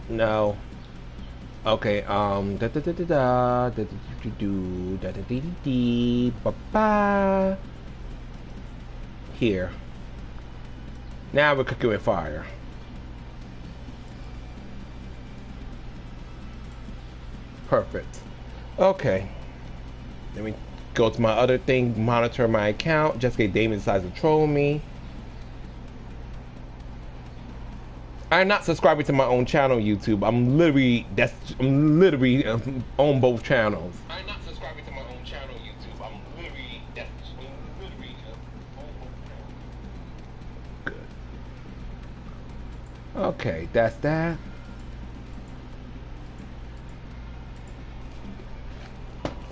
No. Okay, da da da da da da da da da da da da ba ba. Here. Now we're cooking with fire. Perfect. Okay. Let me go to my other thing, monitor my account, just in case Damon decides to troll me. I'm not subscribing to my own channel, YouTube. I'm literally on both channels. I'm not subscribing to my own channel, YouTube. I'm literally on both channels. Good. Okay, that's that.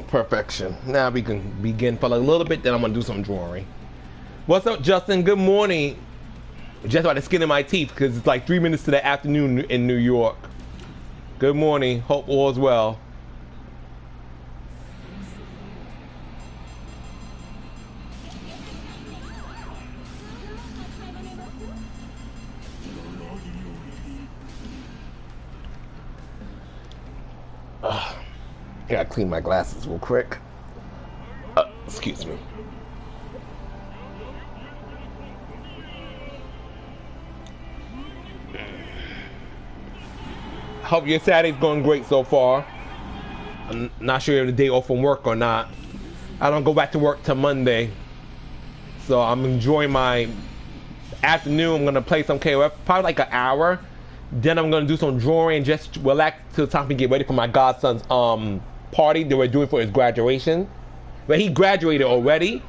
Perfection. Now we can begin for a little bit, then I'm gonna do some drawing. What's up, Justin? Good morning. Just about the skin of my teeth because it's like 3 minutes to the afternoon in New York. Good morning. Hope all is well. Gotta clean my glasses real quick. Excuse me. Hope your Saturday's going great so far. I'm not sure if the day off from work or not. I don't go back to work till Monday. So I'm enjoying my afternoon. I'm gonna play some KOF, probably like an hour. Then I'm gonna do some drawing and just relax till the time to get ready for my godson's party that we're doing for his graduation. Well, he graduated already,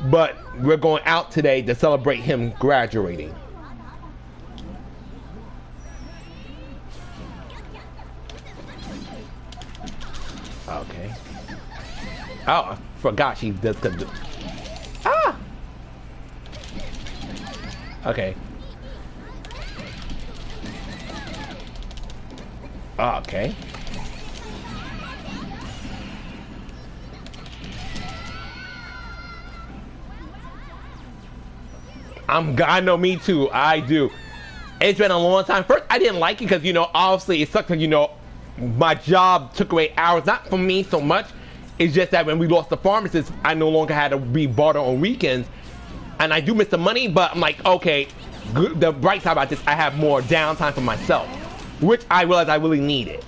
but we're going out today to celebrate him graduating. Okay. Oh, I forgot she does. Ah! Okay. Okay. I know, me too. I do. It's been a long time. First, I didn't like it because, you know, obviously it sucks because, you know, my job took away hours. Not for me so much. It's just that when we lost the pharmacist, I no longer had to be barter on weekends. And I do miss the money, but I'm like, okay, the bright side about this, I have more downtime for myself, which I realized I really needed.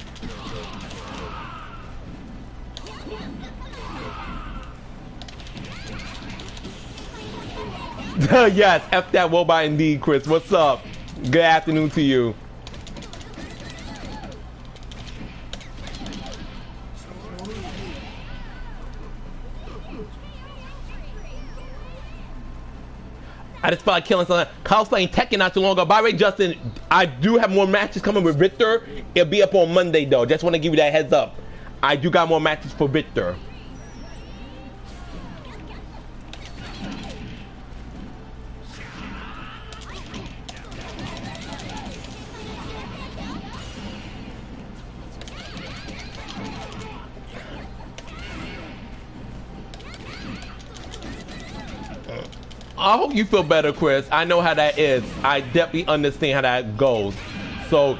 Yes, F that robot indeed, Chris. What's up? Good afternoon to you. I just felt like killing something. I was playing Tekken not too long ago. By the way, Justin, I do have more matches coming with Victor. It'll be up on Monday, though. Just want to give you that heads up. I do got more matches for Victor. I hope you feel better, Chris. I know how that is. I definitely understand how that goes. So,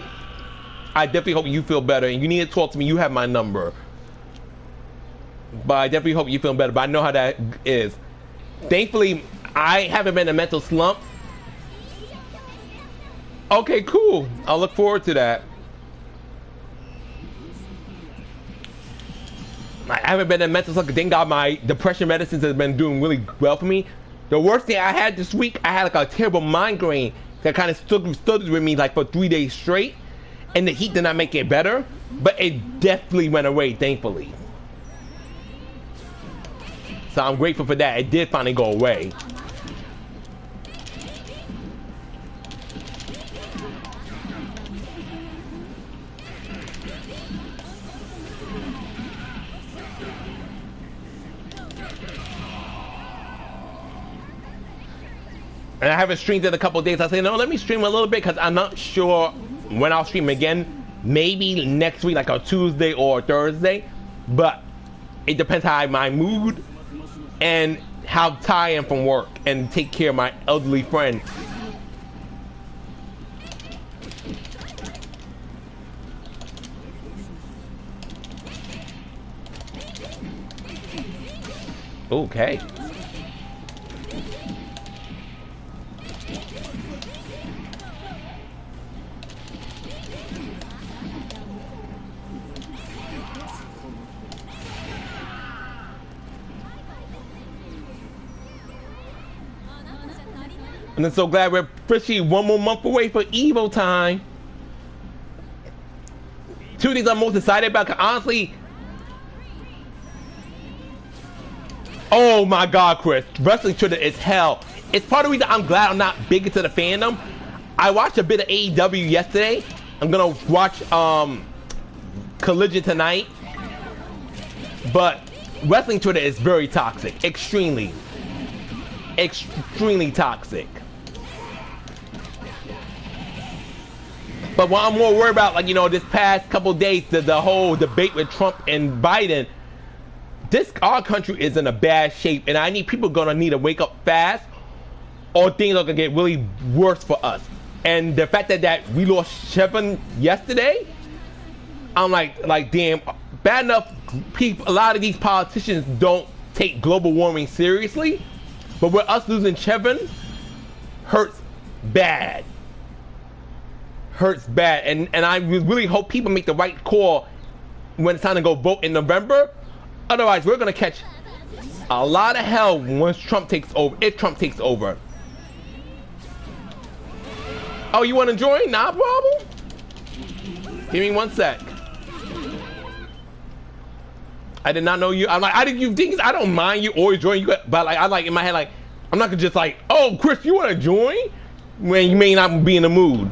I definitely hope you feel better. And you need to talk to me. You have my number. But I definitely hope you feel better. But I know how that is. Thankfully, I haven't been in a mental slump. Okay, cool. I'll look forward to that. I haven't been in a mental slump. Thank God my depression medicines have been doing really well for me. The worst thing I had this week, I had like a terrible migraine that kind of stood with me like for 3 days straight. And the heat did not make it better, but it definitely went away, thankfully. So I'm grateful for that. It did finally go away. And I haven't streamed in a couple of days. I said, no, let me stream a little bit because I'm not sure when I'll stream again. Maybe next week, like a Tuesday or Thursday. But it depends how my mood and how tired I am from work and take care of my elderly friend. Okay. And I'm so glad we're officially 1 more month away for Evo time. 2 things I'm most excited about, 'cause honestly, oh my God, Chris, wrestling Twitter is hell. It's part of the reason I'm glad I'm not big into the fandom. I watched a bit of AEW yesterday. I'm gonna watch Collision tonight. But wrestling Twitter is very toxic, extremely toxic. But what I'm more worried about, like, you know, this past couple days, the whole debate with Trump and Biden, our country is in a bad shape, and I need people gonna need to wake up fast, or things are gonna get really worse for us. And the fact that we lost Chevron yesterday, I'm like damn, bad enough people, a lot of these politicians don't take global warming seriously, but with us losing Chevron, hurts bad. And I really hope people make the right call when it's time to go vote in November. Otherwise, we're gonna catch a lot of hell once Trump takes over, if Trump takes over. Oh, you want to join? Nah problem. Give me 1 sec. I did not know you. I'm like, I don't mind you always join you, but like, I like in my head, like, I'm not gonna just like, oh, Chris, you want to join when you may not be in the mood.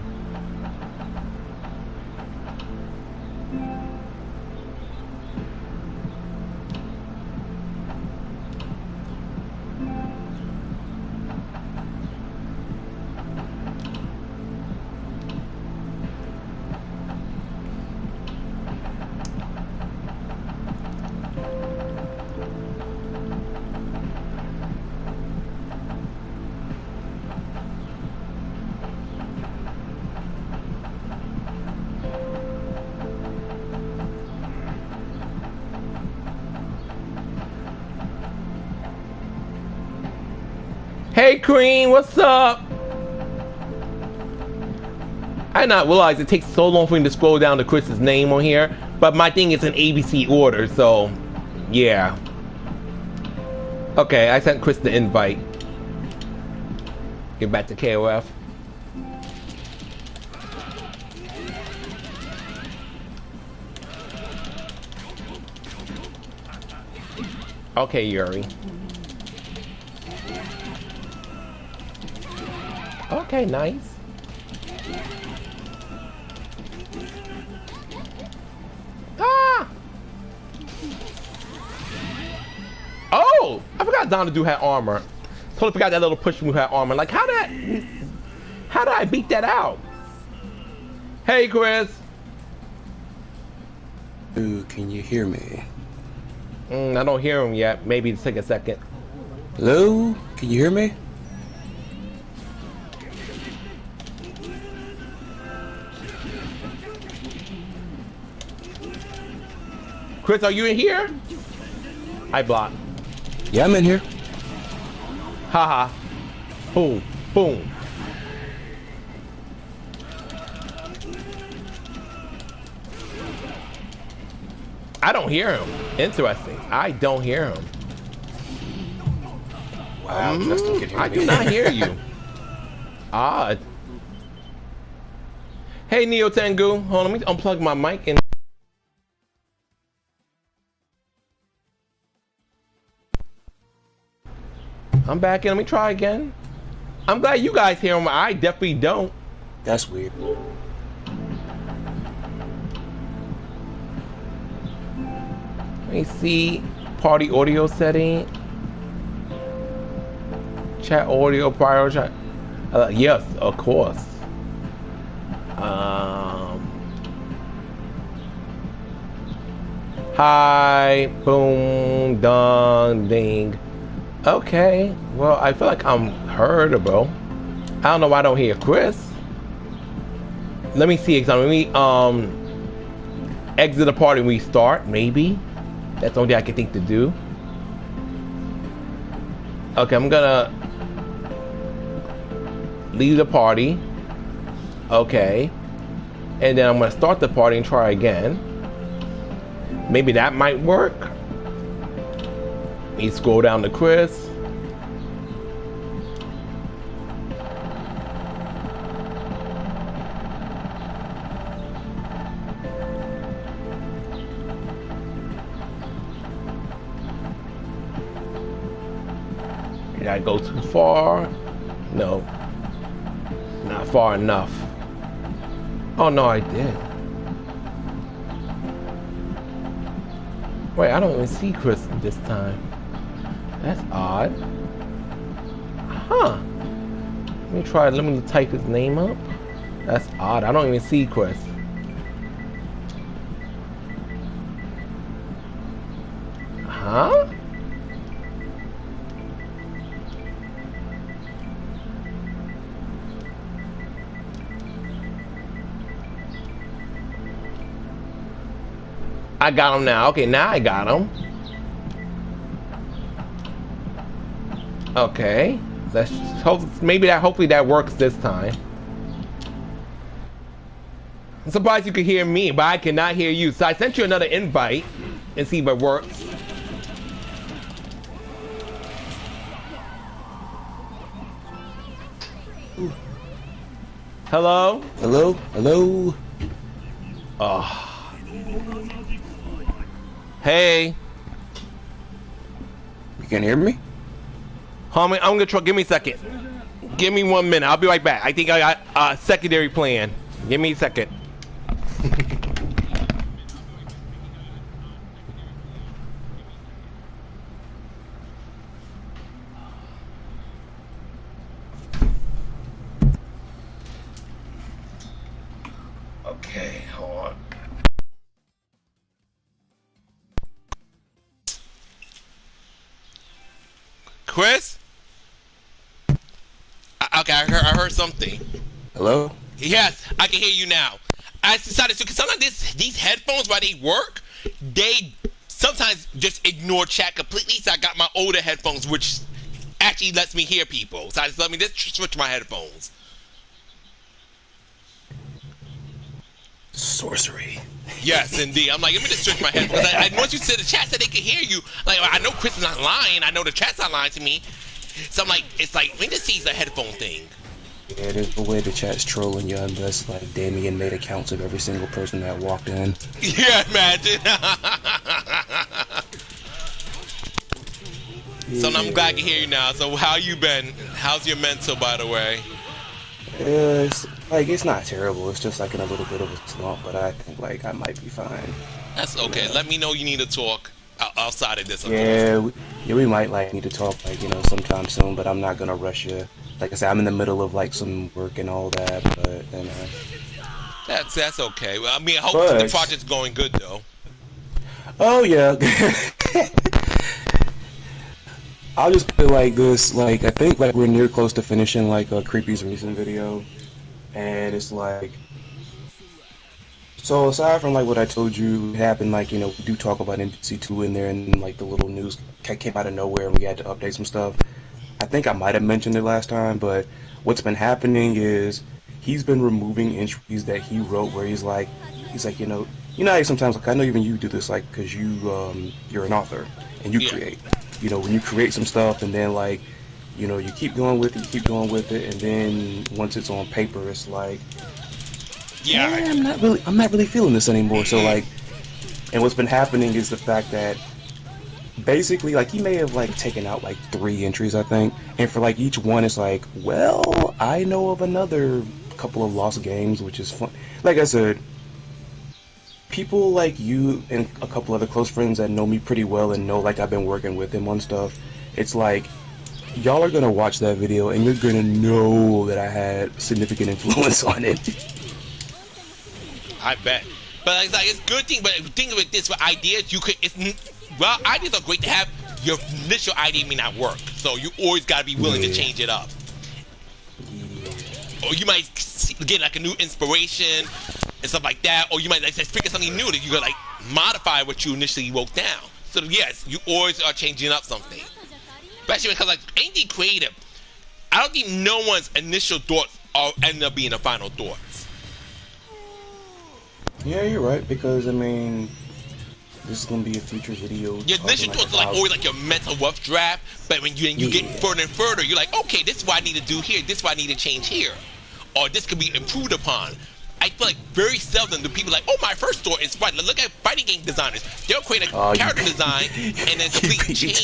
Hey Queen, what's up? I did not realize it takes so long for me to scroll down to Chris's name on here, but my thing is in ABC order, so yeah. Okay, I sent Chris the invite. Get back to KOF. Okay, Yuri. Okay, nice. Ah! Oh! I forgot Donna do had armor. Totally forgot that little push move had armor. Like, how did I beat that out? Hey, Chris. Ooh, can you hear me? I don't hear him yet. Maybe take a second. Hello? Can you hear me? Chris, are you in here? I block. Yeah, I'm in here. Haha. Boom. Boom. I don't hear him. Interesting. I don't hear him. Wow, Justin can hear me. I do not hear you. Odd. Hey, Neo Tengu. Hold on, let me unplug my mic and. I'm back in. Let me try again. I'm glad you guys hear him. I definitely don't. That's weird. Let me see. Party audio setting. Chat audio prior chat. Yes, of course. Hi. Boom. Dong. Ding. Okay, well, I feel like I'm heard, bro. I don't know why I don't hear Chris. Let me see. Let me exit the party and restart. Maybe that's the only thing I can think to do. Okay, I'm gonna leave the party. Okay. And then I'm gonna start the party and try again. Maybe that might work. Let me scroll down to Chris. Did I go too far? No. Not far enough. Oh no, I did. Wait, I don't even see Chris this time. That's odd. Huh. Let me try, let me type his name up. That's odd. I don't even see Chris. Huh? I got him now. Okay, now I got him. Okay. Let's hope maybe that hopefully that works this time. I'm surprised you could hear me, but I cannot hear you. So I sent you another invite and see if it works. Hello? Hello? Hello? Oh. Hey. You can hear me? Homie, I'm gonna try. Give me a second. Give me 1 minute. I'll be right back. I think I got a secondary plan. Give me a second. Okay, hold on. Chris? Okay, I heard something. Hello? Yes, I can hear you now. I decided to, because sometimes these headphones, while they work, they sometimes just ignore chat completely. So I got my older headphones, which actually lets me hear people. So I just let me just switch my headphones. Sorcery. Yes, indeed. I'm like, let me just switch my headphones. Once you said the chat said they could hear you, like I know Chris is not lying. I know the chat's not lying to me. So I'm like, it's like, let me just see it's a headphone thing. Yeah, there's no way the chat's trolling you unless like Damien made accounts of every single person that walked in. Yeah, imagine. So I'm glad to hear you now. So how you been? How's your mental, by the way? It's like it's not terrible. It's just like in a little bit of a slump, but I think like I might be fine. That's okay. Yeah. Let me know you need to talk outside of this. Of Yeah, we might like need to talk like sometime soon, but I'm not gonna rush you. Like I said, I'm in the middle of like some work and all that, but That's okay. Well, I mean, I hope the project's going good though. Oh yeah. I'll just put it like this. Like I think like we're near close to finishing like a Creepy's recent video, and it's like. So aside from like what I told you happened, like we do talk about NPC2 in there, and like the little news came out of nowhere, and we had to update some stuff. I think I might have mentioned it last time, but what's been happening is he's been removing entries that he wrote where he's like how sometimes like I know even you do this like because you're an author and you create. When you create some stuff and then like you keep going with it, and then once it's on paper, it's like. Yeah, I'm not really feeling this anymore. So like, and what's been happening is the fact that basically like he may have like taken out like 3 entries, I think, and for like each one it's like, well, I know of another couple of lost games, which is fun. Like I said, people like you and a couple other close friends that know me pretty well and know like I've been working with him on stuff. It's like y'all are gonna watch that video and you're gonna know that I had significant influence on it. I bet. But it's a good thing, but think of it this way, ideas, ideas are great to have. Your initial idea may not work. So you always got to be willing to change it up. Or you might get like a new inspiration and stuff like that. Or you might like figure something new that you can like modify what you initially wrote down. So yes, you always are changing up something. especially because like anything creative, I don't think no one's initial thoughts are end up being the final thoughts. Yeah, you're right, because I mean, this is gonna be a future video. Your initial thoughts are like always like your mental rough draft, but when you get further and further, you're like, okay, this is what I need to do here, this is what I need to change here, or this could be improved upon. I feel like very seldom do people like, oh, my first thought is right. Look at fighting game designers; they'll create a character design and then completely change.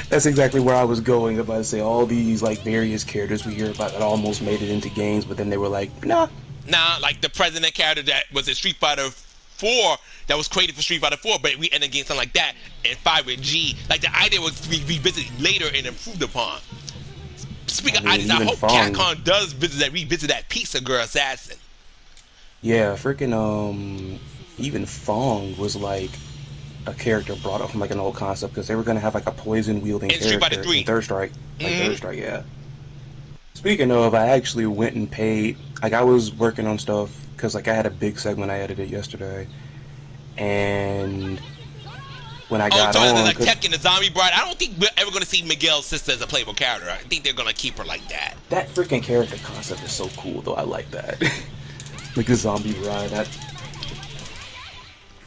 That's exactly where I was going. About to say all these like various characters we hear about that almost made it into games, but then they were like, nah. Nah, like the president character that was in Street Fighter 4 that was created for Street Fighter 4, but we ended up getting something like that in 5 with G. Like the idea was to be revisited later and improved upon. Speaking of ideas, I hope Capcom does revisit that Pizza Girl Assassin. Yeah, freaking even Fong was like a character brought up from like an old concept, because they were gonna have like a poison wielding character in Third Strike. Third Strike, yeah. Speaking of, I actually went and paid. Like I was working on stuff because like I had a big segment I edited yesterday, and when I got on, like Tekken the Zombie Bride, I don't think we're ever gonna see Miguel's sister as a playable character. I think they're gonna keep her like that. That freaking character concept is so cool, though. I like that. Like the Zombie Bride.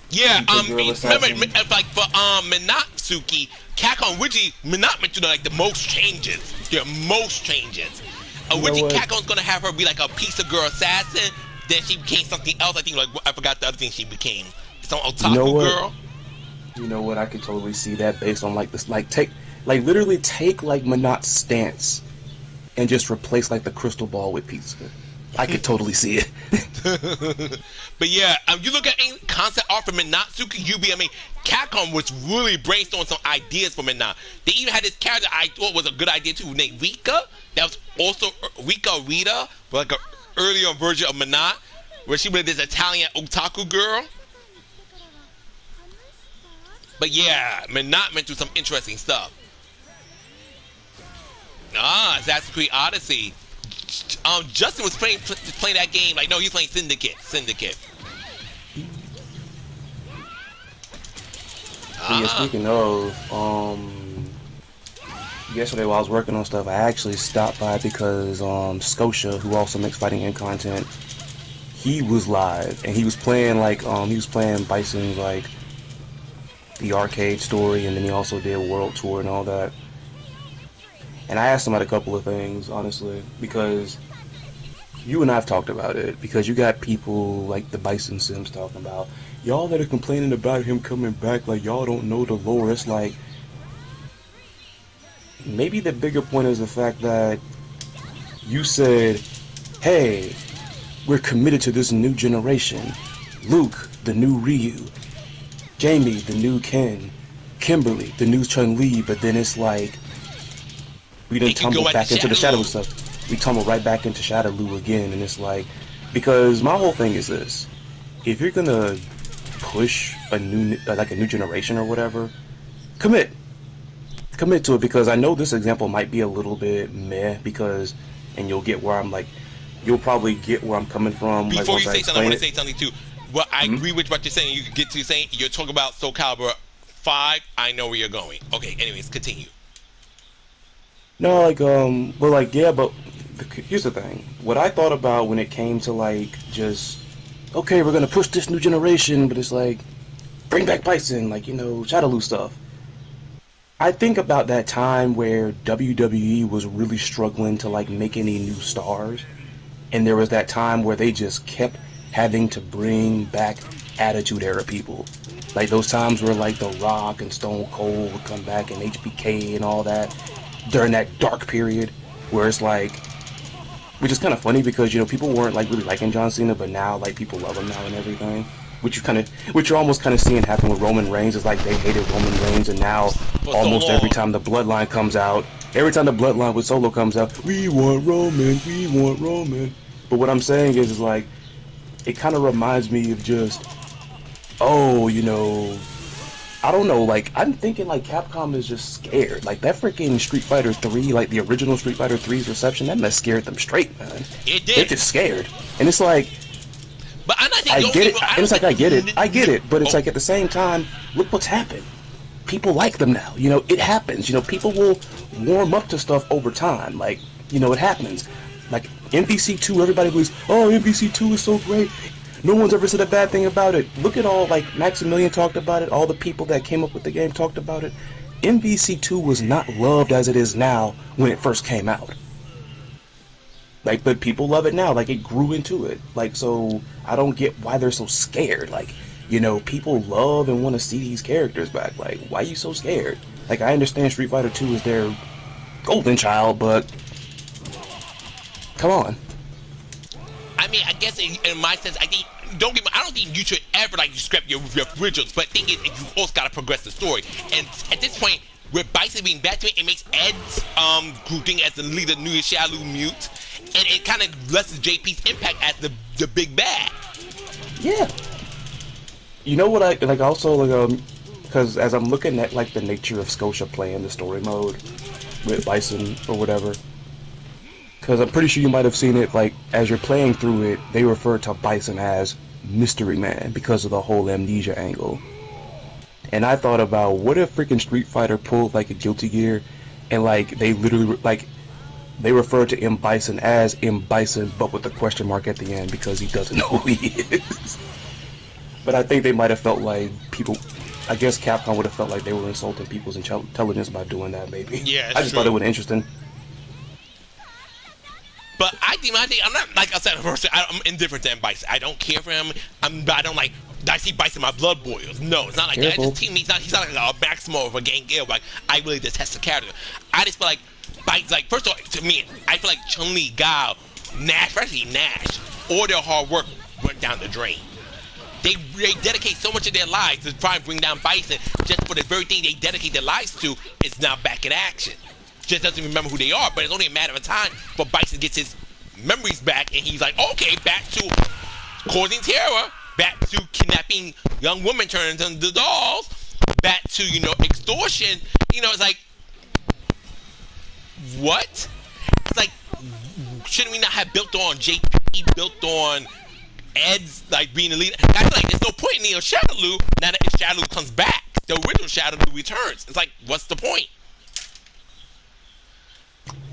Yeah, remember, like for Minatsuki, Capcom originally Minat went through like the most changes. There are most changes. Originally, Capcom's gonna have her be like a Pizza Girl Assassin. Then she became something else. I think like I forgot the other thing she became. Some otaku girl. You know what? I could totally see that based on like this, literally take like Minat's stance and just replace like the crystal ball with pizza. I could totally see it. But yeah, you look at concept art for Minatsuki Yubi. I mean, Capcom was really brainstorming some ideas for Minat. They even had this character I thought was a good idea too, named Rika. That was also Rita, like an earlier version of Minat, where she was this Italian otaku girl. But yeah, Minat went through some interesting stuff. Assassin's Creed Odyssey. Justin was playing that game. Like, no, he's playing Syndicate. Yeah, speaking of, yesterday while I was working on stuff, I actually stopped by because Scotia, who also makes fighting game content, he was live and he was playing like he was playing Bison's like the arcade story, and then he also did a world tour and all that. And I asked him about a couple of things, honestly, because you and I have talked about it, because you got people like the Bison Sims talking about, y'all that are complaining about him coming back, like y'all don't know the lore. It's like, maybe the bigger point is the fact that you said, hey, we're committed to this new generation. Luke, the new Ryu. Jamie, the new Ken. Kimberly, the new Chun-Li, but then it's like, we done tumbled back into the Shadow stuff. We tumbled right back into Shadowloo again, and it's like, because my whole thing is this: if you're gonna push a new generation or whatever, commit to it. Because I know this example might be a little bit meh, because, and you'll get where I'm like, you'll probably get where I'm coming from. Before you say something, I want to say something too. Well, I agree with what you're saying. You get to saying you're talking about Soul Calibur 5. I know where you're going. Okay, anyways, continue. No, like, well, like, yeah, but here's the thing. What I thought about when it came to, like, just, okay, we're gonna push this new generation, but it's like, bring back Bison, like, you know, Shadowloo stuff. I think about that time where WWE was really struggling to, like, make any new stars, and there was that time where they just kept having to bring back Attitude Era people. Like, those times where, like, The Rock and Stone Cold would come back, and HBK and all that, during that dark period where it's like, which is kind of funny because, you know, people weren't like really liking John Cena, but now like people love him now and everything, which you're almost kind of seeing happen with Roman Reigns. Is like they hated Roman Reigns, and now almost every time the Bloodline comes out, every time the Bloodline with Solo comes out, we want Roman. But what I'm saying is like, it kind of reminds me of just, oh, you know, I don't know, like, I'm thinking, like, Capcom is just scared. Like, that freaking Street Fighter 3, like, the original Street Fighter 3's reception, that mess scared them straight, man. It did. They're just scared. And it's like, but I'm not I get it. And it's like, I get it. But it's like, at the same time, look what's happened. people like them now. You know, it happens. You know, people will warm up to stuff over time. Like, you know, it happens. Like MVC2, everybody was, oh, MVC2 is so great. No one's ever said a bad thing about it. Look at all, like, Maximilian talked about it. All the people that came up with the game talked about it. MVC2 was not loved as it is now when it first came out. Like, but people love it now. Like, it grew into it. Like, so I don't get why they're so scared. Like, you know, people love and want to see these characters back. Like, why are you so scared? Like, I understand Street Fighter 2 is their golden child, but come on. I mean, I guess in my sense, I think, I don't think you should ever like scrap your originals, but the thing is, you also gotta progress the story. And at this point, with Bison being bad to it makes Ed's grouping as the leader, New Shadow mute, and it kind of lessens JP's impact as the big bad. Yeah. You know what I like? Also, like, because as I'm looking at like the nature of Scotia playing the story mode with Bison or whatever. Because I'm pretty sure you might have seen it, like, as you're playing through it, they refer to Bison as Mystery Man because of the whole amnesia angle. And I thought about, what if freaking Street Fighter pulled, like, a Guilty Gear, and, like, they literally, like, they refer to M. Bison as M. Bison, but with a question mark at the end because he doesn't know who he is. But I think they might have felt like people, I guess Capcom would have felt like they were insulting people's intelligence by doing that, maybe. Yeah, I just thought it was interesting. But I'm not, like I said, I'm indifferent to M. Bison. I don't care for him. I don't like, I see Bison, my blood boils. No, it's not like that. This team, he's not like a Maximo of a gang Gale. Like, I really detest the character. I just feel like, like, first of all, to me, I feel like Chun-Li, Gao, Nash, especially Nash, all their hard work went down the drain. They dedicate so much of their lives to try and bring down Bison just for the very thing they dedicate their lives to is now back in action. Just doesn't remember who they are, but it's only a matter of time before Bison gets his memories back, and he's like, okay, back to causing terror, back to kidnapping young women turning them into dolls, back to, you know, extortion. You know, it's like, what? It's like, shouldn't we not have built on JP, built on Ed's, like, being the leader? I feel like there's no point in Neo Shadowloo now that if Shadowloo comes back, the original Shadowloo returns. It's like, what's the point?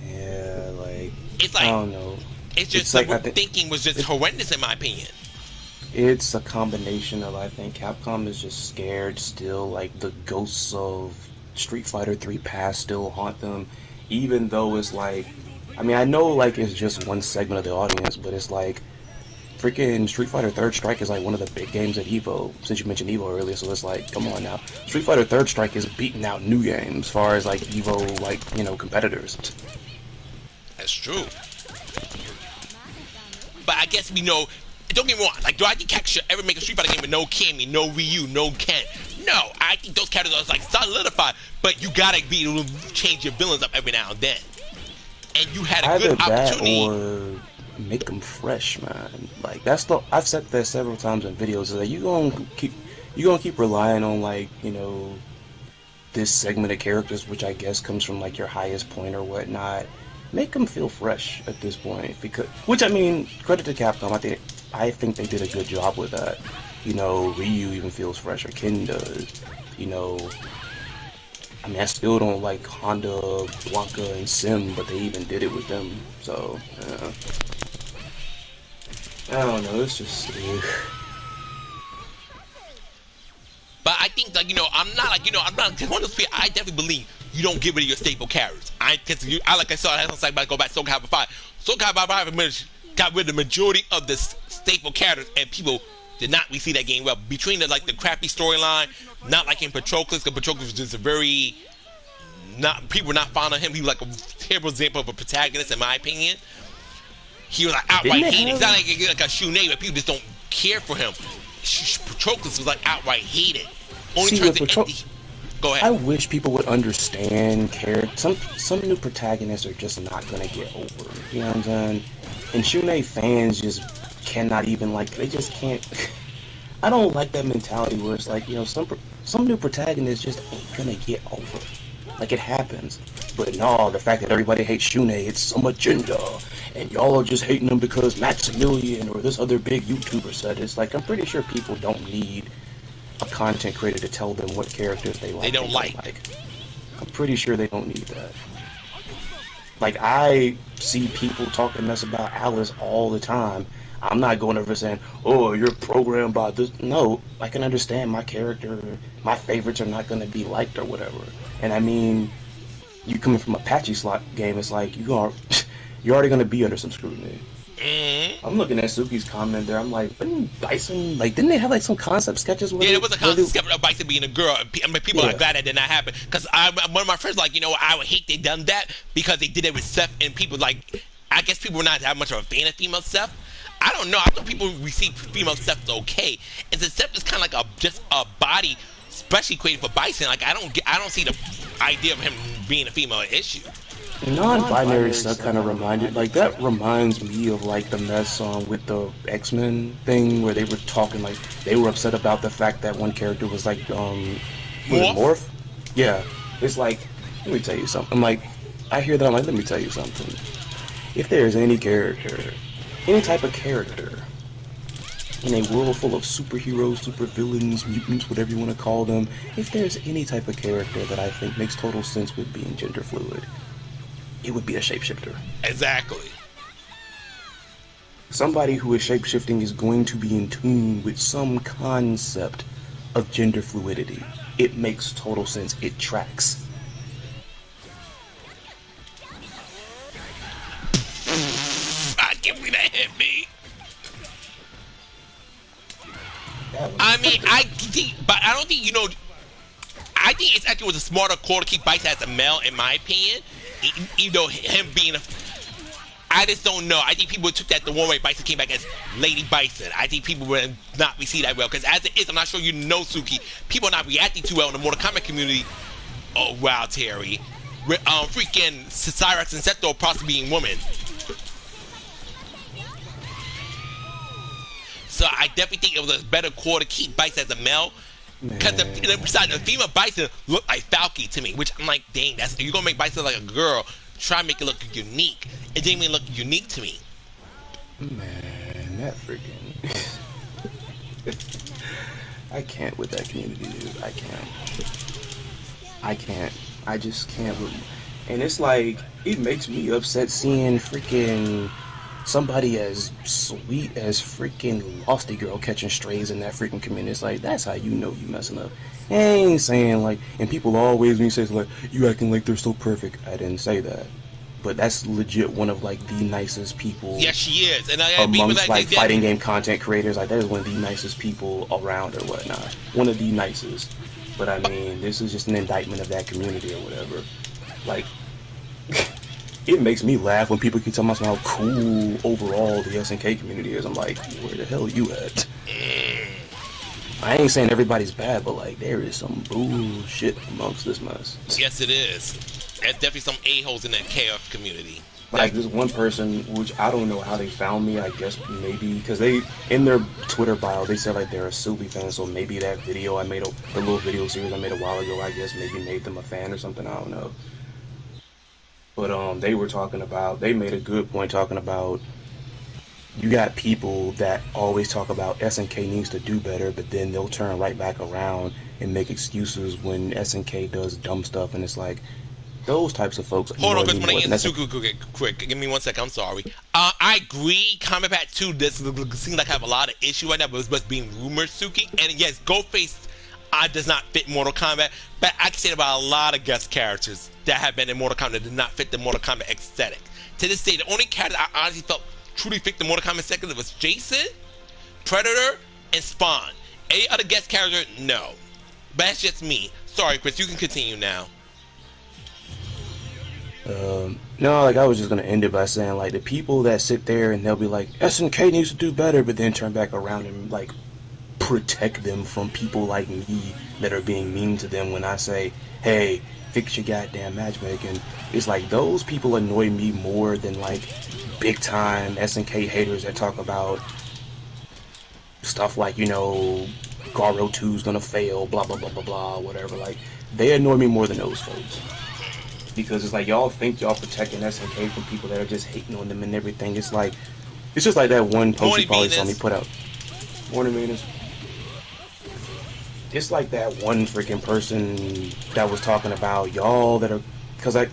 Yeah, like, it's like, I don't know. It's just like the thinking was just horrendous in my opinion. It's a combination of, I think Capcom is just scared still, like the ghosts of Street Fighter 3 past still haunt them, even though it's like, I mean, I know like it's just one segment of the audience, but it's like freaking Street Fighter Third Strike is like one of the big games at EVO, since you mentioned EVO earlier, so it's like, come on now. Street Fighter Third Strike is beating out new games as far as like EVO, like, you know, competitors. That's true. But I guess we know, don't get me wrong, like, do I think Capcom should ever make a Street Fighter game with no Cammy, no Ryu, no Ken? No, I think those characters are like solidified, but you gotta be able to change your villains up every now and then. And you had a good opportunity. Or make them fresh, man. Like, that's the, I've said that several times in videos, like, you gonna keep relying on, like, you know, this segment of characters, which I guess comes from like your highest point or whatnot. Make them feel fresh at this point, because, which, I mean, credit to Capcom, I think they did a good job with that. You know, Ryu even feels fresh, or Ken does. You know, I mean, I still don't like Honda, Blanca, and Sim, but they even did it with them. So, I don't know. It's just. But I think, like, you know, I'm not like, you know, I'm not one of those people. I definitely believe you don't get rid of your staple characters. I like I saw, I was like, go back to Soul Calibur 5. Soul Calibur 5 got rid of the majority of the staple characters, and people did not receive that game well. Between the, like, the crappy storyline, not like in Patroclus, because Patroclus was just a very, people were not fond of him. He was like a terrible example of a protagonist, in my opinion. He was like outright hated. He's not like a Shune, but people just don't care for him. Patroclus was like outright hated. Only Go ahead. I wish people would understand some new protagonists are just not gonna get over. You know what I'm saying? And Shune fans just cannot even, like, they just can't. I don't like that mentality where it's like, you know, some new protagonists just ain't gonna get over. Like, it happens. But no, the fact that everybody hates Shune, it's some agenda, and y'all are just hating him because Maximilian or this other big YouTuber said it. It's like, I'm pretty sure people don't need a content creator to tell them what characters they like. They don't like. I'm pretty sure they don't need that. Like, I see people talking mess about Alice all the time. I'm not going over saying, oh, you're programmed by this. No, I can understand my character, my favorites are not going to be liked or whatever. And I mean, you coming from a patchy slot game, it's like, you're already going to be under some scrutiny. I'm looking at Suki's comment there. I'm like, didn't Bison, like, didn't they have like some concept sketches? Yeah, there was a concept sketch of Bison being a girl. I mean, people are glad that did not happen. Because one of my friends like, you know, I would hate they done that because they did it with Seth, and people like, I guess people were not that much of a fan of female Seth. I don't know. I thought people receive female Seth okay, and since Seth is kind of like just a body, especially created for Bison. Like, I don't see the idea of him being a female issue. Non-binary stuff kind of that reminds me of like the mess with the X-Men thing where they were talking like they were upset about the fact that one character was like Morph? Yeah. It's like, let me tell you something. I'm like, I hear that, I'm like, let me tell you something. If there's any character, any type of character in a world full of superheroes, supervillains, mutants, whatever you want to call them, if there's any type of character that I think makes total sense with being gender fluid, it would be a shapeshifter. Exactly. Somebody who is shapeshifting is going to be in tune with some concept of gender fluidity. It makes total sense. It tracks. I can't believe that hit me. I mean, I think, but I don't think, you know, I think it's actually was a smarter call to keep Bison as a male, in my opinion. Even though him being I just don't know. I think people took that the one way Bison came back as Lady Bison. I think people would not receive that well. Because as it is, I'm not sure you know, Suki, people are not reacting too well in the Mortal Kombat community. Oh, wow, Terry. Freaking Cyrax and Seto possibly being women. So I definitely think it was a better call to keep Bison as a male. Because besides, the female Bison looked like Falky to me, which I'm like, dang, that's you're gonna make Bison like a girl, try to make it look unique. It didn't even look unique to me. Man, that freaking I can't with that community, dude. I can't. I just can't. And it's like, it makes me upset seeing freaking somebody as sweet as freaking Losty Girl catching strays in that freaking community. It's like, that's how you know you messing up. I ain't saying like, and people always, when you say it's like, you acting like they're so perfect. I didn't say that. But that's legit one of like the nicest people. Yes, she is. And amongst like fighting game content creators, like that is one of the nicest people around or whatnot. One of the nicest. But I mean, this is just an indictment of that community or whatever. Like, it makes me laugh when people keep talking about how cool overall the SNK community is. I'm like, where the hell are you at? I ain't saying everybody's bad, but like, there is some bullshit amongst this mess. Yes, it is. There's definitely some a-holes in that KOF community. Like, this one person, which I don't know how they found me, I guess maybe, because they, in their Twitter bio, they said like they're a Subi fan, so maybe that video I made, the little video series I made a while ago, I guess maybe made them a fan or something, I don't know. But they were talking about, they made a good point talking about, you got people that always talk about SNK needs to do better, but then they'll turn right back around and make excuses when SNK does dumb stuff, and it's like, those types of folks. Hold on, because when I answer quick, give me 1 second, I'm sorry. I agree, Combat Pack 2 does seem like I have a lot of issue right now, but it's just being rumored, Suki. And yes, Ghostface does not fit Mortal Kombat, but I can say about a lot of guest characters that have been in Mortal Kombat that did not fit the Mortal Kombat aesthetic. To this day, the only character I honestly felt truly fit the Mortal Kombat aesthetic was Jason, Predator, and Spawn. Any other guest character, no. But that's just me. Sorry, Chris, you can continue now. No, like, I was just gonna end it by saying, like, the people that sit there and they'll be like, SNK needs to do better, but then turn back around and, like, protect them from people like me that are being mean to them when I say, hey, fix your goddamn matchmaking. It's like, those people annoy me more than, like, big time SNK haters that talk about stuff like, you know, Garo 2's gonna fail, blah, blah, blah, blah, blah, whatever. Like, they annoy me more than those folks. Because it's like, y'all think y'all protecting SNK from people that are just hating on them and everything. It's like, it's just like that one post you probably saw me put out. Morning, Venus. it's like that one freaking person that was talking about y'all that are, because that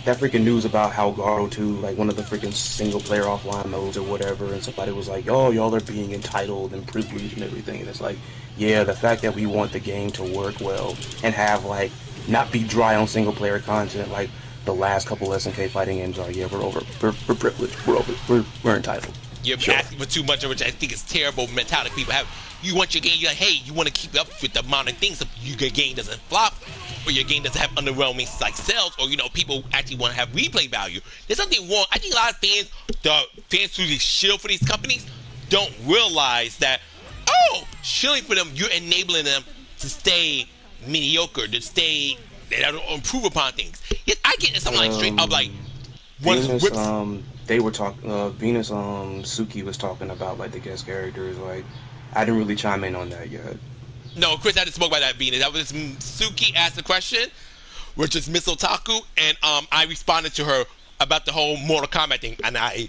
freaking news about how Garo 2, like one of the freaking single player offline modes or whatever, and somebody was like, y'all are being entitled and privileged and everything, and it's like, yeah, the fact that we want the game to work well and have like not be dry on single player content like the last couple SNK fighting games are, yeah, we're privileged, we're entitled. You're asking for too much, which I think is terrible mentality people have. You want your game, you're like, hey, you want to keep up with the amount of things so your game doesn't flop, or your game doesn't have underwhelming like sales, or people actually want to have replay value. There's something wrong. I think a lot of fans, the fans who shield for these companies, don't realize that, shielding for them, you're enabling them to stay mediocre, to stay, they don't improve upon things. Yet I get something like straight up like Venus, they were talking. Venus, Suki was talking about like the guest characters. Like, I didn't really chime in on that yet. No, Chris, I didn't spoke about that, Venus. That was Suki asked the question, which is Miss Otaku, and I responded to her about the whole Mortal Kombat thing, and I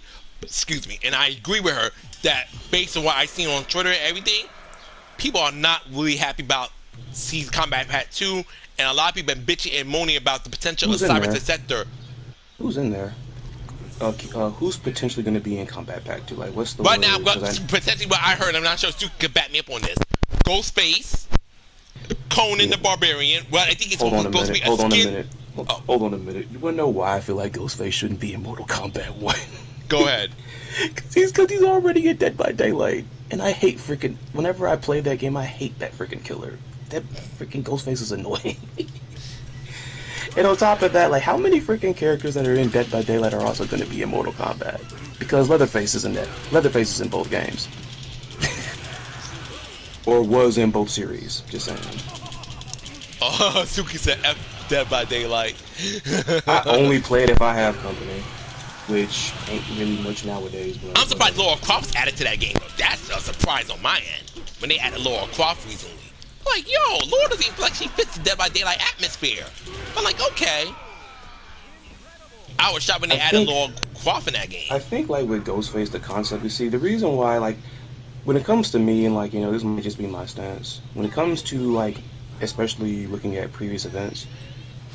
agree with her that based on what I seen on Twitter and everything, people are not really happy about Sea's Combat Pack 2, and a lot of people have been bitching and moaning about the potential of Cyber Sector. Who's in there? Who's potentially going to be in Combat Pack 2? Like, what's the right now? Potentially, what I heard, I'm not sure Stu could back me up on this. Ghostface, Conan the Barbarian. Well, I think it's Hold on a minute. Hold on a minute. You want to know why I feel like Ghostface shouldn't be in Mortal Kombat 1? Go ahead. Because he's already in Dead by Daylight, and I hate freaking. Whenever I play that game, I hate that freaking killer. That freaking Ghostface is annoying. And on top of that, like, how many freaking characters that are in Dead by Daylight are also going to be in Mortal Kombat? Because Leatherface is in that. Leatherface is in both games. Or was in both series, just saying. Oh, Suki said F Dead by Daylight. I only play it if I have company, which ain't really much nowadays. But I'm surprised Lara Croft's added to that game. That's a surprise on my end. When they added Lara Croft recently. Like, yo, Laura doesn't even feel like she fits the Dead by Daylight atmosphere. I'm like, okay. I was shocked when they added Laura Croft in that game. I think, like, with Ghostface, the concept, you see, the reason why, like, when it comes to me, and, like, this might just be my stance, when it comes to, like, especially looking at previous events,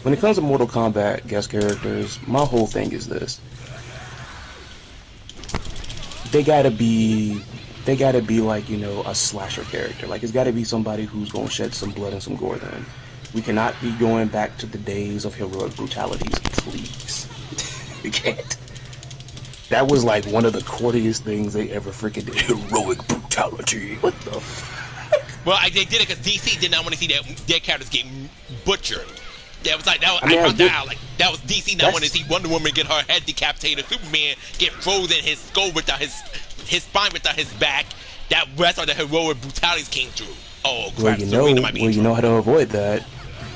when it comes to Mortal Kombat guest characters, my whole thing is this. They gotta be like, a slasher character. Like, it's gotta be somebody who's gonna shed some blood and some gore then. We cannot be going back to the days of heroic brutalities, please. We can't. That was like one of the corniest things they ever freaking did. Heroic brutality. What the fuck? Well, they did it because DC did not want to see their characters get butchered. That was like, I found that out. Like, that was DC not wanting to see Wonder Woman get her head decapitated, Superman get frozen, his skull without his spine without his back. That's why the heroic brutalities came through. Oh crap! You know how to avoid that.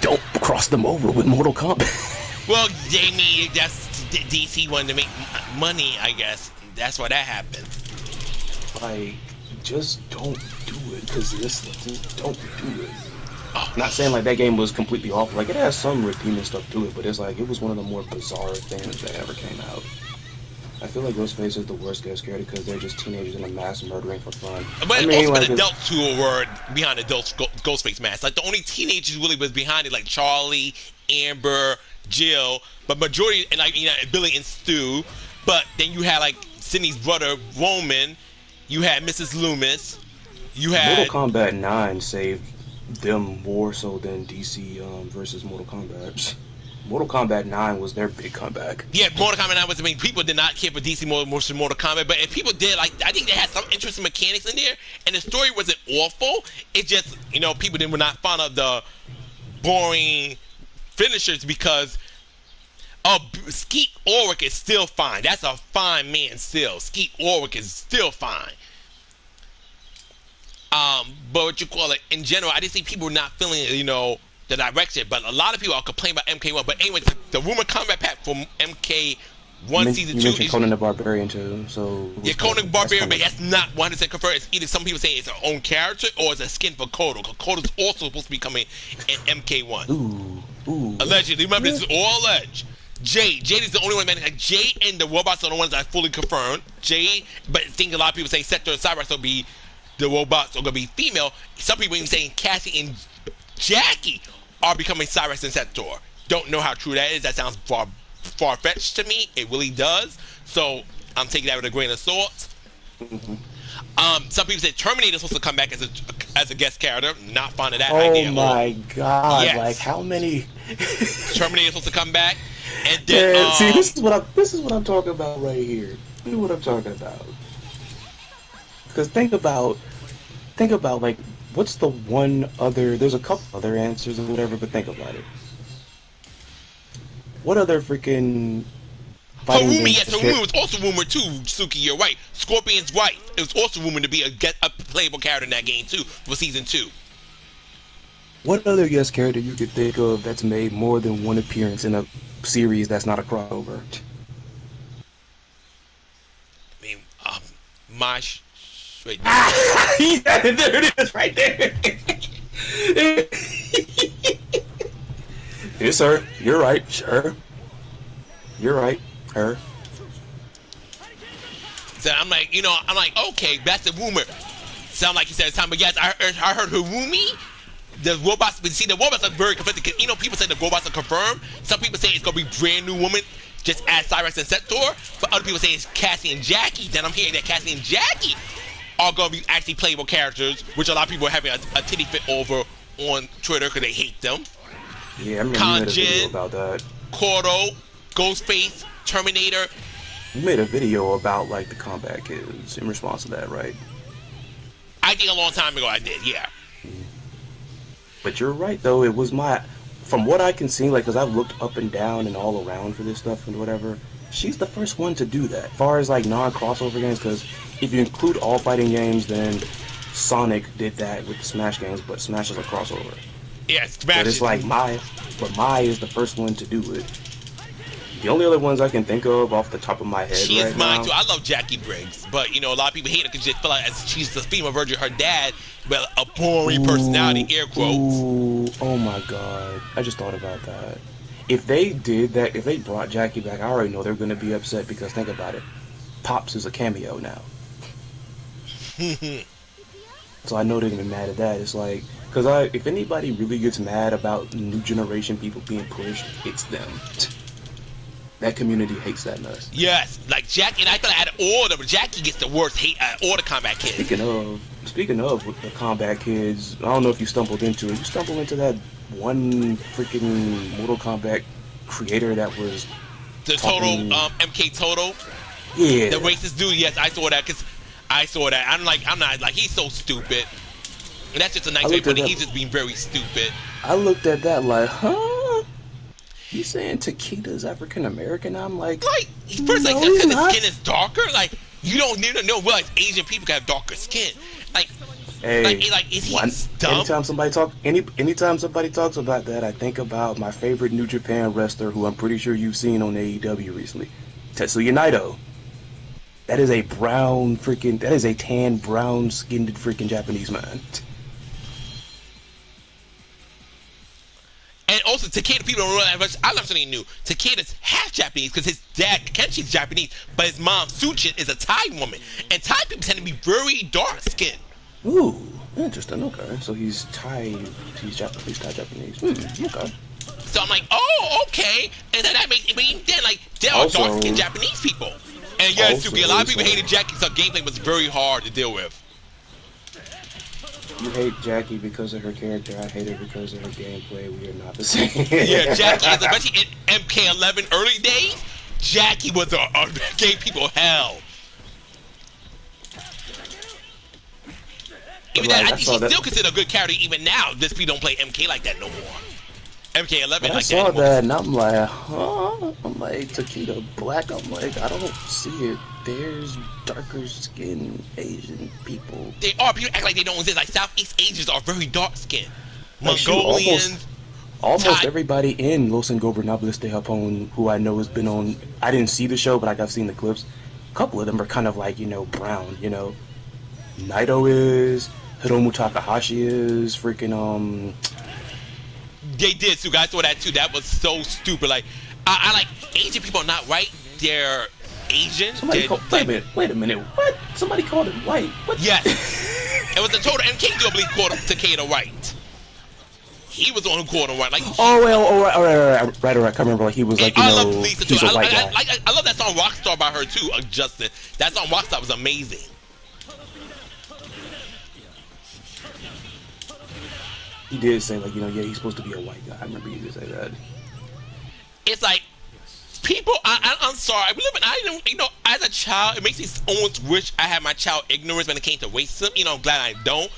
Don't cross them over with Mortal Kombat. Well, Jamie, that's DC wanted to make money, I guess. That's why that happened. Like, just don't do it, because just don't do it. Not saying like that game was completely awful. Like, it has some redeeming stuff to it, but it's like it was one of the more bizarre things that ever came out. I feel like Ghostface is the worst guest character because they're just teenagers in a mass murdering for fun. But also like adults who were behind adults Ghostface mask. Like, the only teenagers really was behind it, like Charlie, Amber, Jill, but majority, and like Billy and Stu. But then you had like Sydney's brother Roman. You had Mrs. Loomis. You had Mortal Kombat 9 saved them more so than DC versus Mortal Kombat. Mortal Kombat 9 was their big comeback. Yeah, Mortal Kombat 9 was, I mean, people did not care for DC more than Mortal Kombat, but if people did, like, I think they had some interesting mechanics in there, and the story wasn't awful. It just, people were not fond of the boring finishers because Skeet Ulrich is still fine. That's a fine man still. Skeet Ulrich is still fine. But what you call it, in general, I just think people were not feeling, the direction. But a lot of people are complaining about MK1. But anyway, the Rumor Combat Pack from MK1 Season 2. You mentioned Conan the Barbarian too, so... Yeah, Conan the Barbarian, but that's not 100% confirmed. It's either some people saying it's their own character or it's a skin for Kodo. Because Kodo's also supposed to be coming in MK1. Ooh. Allegedly. Remember, this is all alleged. Jade is the only one, man. Like, Jade and the robots are the ones that are fully confirmed. Jade, but I think a lot of people say Sector and Cyber will be the robots are gonna be female. Some people even saying Cassie and Jackie are becoming Cyrus and Sector. Don't know how true that is. That sounds far-fetched to me. It really does. So I'm taking that with a grain of salt. Some people say Terminator's supposed to come back as a guest character. Not fond of that idea. Oh my god! Yes. Like how many? Terminator's supposed to come back, and then yeah, see, this is what I'm talking about right here. This is what I'm talking about. Because think about like what's the one other? There's a couple other answers or whatever, but think about it. What other freaking Harumi, yes, Harumi was also rumored too, Suki, you're right. Scorpion's wife. It was also rumored to be a playable character in that game too, for season 2. What other guest character you could think of that's made more than one appearance in a series that's not a crossover? I mean, wait. Yeah, there it is, right there. Yes, sir. You're right. Sure. You're right. Her. So I'm like, okay, that's a rumor. Sound like you said it's time, but yes, I heard Harumi. The robots, but see, the robots are very conflicted. People say the robots are confirmed. Some people say it's gonna be brand new woman, just as Cyrus and Sector. But other people say it's Cassie and Jackie. Then I'm hearing that Cassie and Jackie are gonna be actually playable characters, which a lot of people are having a titty fit over on Twitter because they hate them. Yeah, I remember you made a video about that. Koro, Ghostface, Terminator. You made a video about like the combat kids in response to that, right? I think a long time ago I did, yeah. But you're right though. It was from what I can see, like, because I've looked up and down and all around for this stuff and whatever. She's the first one to do that. As far as like non-crossover games, because if you include all fighting games, then Sonic did that with the Smash games, but Smash is a crossover. Yeah, Smash. But it's like Mai is the first one to do it. The only other ones I can think of off the top of my head she right is mine now, too. I love Jackie Briggs, but a lot of people hate her because they feel like she's the female version of her dad, but a boring personality, air quotes. Ooh, oh my god. I just thought about that. If they did that, if they brought Jackie back, I already know they're going to be upset because think about it. Pops is a cameo now. So I know they're going to be mad at that. It's like, because if anybody really gets mad about new generation people being pushed, it's them. That community hates that mess. Yes, like Jackie, and I thought I had order, but Jackie gets the worst hate all the combat kids. Speaking of with the combat kids, I don't know if you stumbled into it. You stumbled into that one freaking Mortal Kombat creator that was the talking... Total MK Total. Yeah. The racist dude. Yes, I saw that because I saw that. I'm not like he's so stupid. And that's just a nice way, but he's just being very stupid. I looked at that like, huh? You saying Takeda's African American? I'm like first, no, because his not. skin is darker. Like you don't realize Asian people can have darker skin. Like, hey, is he dumb? Anytime somebody talks about that, I think about my favorite New Japan wrestler, who I'm pretty sure you've seen on AEW recently, Tetsuya Naito. That is a tan brown skinned freaking Japanese man. And also, Takeda, people don't realize, I learned something new. Takeda's half Japanese because his dad, Kenshi's Japanese, but his mom, Suchin, is a Thai woman. And Thai people tend to be very dark-skinned. Ooh, interesting, okay. So he's Thai, he's Thai Japanese. Okay. So I'm like, oh, okay. And then that makes it, but even then, like, there are dark-skinned Japanese people. And yes, Suki, a lot of people hated Jackie, so gameplay was very hard to deal with. You hate Jackie because of her character. I hate her because of her gameplay. We are not the same. Yeah, Jackie, especially in MK11 early days, Jackie was gave people hell. Even that, I think she's still considered a good character even now. Just people don't play MK like that no more. MK11 like that. I saw that and I'm like, huh? I'm like, Takeda Black. I'm like, I don't see it. There's darker skinned Asian people. They are. People act like they don't exist. Like Southeast Asians are very dark skinned. Mongolians. Almost everybody in Los Ingobernables de Japón who I know has been on. I didn't see the show, but like I've seen the clips. A couple of them are kind of like brown. Naito is. Hiromu Takahashi is. Freaking They did, so guys saw that too. That was so stupid. Like, I like Asian people are not right. They're Asian. Wait a minute. What? Somebody called it white. What? Yes. It was the total, and King I believe called Takeda right. He was the one who called him right. Like, oh well, right. I can't remember. Like he was like, you know, he's a white guy. I love that song Rockstar by her too, Justin. That song Rockstar was amazing. He did say like, you know, yeah, he's supposed to be a white guy. I remember he did say that. It's like people. I'm sorry. I didn't. You know, as a child, it makes me almost wish I had my child ignorance when it came to racism. You know, I'm glad I don't.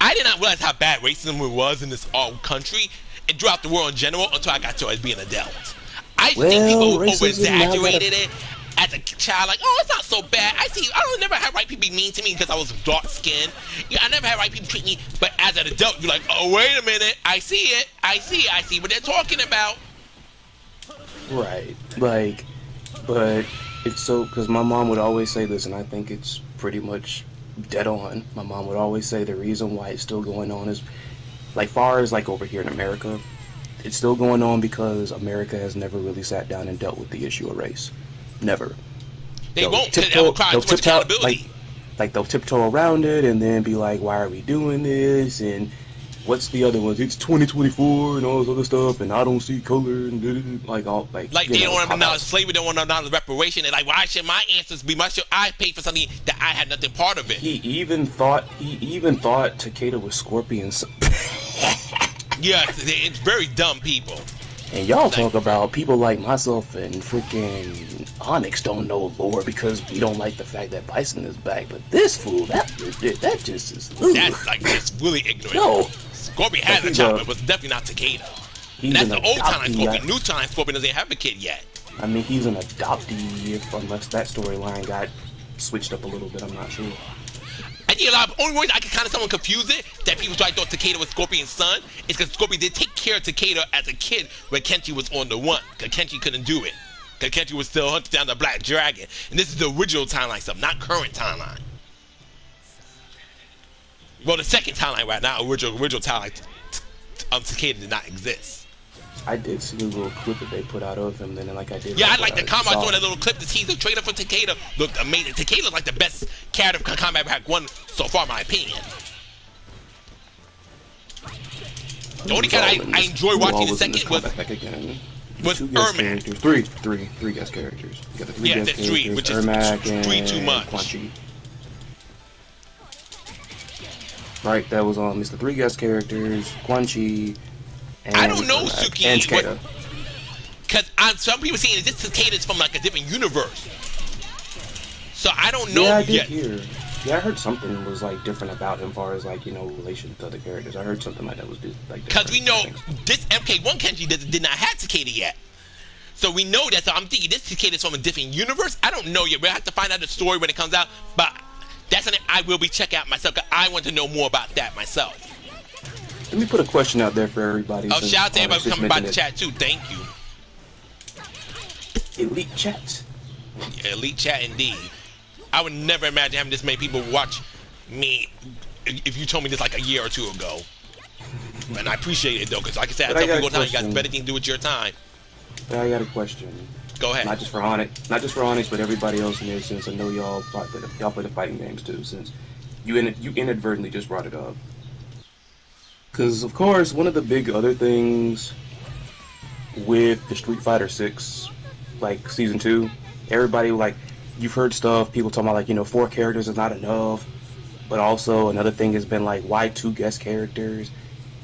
I did not realize how bad racism was in this country and throughout the world in general until I got to as being an adult. I think people over-exaggerated it as a child, like, oh, it's not so bad. I never had white people be mean to me because I was dark-skinned. Yeah, I never had white people treat me, but as an adult, you're like, oh, wait a minute, I see it. I see what they're talking about. Right, like, but it's so, because my mom would always say this, and I think it's pretty much dead on. My mom would always say the reason why it's still going on is, like, far as like over here in America, it's still going on because America has never really sat down and dealt with the issue of race. Never. They won't. They'll tiptoe, like they'll tiptoe around it and then be like, why are we doing this? And what's the other ones? It's 2024 and all this other stuff, and I don't see color and like all like they don't want to acknowledge slavery, they don't want to acknowledge reparation. And like, why should my ancestors be? I paid for something that I had nothing part of it. He even thought Takeda was Scorpion's. Yes, it's very dumb people. And y'all talk about people like myself and freaking Onyxe don't know lore because we don't like the fact that Bison is back. But this fool, that just is. Ugh. That's like just really ignorant. No, Scorpion has a child, but it was definitely not Takeda. That's the old time Scorpion. New time Scorpion doesn't have a kid yet. I mean, he's an adoptee, unless that storyline got switched up a little bit. I'm not sure. I think only reason I can kind of someone confuse it that people thought Takeda was Scorpion's son is because Scorpion did take care of Takeda as a kid when Kenshi was on the run. Because Kenshi couldn't do it. Because Kenshi was still hunting down the Black Dragon. And this is the original timeline stuff, not current timeline. Well, the second timeline right now, original timeline, Takeda did not exist. I did see a little clip that they put out of him, then like I did. Yeah, I like the comment on that little clip. The teaser trailer for Takeda looked amazing. Takeda looked like the best character from Combat Pack 1 so far, in my opinion. The only character I enjoy watching the second was Ermac. Three guest characters. You got the three guest characters, which is Ermac and three too much. Quan Chi. Right, that was on Mr. Three guest characters, Quan Chi. And I don't know, Suki. And Takeda. Because some people saying this Takeda's from like a different universe. So I don't know. Yeah, I did hear. Yeah, I heard something was like different about him, as far as like, you know, relation to other characters. I heard something like that was like. Because we know this MK1 Kenshi did not have Takeda yet. So we know that. So I'm thinking this Takeda's from a different universe. I don't know yet. We'll have to find out the story when it comes out. But that's something I will be checking out myself. Because I want to know more about that myself. Let me put a question out there for everybody. Oh, shout out to everybody coming by the chat too. Thank you. Elite chat. Yeah, elite chat indeed. I would never imagine having this many people watch me if you told me this like a year or two ago. And I appreciate it though, because like I said, I tell people all the time, you got better thing to do with your time. But I got a question. Go ahead. Not just for Onyxe, but everybody else in there, since I know y'all play the fighting games too, since you inadvertently just brought it up. Because, of course, one of the big other things with the Street Fighter VI, like, Season 2, everybody, like, you've heard stuff, people talking about, like, you know, 4 characters is not enough, but also another thing has been, like, why 2 guest characters?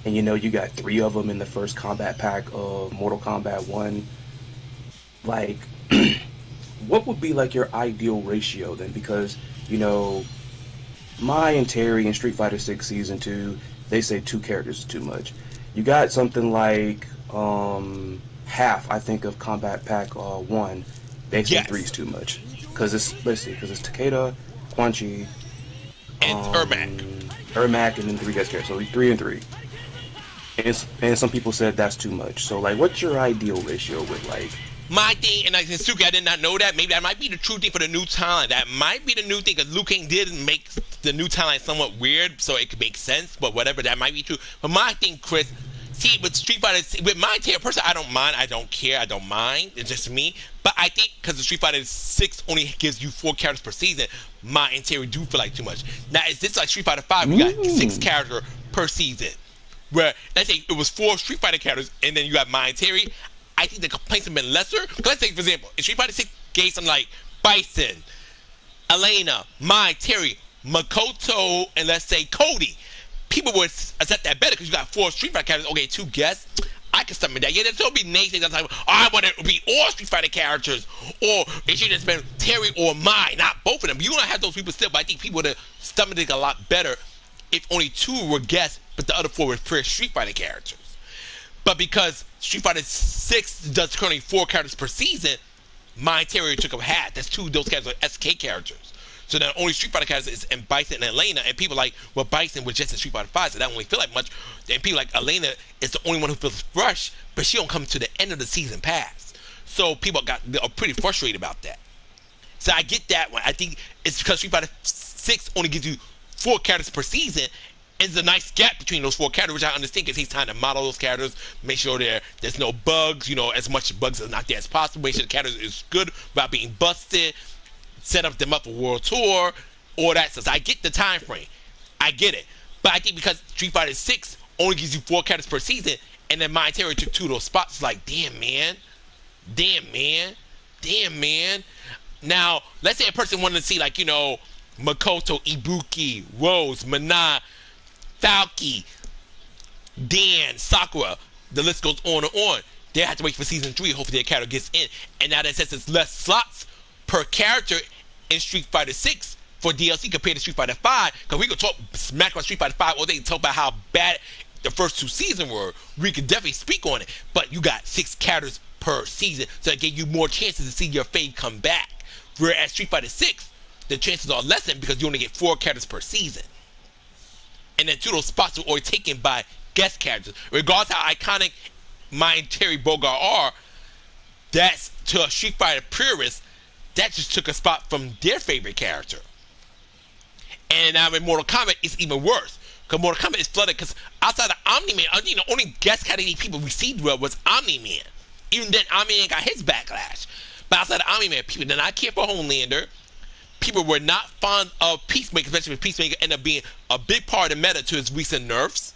And, you know, you got 3 of them in the first combat pack of Mortal Kombat 1. Like, what would be, like, your ideal ratio, then? Because, you know, Mai and Terry in Street Fighter VI Season 2... they say 2 characters is too much. You got something like half, I think, of Combat Pack 1. They say 3 is too much. Because it's Takeda, Quan Chi, and Ermac, and then 3 guest characters. So 3 and 3. And some people said that's too much. So like, what's your ideal ratio with like? My thing, and like Suki, I did not know that. Maybe that might be the true thing for the new timeline. That might be the new thing, because Liu Kang did make the new timeline somewhat weird, so it could make sense. But whatever, that might be true. But my thing, Chris, See, with Street Fighter, with my tier, personally, I don't mind. I don't care. I don't mind. It's just me. But I think because the Street Fighter 6 only gives you 4 characters per season, my interior do feel like too much. Now, is this like Street Fighter 5? You got 6 characters per season. Where, let's say it was 4 Street Fighter characters, and then you got my interior. I think the complaints have been lesser. Let's say, for example, in Street Fighter 6 gave something like Bison, Elena, Mai, Terry, Makoto, and let's say Cody. People would accept that better because you got 4 Street Fighter characters. Okay, 2 guests. I can stomach that. Yeah, there'll still be naysayers that like, oh, I want it to be all Street Fighter characters, or it should have been Terry or Mai, not both of them. You're gonna have those people still, but I think people would have stomached it a lot better if only 2 were guests, but the other 4 were pure Street Fighter characters. But because Street Fighter 6 does currently 4 characters per season, my interior took up half. That's 2 of those characters are SK characters. So the only Street Fighter characters is in Bison and Elena, and people like, well, Bison was just in Street Fighter 5, so that don't really feel like much. And people like Elena is the only one who feels fresh, but she don't come to the end of the season pass. So people are pretty frustrated about that. So I get that one. I think it's because Street Fighter 6 only gives you 4 characters per season, and there's a nice gap between those 4 characters, which I understand because he's trying to model those characters, make sure there's no bugs, as much bugs as not there as possible, make sure the characters is good without being busted, set them up for World Tour, all that stuff. So I get the time frame. I get it. But I think because Street Fighter 6 only gives you 4 characters per season, and then my interior took 2 of those spots, it's like, damn, man. Now, let's say a person wanted to see, like, Makoto, Ibuki, Rose, Mana, Falky, Dan, Sakura, the list goes on and on. They have to wait for season 3. Hopefully their character gets in. And now that says it's less slots per character in Street Fighter 6 for DLC compared to Street Fighter 5. Because we could talk smack on Street Fighter 5 all day and talk about how bad the first 2 seasons were. We could definitely speak on it. But you got 6 characters per season, so it gave you more chances to see your fade come back. Whereas Street Fighter 6, the chances are lessened because you only get 4 characters per season. And then 2 of those spots were already taken by guest characters. Regardless how iconic Mai and Terry Bogard are, that's to a Street Fighter purist, that just took a spot from their favorite character. And now in Mortal Kombat, it's even worse. Because Mortal Kombat is flooded because outside of Omni-Man, only guest category people we see was Omni-Man. Even then, Omni-Man got his backlash. But outside of Omni-Man, people did not care for Homelander. People were not fond of Peacemaker, especially when Peacemaker ended up being a big part of the meta to his recent nerfs.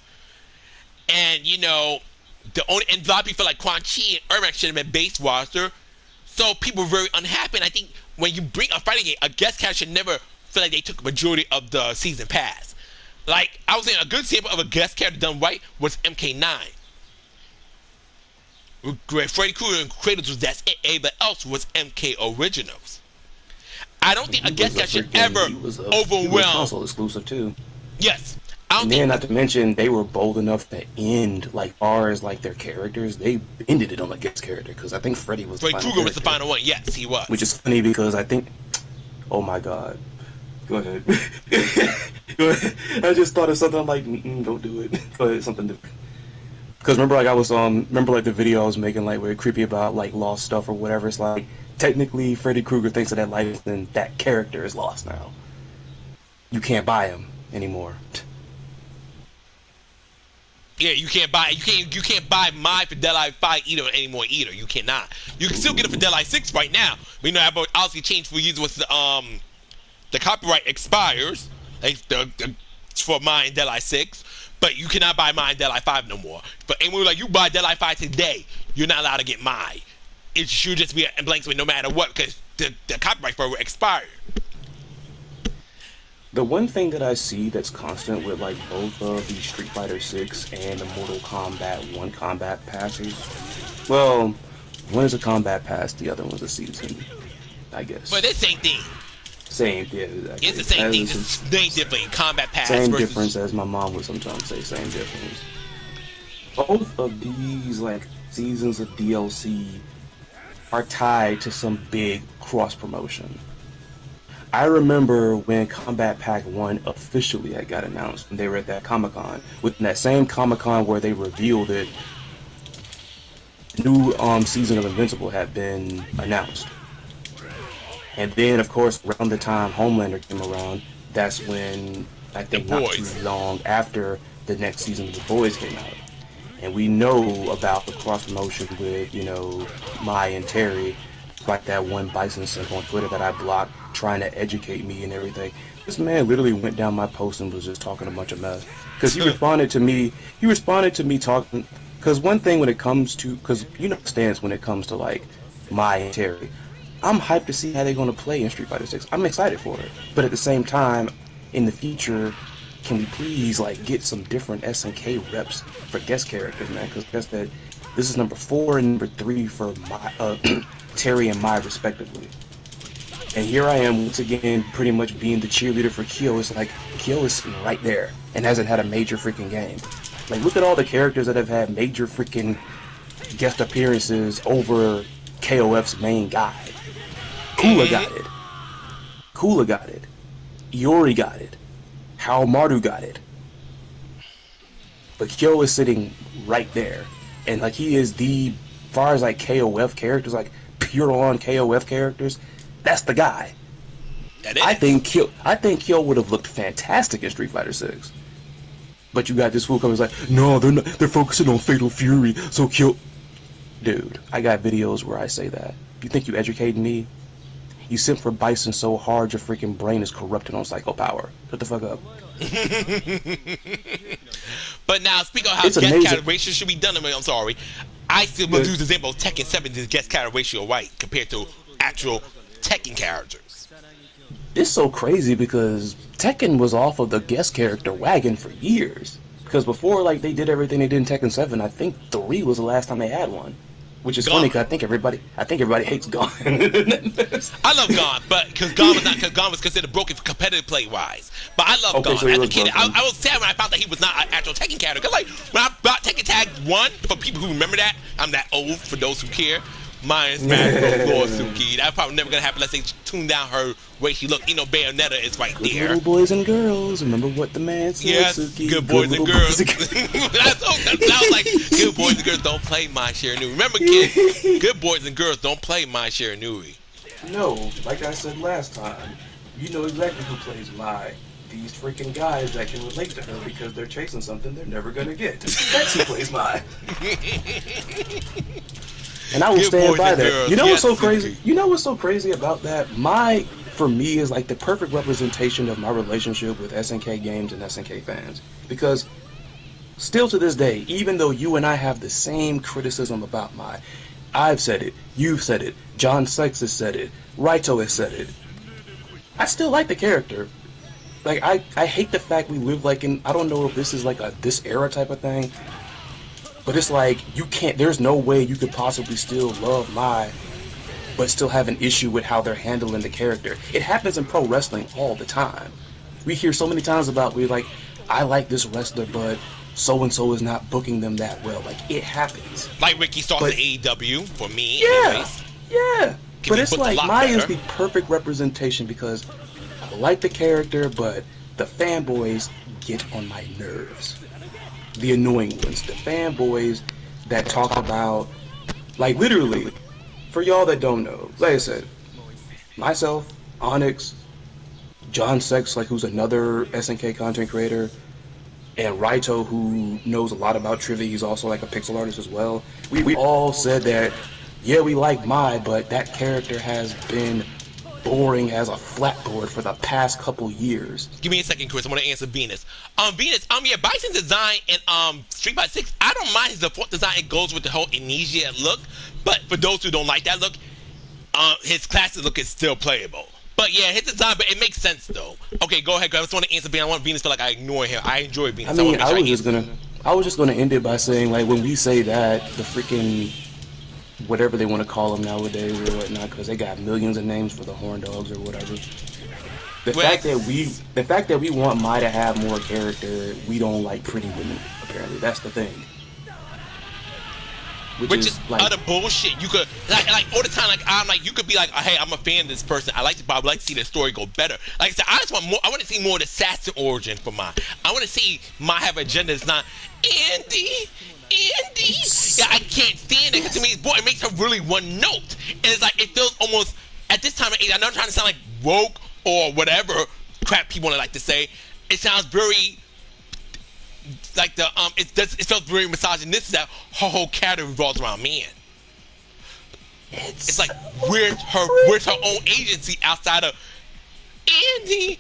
And, and a lot of people feel like Quan Chi and Ermac should have been base roster. So people were very unhappy. And I think when you bring a fighting game, a guest character should never feel like they took a majority of the season pass. Like, I was saying, a good example of a guest character done right was MK9. Where Freddy Krueger and Kratos was that's it, everybody else was MK Originals. I don't think a guest character should ever overwhelm. He was console exclusive too. Yes. I don't and then, not to mention, they were bold enough to end, like, far as like their characters, they ended it on a guest character because I think Freddy was. Freddy Krueger was the final one. Yes, he was. Which is funny because I think, oh my god, go ahead. Go ahead. I just thought of something. I'm like, don't do it. Go ahead, something different. Because remember, like I was remember like the video I was making, like where creepy about like lost stuff or whatever. It's like technically Freddy Krueger thinks of that life, and that character is lost now. You can't buy him anymore. Yeah, you can't buy my Fidelity 5 either anymore either. You cannot. You can still get a Fidelity 6 right now. We know about obviously change for users with the copyright expires, like for my Fidelity 6. But you cannot buy my Deadeye 5 no more. But anyone like you buy Deadeye 5 today, you're not allowed to get mine. It should just be a blank slate no matter what, because the copyright for it expired. The one thing that I see that's constant with like both of the Street Fighter 6 and the Mortal Kombat 1 combat passes, well, one is a combat pass, the other one's a season, I guess. But it's the same thing. Same, yeah, exactly. It's the same thing, just name different. Combat pass same versus... difference, as my mom would sometimes say, same difference. Both of these, like, seasons of DLC are tied to some big cross-promotion. I remember when Combat Pack 1 officially had got announced, when they were at that Comic-Con. Within that same Comic-Con where they revealed it, new season of Invincible had been announced. And then, of course, around the time Homelander came around, that's when, I think not too long after, the next season of The Boys came out. And we know about the cross promotion with, you know, Mai and Terry, like that one Bison simp on Twitter that I blocked trying to educate me and everything. This man literally went down my post and was just talking a bunch of mess. Because he responded to me talking, because one thing when it comes to, because you know the stance when it comes to like Mai and Terry, I'm hyped to see how they're going to play in Street Fighter 6. I'm excited for it. But at the same time, in the future, can we please like get some different SNK reps for guest characters, man? Because that's that. This is number 4 and number 3 for my Terry and Mai respectively. And here I am once again, pretty much being the cheerleader for Kyo. It's like Kyo is sitting right there and hasn't had a major freaking game. Like, look at all the characters that have had major freaking guest appearances over KOF's main guy. Kula got it. Kula got it. Iori got it. Haomaru got it. But Kyo is sitting right there. And like he is the, as far as like KOF characters, like pure on KOF characters, that's the guy. That is. I think Kyo would have looked fantastic in Street Fighter 6. But you got this fool coming like, no, they're focusing on Fatal Fury, so Kyo. Dude, I got videos where I say that. You think you educating me? You simp for Bison so hard your freaking brain is corrupted on psycho power. Shut the fuck up. But now, speaking of how guest character ratio should be done, I'm sorry, I still will use the example of Tekken 7 is guest character ratio right compared to actual Tekken characters. It's so crazy because Tekken was off of the guest character wagon for years. Because before, like, they did everything they did in Tekken 7, I think 3 was the last time they had one. Which is funny because I think everybody hates Gon. I love Gon, but because Gon was considered broken for competitive play wise. But I love Gon. So As a kid, I was sad when I found that he was not an actual Tekken character. Cause like when I bought Tekken Tag 1, for people who remember that, I'm that old for those who care. Mine is Magical Lord Suki. That's probably never gonna happen unless they tune down her way she look. You know, Bayonetta is right there. Little boys and girls, remember what the man said, yes, Suki. good boys and girls. That was like, good boys and girls don't play My Shiranui. Remember, kids, good boys and girls don't play My Shiranui. No, like I said last time, you know exactly who plays Mai. These freaking guys that can relate to her because they're chasing something they're never gonna get. That's who plays Mai. And I will stand by that. You know what's so crazy? You know what's so crazy about that? Mai, for me, is like the perfect representation of my relationship with SNK games and SNK fans. Because still to this day, even though you and I have the same criticism about Mai, I've said it, you've said it, John Sykes has said it, Raito has said it. I still like the character. Like, I hate the fact we live like in, I don't know if this is like a this era type of thing, but it's like, you can't, there's no way you could possibly still love Mai, but still have an issue with how they're handling the character. It happens in pro wrestling all the time. We hear so many times about, I like this wrestler, but so-and-so is not booking them that well. Like, it happens. Like Ricky starts in AEW, for me, yeah, anyways. Yeah, but it's like, Mai is the better. perfect representation because I like the character, but the fanboys get on my nerves. The annoying ones, the fanboys that talk about, like, literally, for y'all that don't know, like I said, myself, Onyxe, John Sykes, like, who's another SNK content creator, and Raito, who knows a lot about trivia, he's also like a pixel artist as well. We all said that, yeah, we like Mai, but that character has been boring as a flatboard for the past couple years. Give me a second, Chris. I want to answer Venus. Venus, yeah, Bison's design in Street Fighter 6, I don't mind his default design. It goes with the whole Onyxe look. But for those who don't like that look, his classic look is still playable. But yeah, his design, but it makes sense though. Okay, go ahead, Chris. I just want to answer Venus. I want Venus to feel like I ignore him. I enjoy Venus. I mean, I was just gonna end it by saying, like, when we say that, the freaking whatever they want to call them nowadays or whatnot, because they got millions of names for the horn dogs or whatever. The fact that we want Mai to have more character, we don't like pretty women. Apparently, that's the thing. Which is like utter bullshit. You could like all the time. Like I'm like, you could be like, hey, I'm a fan of this person. I like it, but I would like to see the story go better. Like I said, I just want more. I want to see more of the assassin origin for Mai. I want to see Mai have an agenda that's not Andy. Yeah, I can't stand it because to me, boy, it makes her really one note, and it's like it feels almost at this time of age. I'm not trying to sound like woke or whatever crap people want to like to say. It sounds very like the it felt very misogynistic that her whole character revolves around men. It's like where's her own agency outside of Andy,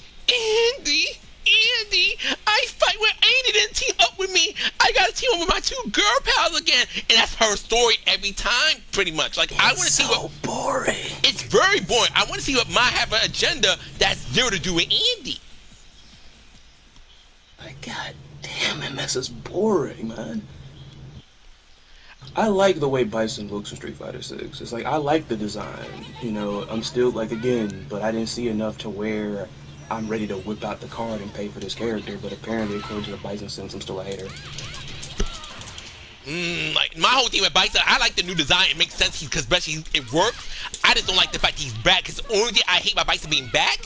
I fight with Andy, didn't team up with me. I gotta team up with my 2 girl pals again, and that's her story every time, pretty much. Like I want to see what boring. It's very boring. I want to see what might have an agenda that's zero to do with Andy. Like, god damn, MS is boring, man. I like the way Bison looks in Street Fighter 6. It's like, I like the design, you know, I'm still, like, again, but I didn't see enough to where I'm ready to whip out the card and pay for this character, but apparently, according to the Bison Sims, I'm still a hater. Like, my whole thing with Bison, I like the new design, it makes sense, because especially, it works. I just don't like the fact he's back, because the only thing I hate about Bison being back,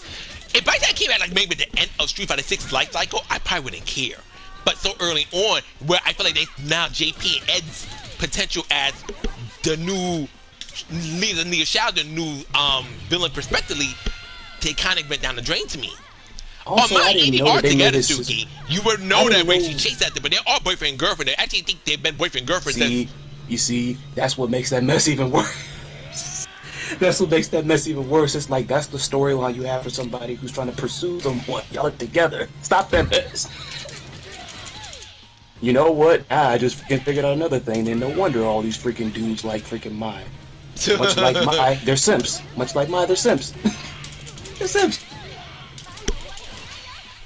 if Bison came out, like, maybe at the end of Street Fighter 6's life cycle, I probably wouldn't care. But so early on, where I feel like they now JP and Ed's potential as the new leader, the new villain prospectively, they kind of went down the drain to me. Also, my Andy are together, Suki. You would know that when she chased at them, but they're all boyfriend and girlfriend. They actually think they've been boyfriend and girlfriend. You see, that's what makes that mess even worse. That's what makes that mess even worse. It's like, that's the storyline you have for somebody who's trying to pursue someone. Y'all are together. Stop that mess. You know what? I just freaking figured out another thing. Then no wonder all these freaking dudes like freaking Mai. Much like Mai, they're simps. Much like Mai, they're simps. They're simps.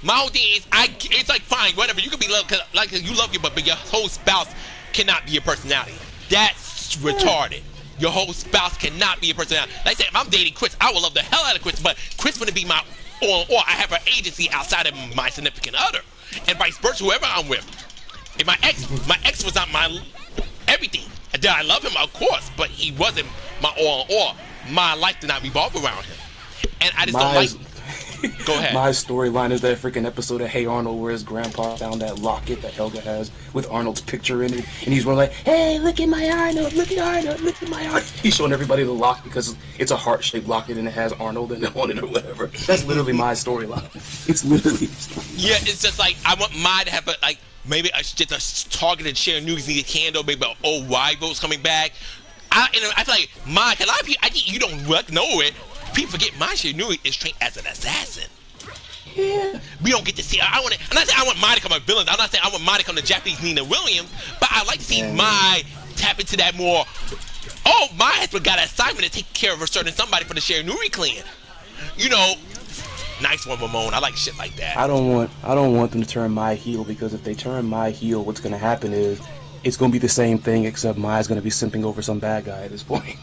My whole thing is, it's like, fine, whatever. You can be loved, like you love your, but your whole spouse cannot be your personality. That's retarded. Your whole spouse cannot be your personality. Like I said, if I'm dating Chris, I will love the hell out of Chris, but Chris wouldn't be my all. I have an agency outside of my significant other, and vice versa. Whoever I'm with. If my ex was not my everything. Did I love him? Of course, but he wasn't my all in all. My life did not revolve around him, and I just don't like. Go ahead. My storyline is that freaking episode of Hey Arnold where his grandpa found that locket that Helga has with Arnold's picture in it, and he's like, "Hey, look at my Arnold! Look at Arnold! Look at my Arnold!" He's showing everybody the locket because it's a heart-shaped locket and it has Arnold in it on it or whatever. That's literally my storyline. It's literally. Yeah, it's just like I want Mai to have maybe just a targeted share news need a candle, maybe an old rivals coming back. I feel like Mai, a lot of people, I think you don't know it. People forget Mai Shiranui is trained as an assassin. Yeah. We don't get to see. I'm not saying I want Mai to become a villain. I'm not saying I want Mai to become the Japanese Nina Williams. But I like to see Mai tap into that more. Oh, Mai has got an assignment to take care of a certain somebody for the Shiranui clan. You know, nice one, Ramon. I like shit like that. I don't want them to turn Mai heel, because if they turn Mai heel, what's gonna happen is it's gonna be the same thing, except Mai's gonna be simping over some bad guy at this point.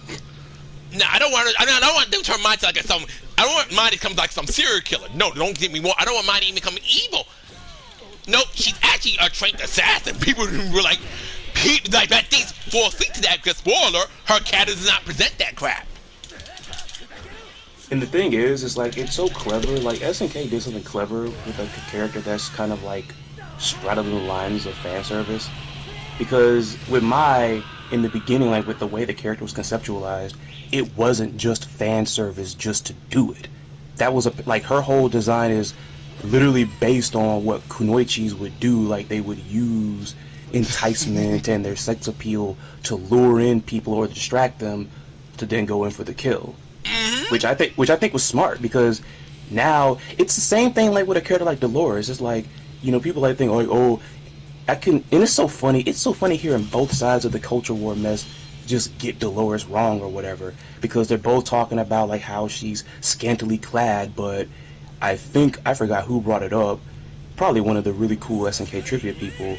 No, I don't want them to turn Mai to like some. I don't want Mai to become like some serial killer. No, don't get me wrong. I don't want Mai to even become evil. No, she's actually a trained assassin. People were like that thing's fall asleep to that because spoiler, her character does not present that crap. And the thing is, it's like, it's so clever. Like, SNK did something clever with like a character that's kind of like straddling the lines of fan service. Because with Mai, in the beginning, like with the way the character was conceptualized, it wasn't just fan service just to do it. That was like her whole design is literally based on what kunoichis would do. Like, they would use enticement and their sex appeal to lure in people or distract them to then go in for the kill. Which I think was smart, because now it's the same thing like with a character like Dolores. It's like, you know, people like think like, oh, and it's so funny. It's so funny hearing both sides of the culture war mess just get Dolores wrong or whatever, because they're both talking about like how she's scantily clad, but I think I forgot who brought it up. Probably one of the really cool SNK trivia people.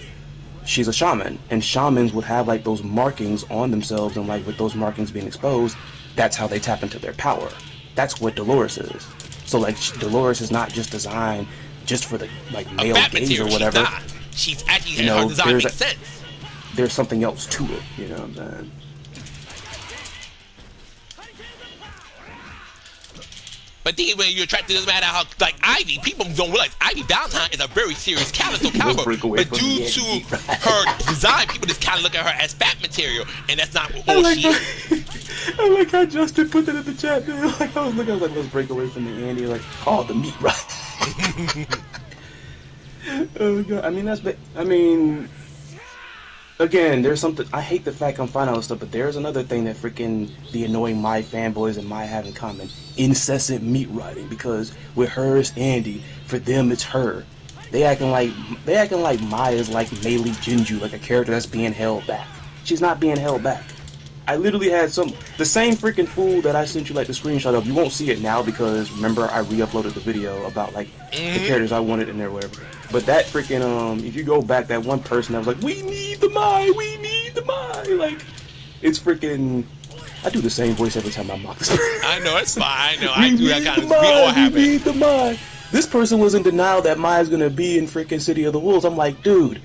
She's a shaman, and shamans would have like those markings on themselves, and like with those markings being exposed, that's how they tap into their power. That's what Dolores is. So like Dolores is not just designed just for the like male gaze or whatever. She's actually, her design makes sense. There's something else to it, you know what I'm saying? But then when you're attracted, it doesn't matter how, like Ivy, people don't realize Ivy Valentine is a very serious character, but due to her design, people just kind of look at her as fat material, and that's not all she is. I like how Justin put that in the chat, dude. Like, I was like, let's break away from the Andy, like, oh, the meat, right? Oh god, I mean I mean, again, there's something. I hate the fact I'm finding all this stuff, but there's another thing that freaking the annoying Mai fanboys and Mai have in common: incessant meat riding. Because with her it's Andy, for them it's her. They acting like Mai is like Meili Jinju, like a character that's being held back. She's not being held back. I literally had the same freaking fool that I sent you like the screenshot of. You won't see it now because remember I re-uploaded the video about like the characters I wanted in there, or whatever. But that freaking if you go back, that one person that was like, "We need the Mai, we need the Mai," like it's freaking. I do the same voice every time I mock this. I know it's fine. I know I do that kind of. We all have it. We need it. the Mai. This person was in denial that Mai is gonna be in freaking City of the Wolves. I'm like, dude.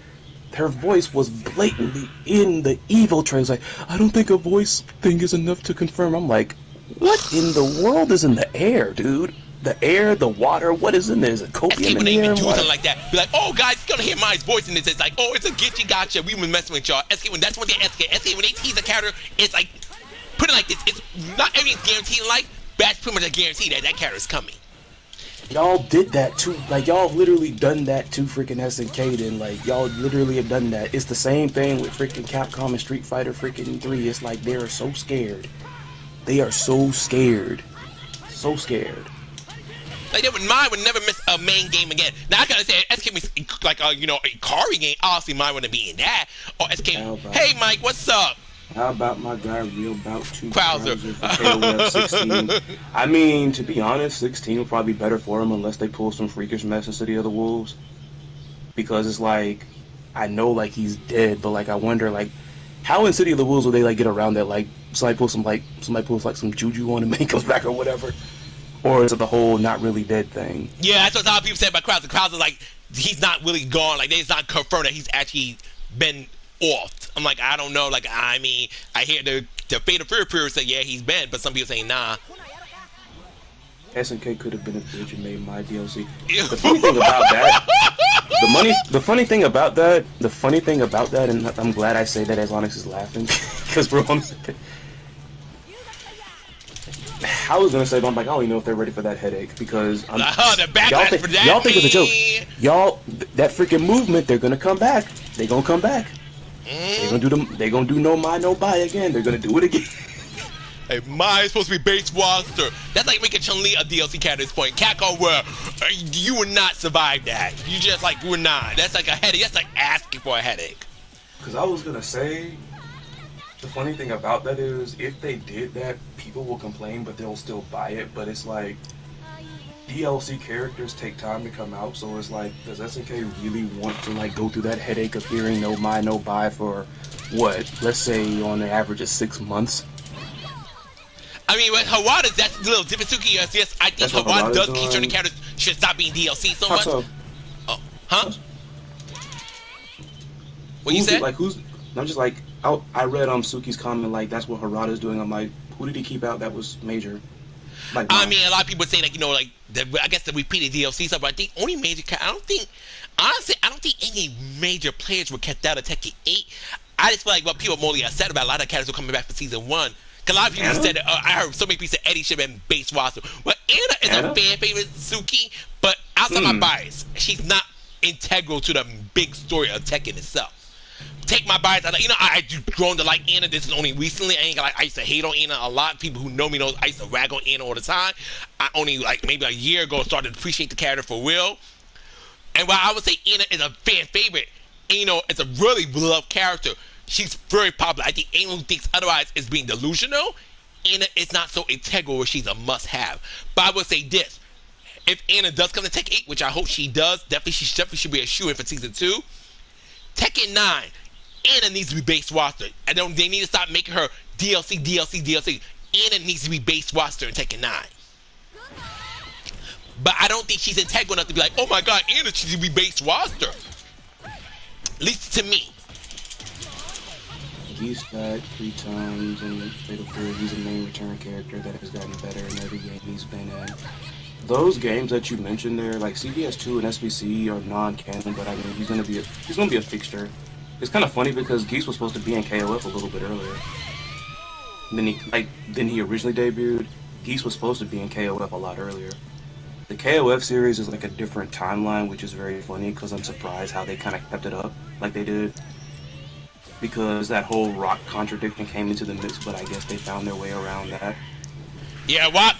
Her voice was blatantly in the evil trailer. Like, I don't think a voice thing is enough to confirm. I'm like, what in the world is in the air, dude? The air, the water, what is in there? Is it copium in the air? Even do something like that. Be like, oh, guys, you're gonna hear Mai's voice in this. It's like, oh, it's a Gitchy gotcha. We been messing with y'all. SK, when that's when they SK, when they tease a character, it's like, put it like this. It's not everything's guaranteed in life, but that's pretty much a guarantee that that character's coming. Y'all did that too. Like, y'all literally done that to freaking SNK then. Like, y'all literally have done that. It's the same thing with freaking Capcom and Street Fighter freaking 3. It's like they are so scared. They are so scared. So scared. Like, Mai would never miss a main game again. Now, I gotta say, SK was like, you know, a Kari game. Obviously, Mai wouldn't be in that. Or SK, hey, Mike, what's up? How about my guy Real Bout 2 Krauser for KOF16? I mean, to be honest, 16 will probably be better for him unless they pull some freakish mess in City of the Wolves. Because it's like, I know like he's dead, but like I wonder like, how in City of the Wolves will they like get around that? Like somebody pulls some juju on him and he comes back or whatever, or is it the whole not really dead thing? Yeah, that's what a lot of people said about Krauser. Krauser like he's not really gone. Like it's not confirmed that he's actually been off. I'm like, I don't know. Like, I mean, I hear the Fate of Fear period say, yeah, he's banned, but some people say, nah. SNK could have been a bitch and made my DLC. The funny thing about that, the funny thing about that, and I'm glad I say that as Onyxe is laughing, because we're on. I was gonna say, but I'm like, I don't even know if they're ready for that headache because the backlash for that. Y'all think it's a joke. Y'all, that freaking movement, they're gonna come back. They're gonna come back. They're gonna do no Mai no buy again. They're gonna do it again. Hey, Mai is supposed to be base roster. That's like making Chun-Li a DLC character at this point. Capcom, where you would not survive that. You just like would not. That's like a headache. That's like asking for a headache. Because I was gonna say, the funny thing about that is, if they did that, people will complain, but they'll still buy it. But it's like, DLC characters take time to come out, so it's like, does SNK really want to like go through that headache of hearing no Mai no buy for what? Let's say on an average of 6 months. I mean, with Harada, that's a little different. Yes, I think Harada does keep turning characters should stop being DLC so much. So? Oh, huh? What you said? Like who's? I'm just like I read Suki's comment like that's what Harada's doing. I'm like, who did he keep out that was major? Like, I mean, a lot of people say like, you know, like I guess the repeated DLC stuff. But I think only major. Honestly, I don't think any major players were kept out of Tekken 8. I just feel like what people are mostly upset about, a lot of characters were coming back for Season 1. Because a lot of people said, I heard so many people say Eddie should have been base roster. Well, Anna is a fan favorite Suki, but outside my bias, she's not integral to the big story of Tekken itself. Take my bias, I've grown to like Anna. This is only recently. I used to hate on Anna a lot. People who know me know I used to rag on Anna all the time. I only like maybe a year ago started to appreciate the character for real. And while I would say Anna is a fan favorite, and, you know, it's a really beloved character, she's very popular. I think anyone who thinks otherwise is being delusional. Anna is not so integral where she's a must-have. But I would say this: if Anna does come to Tekken 8, which I hope she does, definitely should be a shoo-in for Season 2. Tekken 9, Anna needs to be base roster. They need to stop making her DLC. Anna needs to be base roster in Tekken 9. But I don't think she's integral enough to be like, oh my god, Anna should be base roster. At least to me. He's died 3 times in Fatal Fury. He's a main return character that has gotten better in every game he's been in. Those games that you mentioned there, like CVS2 and SVC, are non-canon, but I mean he's gonna be a fixture. It's kind of funny because Geese was supposed to be in KOF a little bit earlier. And then he originally debuted. Geese was supposed to be in KOF a lot earlier. The KOF series is like a different timeline, which is very funny because I'm surprised how they kind of kept it up like they did. Because that whole rock contradiction came into the mix, but I guess they found their way around that. Yeah, Rock.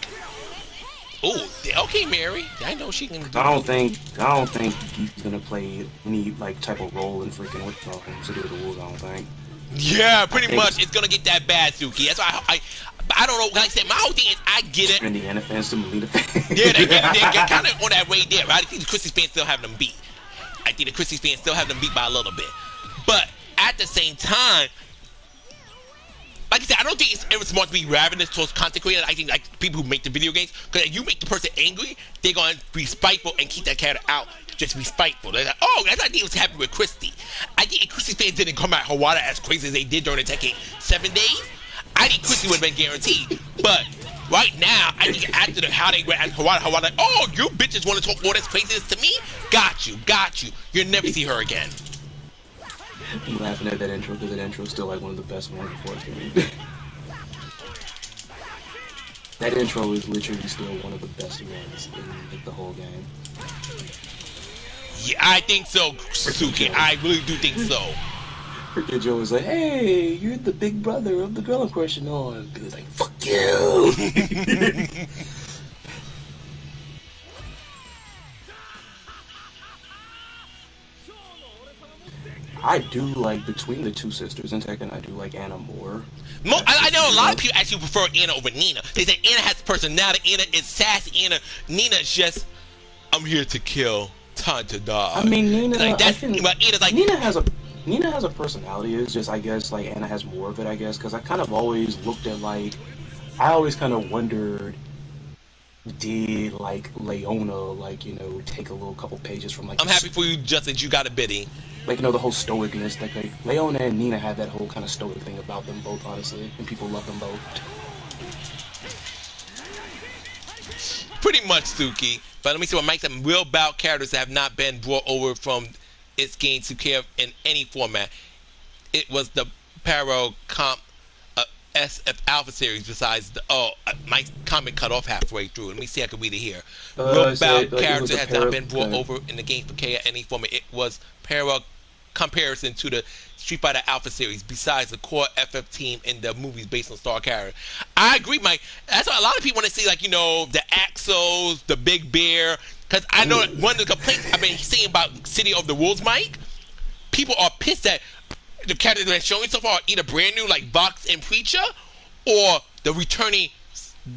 Oh, okay, Mary. I know she can. I don't think he's gonna play any like type of role in freaking City of the Wolves. I don't think. Yeah, pretty much. It's gonna get that bad, Suki. That's why I don't know. Like I said, my whole thing is I get it. Indiana fans to Melina fans. Yeah, they get kind of on that way there, right? I think the Christie fans still have them beat. I think the Christie fans still have them beat by a little bit. But at the same time, like I said, I don't think it's ever smart to be ravenous towards content creators. I think like people who make the video games, because if you make the person angry, they're gonna be spiteful and keep that character out just to be spiteful. They're like, oh, that's what I think was happening with Christie. I think if Christie fans didn't come at Hawada as crazy as they did during the Tekken 7 days, I think Christie would have been guaranteed. But right now, I think after how they went at Hawada, like, oh, you bitches want to talk all this craziness to me? Got you. You'll never see her again. I'm laughing at that intro because that intro is still like one of the best ones before it's game. That intro is literally still one of the best ones in like, the whole game. Yeah, I think so, Suki. I really do think so. Freaking Joe was like, hey, you're the big brother of the girl I'm crushing on. He was like, fuck you! I do like, between the two sisters in Tekken, I do like Anna more. I know a lot of people actually prefer Anna over Nina. They say Anna has personality, Anna is sassy, Nina is just, I'm here to kill, time to die. I mean, Nina, like, that's, Anna's like, Nina has a personality. It's just, I guess, like, Anna has more of it, I guess, because I kind of always looked at, like, I always kind of wondered, did, like, Leona, like, you know, take a little couple pages from, like... I'm happy for you, Justin, you got a biddy. Like, you know, the whole stoicness, like, Leona and Nina had that whole kind of stoic thing about them both, honestly, and people love them both. Pretty much, Suki. But let me see what Mike said. Real bout characters have not been brought over from its game to KOF in any format. It was the Paro Comp SF Alpha series besides the... Oh, my comment cut off halfway through. Let me see if I can read it here. Real bout character has not been brought over in the game for KOF in any format. It was Paro comparison to the Street Fighter Alpha series besides the core FF team in the movies based on star character. I agree, Mike. That's why a lot of people want to see, like, you know, the Axos, the Big Bear, because I know that one of the complaints I've been seeing about City of the Wolves, Mike, people are pissed that the characters that are showing so far are either brand new like Vox and Preacher or the returning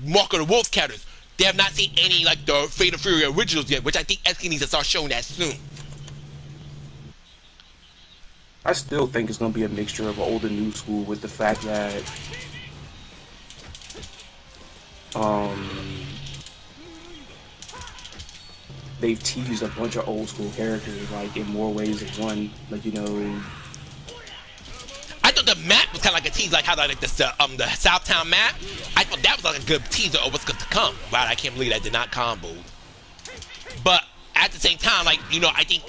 Mark of the Wolves characters. They have not seen any like the Fate of Fury originals yet, which I think SK needs to start showing that soon. I still think it's going to be a mixture of old and new school with the fact that they've teased a bunch of old school characters like in more ways than one. Like, you know, I thought the map was kind of like a tease, like how like the Southtown map. I thought that was like a good teaser of what's going to come. Wow, I can't believe that did not combo. But at the same time, like, you know, I think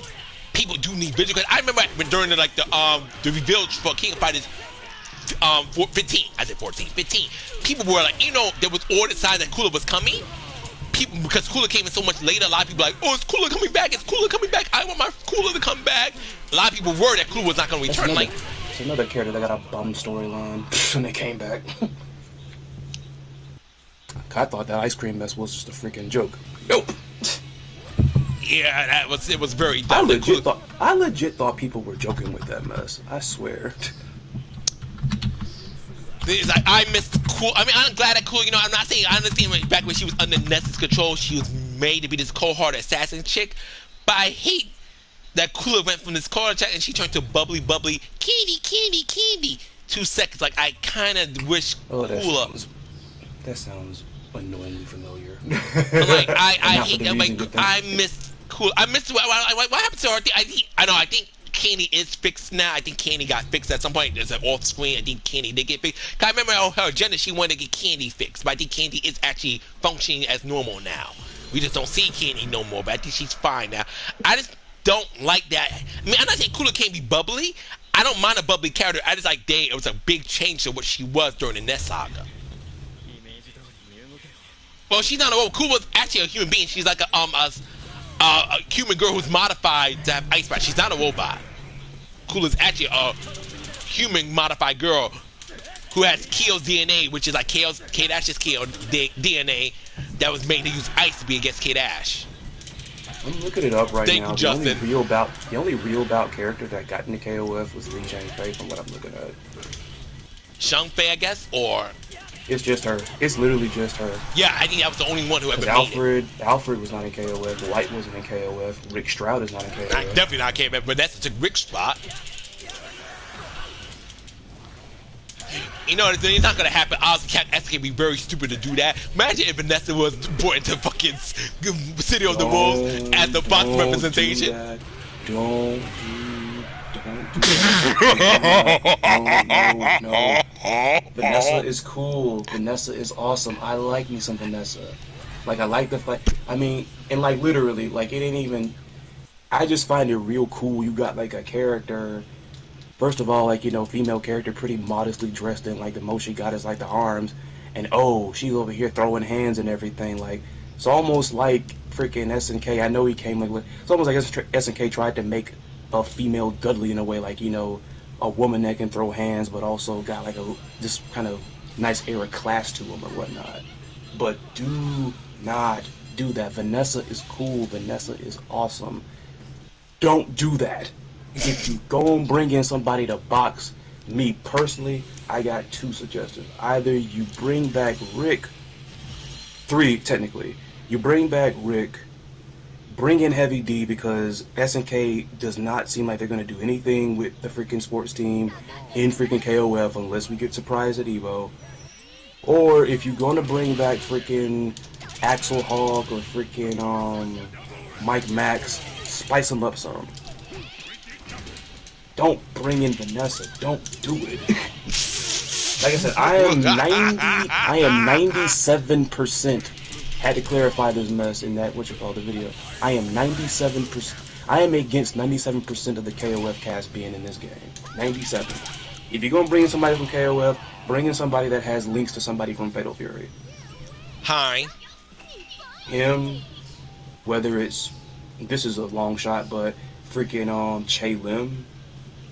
people do need visual, because I remember when during the reveal for King of Fighters 15, I said 14, 15, people were like, you know, there was all the signs that Cooler was coming. People, because Cooler came in so much later, a lot of people were like, oh, it's Cooler coming back, I want my Cooler to come back. A lot of people were that Cooler was not going to return. It's another character that got a bum storyline when they came back. I thought that ice cream mess was just a freaking joke. Nope. Yeah, it was very dumb. I legit thought people were joking with that mess. I swear. It's like, I missed Cool. I mean, I'm glad that Cool, you know, I'm not saying, I understand back when she was under Ness's control, she was made to be this cold-hearted assassin chick, but I hate that Cooler went from this cold chick and she turned to bubbly, candy. 2 seconds. Like, I kind of wish Cooler. That sounds annoyingly familiar. I'm like, I hate that. Like, I miss Cool. I miss what happened to her. I think Candy is fixed now. I think Candy got fixed at some point. There's an off screen. I think Candy did get fixed. I remember her agenda, she wanted to get Candy fixed, but I think Candy is actually functioning as normal now. We just don't see Candy no more, but I think she's fine now. I just don't like that. I mean, I'm not saying Cooler can't be bubbly. I don't mind a bubbly character. I just like it was a big change to what she was during the Ness saga. Well, she's not a robot. Kula's actually a human being. She's like a human girl who's modified to have ice powers. She's not a robot. Kula's actually a human modified girl who has Kyo's DNA, which is like K-Dash's Kyo DNA that was made to use ice to be against K-Dash. I'm looking it up right now. You, Justin. The only real bout character that got into KOF was Lee Chang-Fei from what I'm looking at. Shang-Fei, I guess, or... It's just her. It's literally just her. Yeah, I think that was the only one who ever made it. Alfred was not in KOF. White wasn't in KOF. Rick Stroud is not in KOF. Definitely not KOF, but that's a Rick spot. You know, it's not gonna happen. Honestly, SK would be very stupid to do that. Imagine if Vanessa was brought into fucking City of the Wolves as the box representation. Don't do that. No. Vanessa is cool. Vanessa is awesome. I like me some Vanessa. Like, I like the fact. I mean, and like literally, like it ain't even. I just find it real cool. You got like a character. First of all, like, you know, female character pretty modestly dressed in, like, the most she got is, like, the arms. And, oh, she's over here throwing hands and everything. Like, it's almost like freaking SNK. I know he came, like, it's almost like SNK tried to make a female Dudley in a way, like, you know, a woman that can throw hands, but also got, like, this kind of nice air of class to him or whatnot. But do not do that. Vanessa is cool. Vanessa is awesome. Don't do that. If you go and bring in somebody to box, me personally, I got two suggestions. Either you bring back Rick, three technically. You bring back Rick, bring in Heavy D because SNK does not seem like they're going to do anything with the freaking sports team in freaking KOF unless we get surprised at EVO. Or if you're going to bring back freaking Axel Hawk or freaking Mike Max, spice them up some. Don't bring in Vanessa. Don't do it. Like I said, I am 97%. Had to clarify this mess in that the video. I am 97%. I am against 97% of the KOF cast being in this game. 97. If you're gonna bring in somebody from KOF, bring in somebody that has links to somebody from Fatal Fury. Hi. Him. Whether it's this is a long shot, but freaking Che Lim.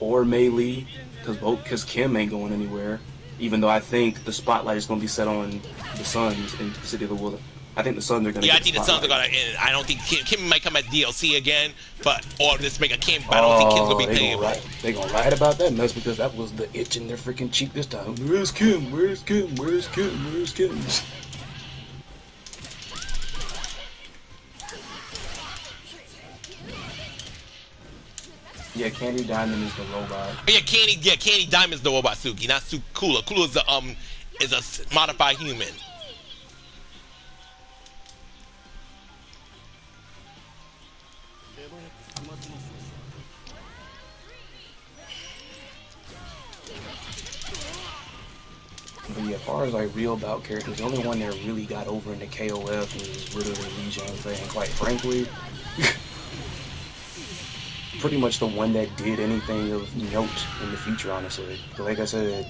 Or Mei Lee, because Kim ain't going anywhere. Even though I think the spotlight is going to be set on the Suns in City of the Wolves. I think the Suns are going to. Yeah, I think the Suns are going to. I don't think Kim might come as DLC again, or just make a Kim. But I don't think Kim's going to be paying. They're going to write about that mess because that was the itch in their freaking cheek this time. Where's Kim? Where's Kim? Where's Kim? Where's Kim? Yeah, Candy Diamond is the robot. Oh, yeah, Candy Diamond is the robot Suki, not Kula. Kula is a modified human. But yeah, as far as like real bout characters, the only one that really got over into KOF was literally Lee Chang-Fei, and quite frankly. Pretty much the one that did anything of note in the future, honestly. But like I said,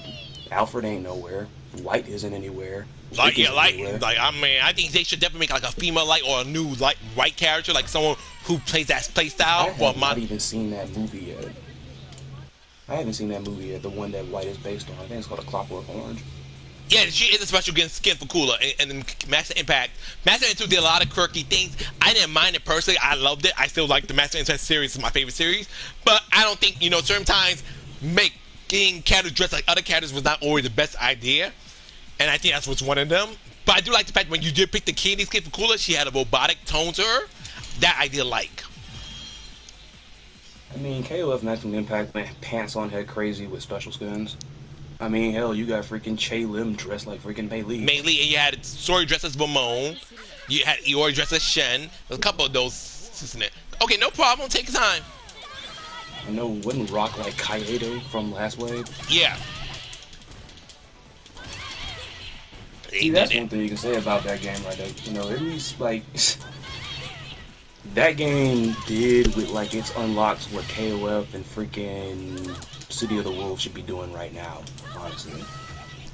Alfred ain't nowhere. White isn't anywhere. I mean, I think they should definitely make like a female Light or a new White character, like someone who plays that play style. I have not even seen that movie yet. I haven't seen that movie yet. The one that White is based on. I think it's called A Clockwork Orange. Yeah, she is a special skin for Kula, and then Master Impact. Master Impact did a lot of quirky things. I didn't mind it personally. I loved it. I still like the Master Impact series. It's my favorite series. But I don't think, you know, certain times making characters dressed like other characters was not always the best idea. And I think that's what's one of them. But I do like the fact when you did pick the candy skin for Kula, she had a robotic tone to her. That I did like. I mean, KOF Maximum Impact went pants on head crazy with special skins. I mean, hell, you got freaking Che Lim dressed like freaking Mei Lee. Mei Lee, and you had Sori dressed as Ramon. You had Iori dressed as Shen. There's a couple of those, isn't it? Okay, no problem. Take your time. I know, wouldn't rock like Kaede from Last Wave? Yeah. See, that's one thing you can say about that game right there. You know, at least, like, that game did with, like, its unlocks what KOF and freaking City of the Wolves should be doing right now, honestly.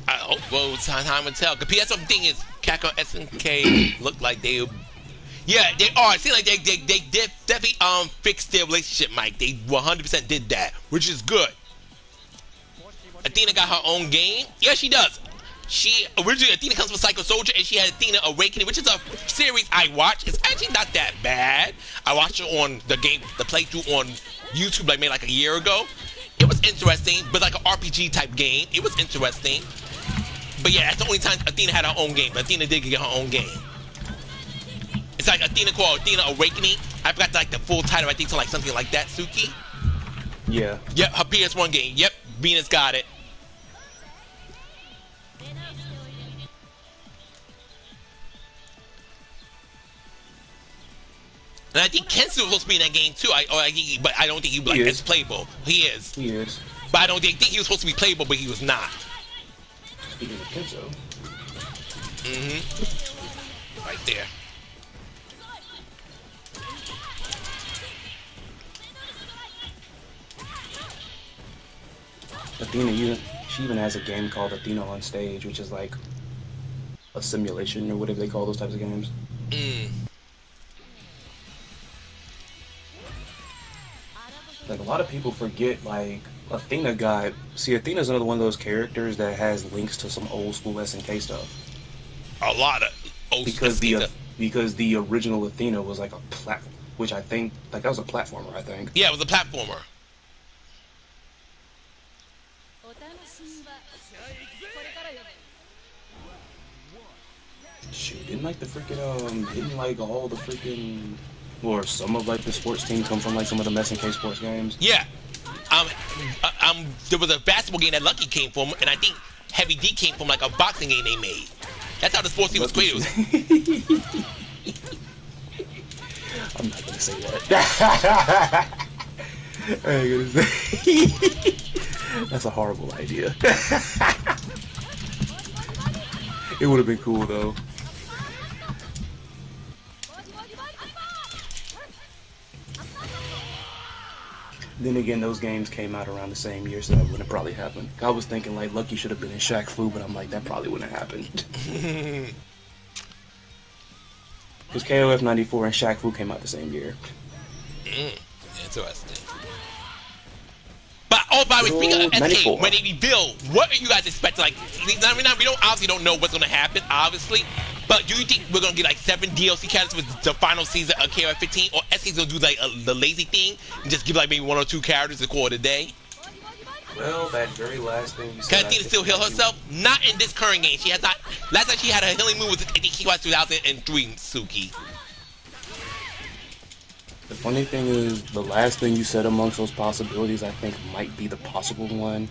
I hope, well, time will tell. Because that's what the thing is, Capcom SNK look like they. Yeah, they are. It seems like they did definitely fixed their relationship, Mike. They 100% did that, which is good. Athena got her own game. Yeah, she does. She originally Athena comes from Psycho Soldier, and she had Athena Awakening, which is a series I watch. It's actually not that bad. I watched it on the playthrough on YouTube like maybe like a year ago. It was interesting, but like an RPG type game. It was interesting. But yeah, that's the only time Athena had her own game. Athena did get her own game. It's like Athena called Athena Awakening. I forgot like the full title. I think so, like something like that. Suki. Yeah. Yep, her PS1 game. Yep, Venus got it. And I think Kensu was supposed to be in that game too. But I don't think he like as playable. He is. He is. But I don't think he was supposed to be playable, but he was not. Speaking of Kenzo. Right there. Athena, she even has a game called Athena on Stage, which is like a simulation or whatever they call those types of games. Like a lot of people forget, like Athena Athena's another one of those characters that has links to some old school SNK stuff. A lot of old because the original Athena was like a platform, which I think like that was a platformer. I think. Yeah, it was a platformer. Shoot, didn't like the freaking didn't like all the freaking or some of like the sports team come from like some of the SNK sports games? Yeah. There was a basketball game that Lucky came from, and I think Heavy D came from like a boxing game they made. That's how the sports team was created. I'm not gonna say that. I ain't gonna say. That's a horrible idea. It would have been cool though. Then again, those games came out around the same year, so that wouldn't probably happen. I was thinking like Lucky should have been in Shaq Fu, but I'm like that probably wouldn't have happened. Because KOF 94 and Shaq Fu came out the same year. Interesting. But by the way, speaking of SK, when they reveal, what are you guys expecting? Like, we obviously don't know what's gonna happen, obviously. But do you think we're gonna get like 7 DLC characters with the final season of KOF15, or SK's gonna do like the lazy thing and just give like maybe 1 or 2 characters to call it a day? Well, that very last thing you said. Can Athena still heal herself? Not in this current game. She has not. Last time she had a healing move was I think she was 2003, Suki. The funny thing is, the last thing you said amongst those possibilities, I think, might be the possible one.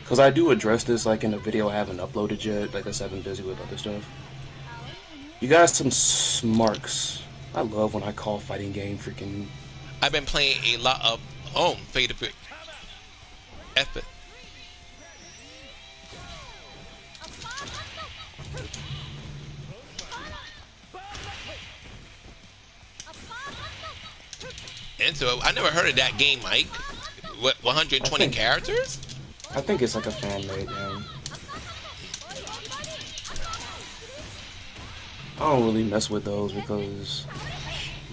Because I do address this, like, in a video I haven't uploaded yet, like, I've been busy with other stuff. You got some smarks. I love when I call fighting game freaking... I've been playing a lot of... Fade to Fit. Effort. And so I never heard of that game, Mike. What, 120 characters? I think it's like a fan-made game. I don't really mess with those because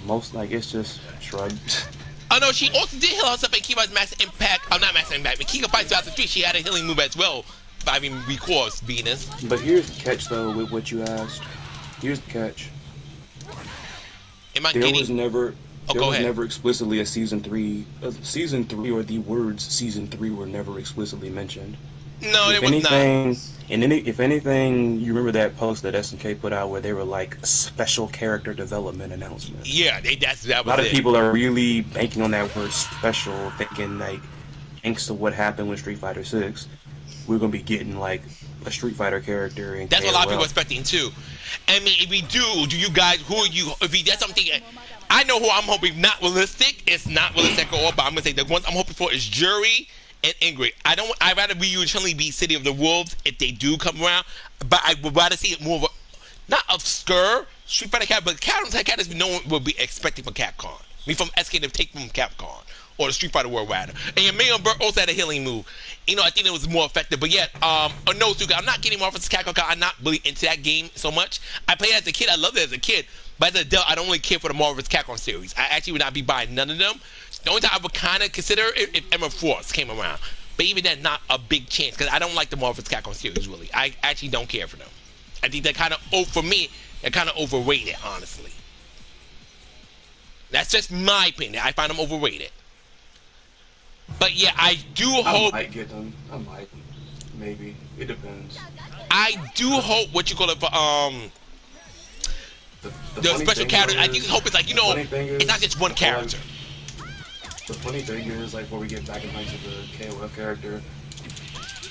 most, like, it's just shrugged. Oh no, she also did heal herself in King of Max Impact. Oh, not Max Impact, but King of Fighters XIV. She had a healing move as well. If I even recall, Venus. But here's the catch, though, with what you asked. Here's the catch. Am I there getting... was never... There was ahead. never explicitly a season 3. Season 3 or the words season 3 were never explicitly mentioned. No, it was not. And then if anything, you remember that post that SNK put out where they were like special character development announcement. Yeah, that was a lot of people are really banking on that word special, thinking like, thanks to what happened with Street Fighter 6, we're gonna be getting like a Street Fighter character. In that's KOF. what a lot of people are expecting too. I mean, if we do you guys? Who are you? If we that's something. I know who I'm hoping not realistic. It's not realistic at all, but I'm gonna say the ones I'm hoping for is Jury and Ingrid. I'd rather Ryu and Chun-Li be City of the Wolves if they do come around, but I would rather see it more of not obscure Street Fighter character, but characters we know will be expecting for Capcom. Me from SK to take from Capcom or the Street Fighter World Rider. And your Mayor Burt also had a healing move. You know, I think it was more effective. But yet, no, Suga, I'm not getting more versus Capcom. I'm not really into that game so much. I played it as a kid. I loved it as a kid. But as an adult, I don't really care for the Marvel vs. Capcom series. I actually would not be buying none of them. The only time I would kind of consider it if Emma Frost came around. But even then, not a big chance because I don't like the Marvel vs. Capcom series, really. I actually don't care for them. I think they're kind of, for me, they're kind of overrated, honestly. That's just my opinion. I find them overrated. But yeah, I do hope. I might get them. I might. Maybe. It depends. I do hope what you call it for the special character. I do hope it's like, you know, it's not just one character. The funny thing is, like, when we get back into the KOF character,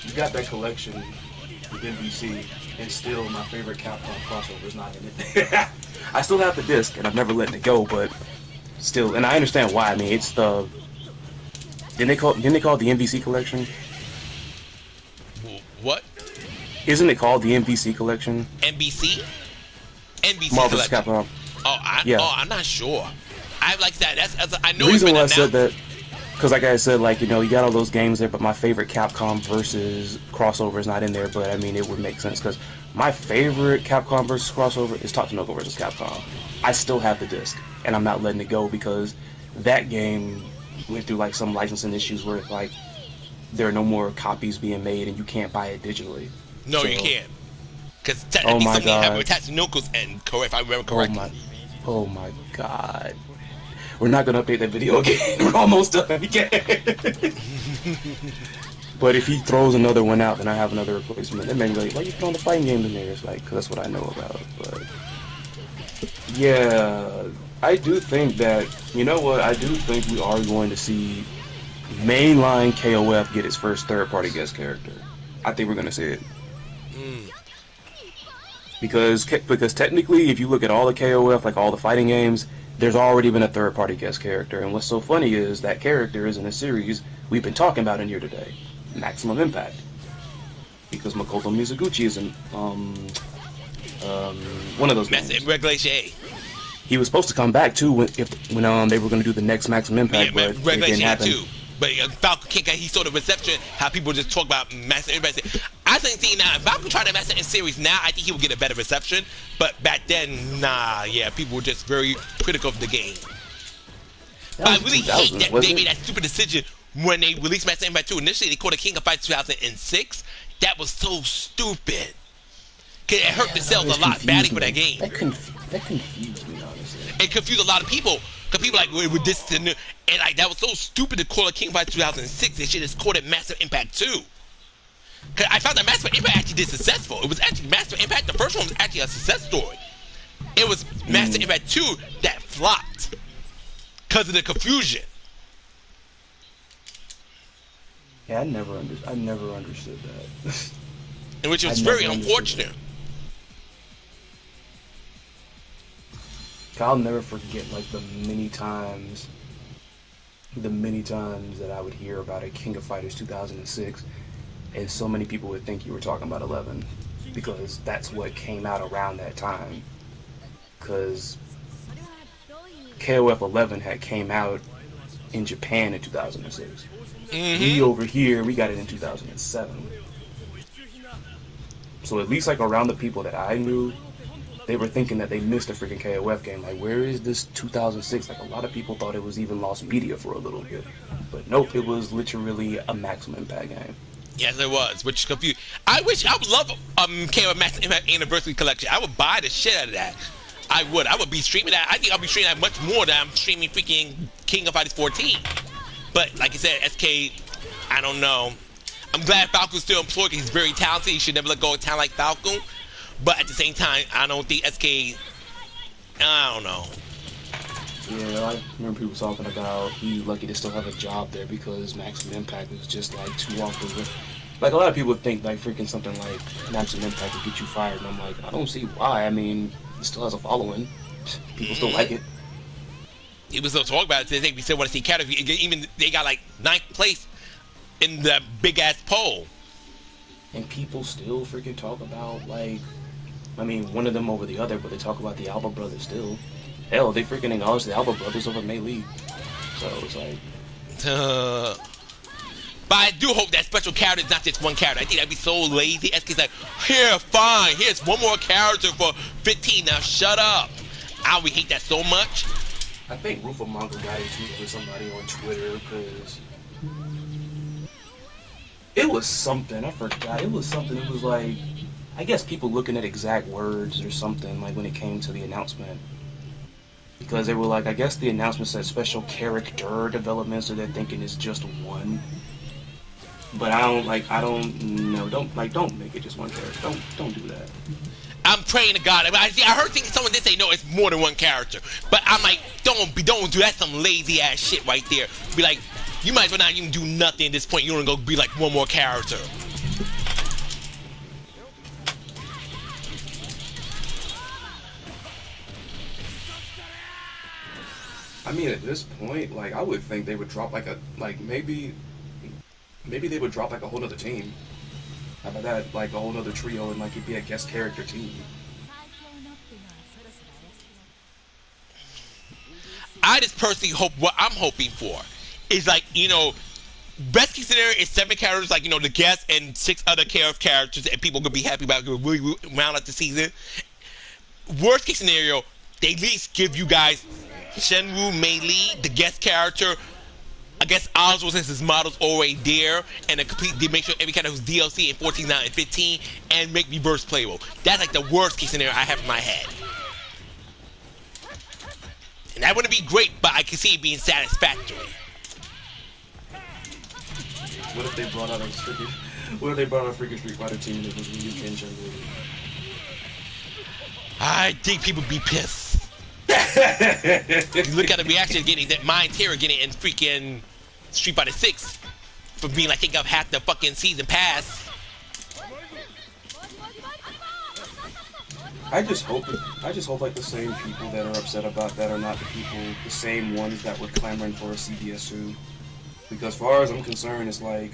you got that collection with NBC, and still my favorite Capcom crossover is not in it. I still have the disc, and I've never let it go, but still, and I understand why. I mean, it's the didn't they call it the NBC collection? What? Isn't it called the NBC collection? NBC Marvel collection. Capcom. I'm not sure. I like that. I know. The reason why I said that, because like I said, like, you know, you got all those games there, but my favorite Capcom versus crossover is not in there. But I mean, it would make sense because my favorite Capcom versus crossover is Tatsunoko versus Capcom. I still have the disc, and I'm not letting it go because that game went through like some licensing issues where like there are no more copies being made and you can't buy it digitally. No, you can't. Because oh my god, Tatsunoko's end, if I remember correctly. Oh my god. We're not gonna update that video again. We're almost done again. But if he throws another one out, then I have another replacement. Then maybe like, why you throwing the fighting games in there? It's like, cause that's what I know about. But yeah, I do think that, you know what? I do think we are going to see mainline KOF get its first third-party guest character. I think we're gonna see it. Because technically, if you look at all the KOF, like all the fighting games, there's already been a third-party guest character. And what's so funny is that character is in a series we've been talking about in here today, Maximum Impact. Because Makoto Mizuguchi is in one of those games. Regulation A. He was supposed to come back too when they were going to do the next Maximum Impact, but it didn't happen. Too. But Falcon can't get, he saw the reception, how people just talk about Master Impact. I think, see, now, if Falcon tried to Master in series now, I think he would get a better reception. But back then, nah, yeah, people were just very critical of the game. But I really hate that they made that stupid decision when they released Master Impact 2. Initially, they called it King of Fighters 2006. That was so stupid. Cause it hurt the sales a lot badly for that game. That confused me, honestly. It confused a lot of people. Because people like, with this and like, that was so stupid to call it King of Fighters 2006. They should have called it Master Impact 2. Because I found that Master Impact actually did successful. It was actually Master Impact. The first one was actually a success story. It was Master Impact 2 that flopped because of the confusion. Yeah, I never understood that. And which was very unfortunate. I'll never forget like the many times that I would hear about a King of Fighters 2006, and so many people would think you were talking about 11 because that's what came out around that time. Because KOF 11 had came out in Japan in 2006. We over here, we got it in 2007. So at least like around the people that I knew, they were thinking that they missed a freaking KOF game. Like, where is this 2006? Like, a lot of people thought it was even lost media for a little bit. But nope, it was literally a Maximum Impact game. Yes, it was, which confused. I would love KOF Maximum Impact Anniversary Collection. I would buy the shit out of that. I would be streaming that. I think I'll be streaming that much more than I'm streaming freaking King of Fighters 14. But, like I said, SK, I don't know. I'm glad Falcon's still employed because he's very talented. He should never let go of talent like Falcon. But at the same time, I don't think SK, I don't know. Yeah, I remember people talking about he's lucky to still have a job there because Maximum Impact was just like too off the rip. Like, a lot of people think like freaking something like Maximum Impact would get you fired, and I'm like, I don't see why. I mean, it still has a following. People still like it. It was still talking about it today. We still want to see category. Even they got like 9th place in the big ass poll. And people still freaking talk about, like, I mean, one of them over the other, but they talk about the Alba brothers still. Hell, they freaking acknowledged the Alba Brothers over Mei Lee. So it's like... But I do hope that special character is not just one character. I think that'd be so lazy. SK's like, here, fine, here's one more character for 15. Now shut up. I would hate that so much. I think Rufa Manga got into it with somebody on Twitter because it was something. I forgot. It was something. It was like, I guess people looking at exact words or something like when it came to the announcement. Because they were like, I guess the announcement said special character development, so they're thinking it's just one. But I don't know. Don't make it just one character. Don't do that. I'm praying to God. I heard someone did say no, it's more than one character. But I'm like, don't do that. Some lazy ass shit right there. Be like, you might as well not even do nothing at this point. You want to go be like one more character. I mean, at this point, like, I would think they would drop maybe they would drop like a whole other team. How about that? Like a whole other trio and like it'd be a guest character team. I just personally hope what I'm hoping for is like, you know, best case scenario is 7 characters, like, you know, the guests and 6 other KOF characters, and people could be happy about it, really round out the season. Worst case scenario, they at least give you guys Shenwu, Mei Lee, the guest character. I guess Oswald, since his model's already there, and they make sure every character who's DLC in 14, 9, and 15, and make reverse playable. That's like the worst case scenario I have in my head. And that wouldn't be great, but I can see it being satisfactory. What if they brought out a freaking Street Fighter team and it was Ryu and Shenwu? I think people be pissed. You look at the reaction getting that Mind Terror getting in freaking Street Fighter 6 for being like taking up half the fucking season pass. I just hope like the same people that are upset about that are not the same ones that were clamoring for a CBS suit. Because as far as I'm concerned, it's like,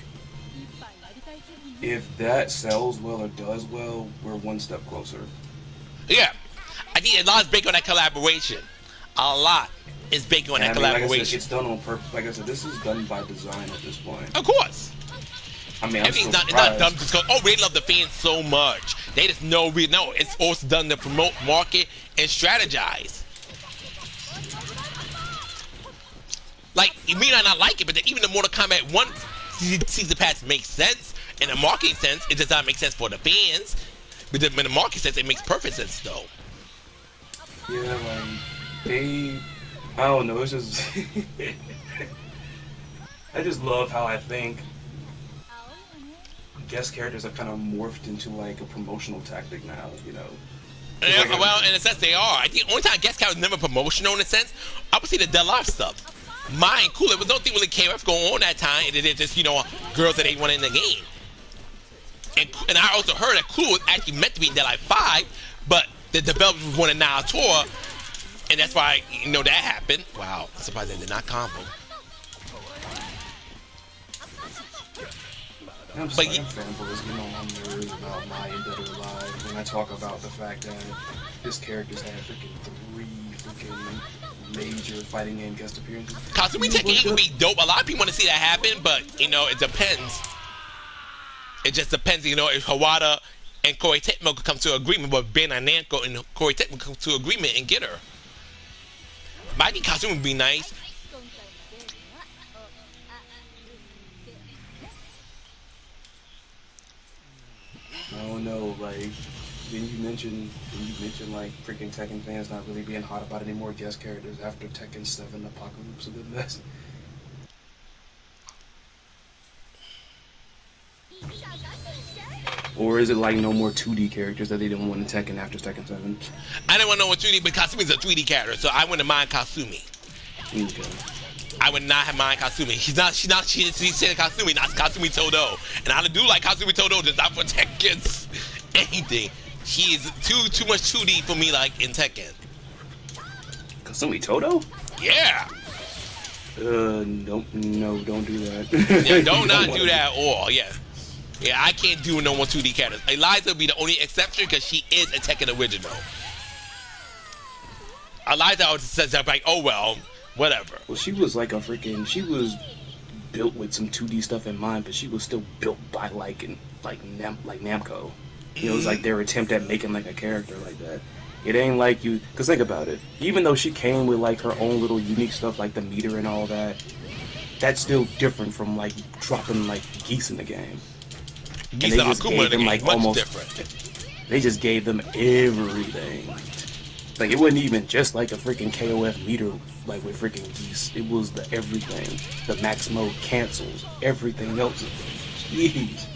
if that sells well or does well, we're one step closer. Yeah, I think a lot is based on that collaboration. A lot is based on that collaboration. Like I said, it's done on purpose. Like I said, this is done by design at this point. Of course. I mean, everything's not done just because, oh, they love the fans so much. They just know it's also done to promote, market, and strategize. Like, you may not like it, but even the Mortal Kombat 1 season pass makes sense. In a marketing sense, it does not make sense for the fans. But in the market sense, it makes perfect sense, though. Yeah, like, I don't know, it's just... I just love how I think guest characters have kind of morphed into, like, a promotional tactic now, you know? Yeah, like, well, in a sense, they are. I think the only time guest characters never promotional, in a sense, I would see the Del Off stuff. Mine, cool, it was no thing really KOF going on that time, and it is just, you know, girls that they wanted in the game. And I also heard that Cool was actually meant to be in Dead Life 5, but the developers wanted Naotora, and that's why, you know, that happened. Wow, I'm surprised they did not combo. I'm sorry, fanboys getting on my nerves about my Dead or Alive when I talk about the fact that this character's had freaking 3 freaking major fighting game guest appearances. Kasumi Tekken would be dope. A lot of people want to see that happen, but, you know, it depends. It just depends, you know, if Hawada and Koei Tecmo could come to an agreement, but Ben and Namco and Koei Tecmo come to an agreement and get her. But I think Kasumi would be nice. I don't know, like, didn't you mention like freaking Tekken fans not really being hot about any more guest characters after Tekken 7 Apocalypse of the mess? Or is it like no more 2D characters that they didn't want in Tekken after Tekken 7? I didn't want to know what 2D, but Kasumi's a 3D character, so I wouldn't mind Kasumi. Okay. I would not have mind Kasumi. She said Kasumi, not Kasumi Todo. And I do like Kasumi Todo, just not for Tekken's anything. She is too much 2D for me, like in Tekken. Kasumi Todo? Yeah. No, don't do that. Yeah, don't do that at all. Yeah. Yeah, I can't do no more 2D characters. Eliza would be the only exception because she is a Tekken original. Eliza always says that, like, oh well, whatever. Well, she was like a freaking. She was built with some 2D stuff in mind, but she was still built by like Namco. You know, it was like their attempt at making like a character like that. It ain't like you, cause think about it. Even though she came with like her own little unique stuff, like the meter and all that, that's still different from like dropping like geese in the game. Geese and they just Akuma gave them like much almost. different. They just gave them everything. Like it wasn't even just like a freaking KOF meter, like with freaking geese. It was the everything. The max mode cancels everything else. Jeez.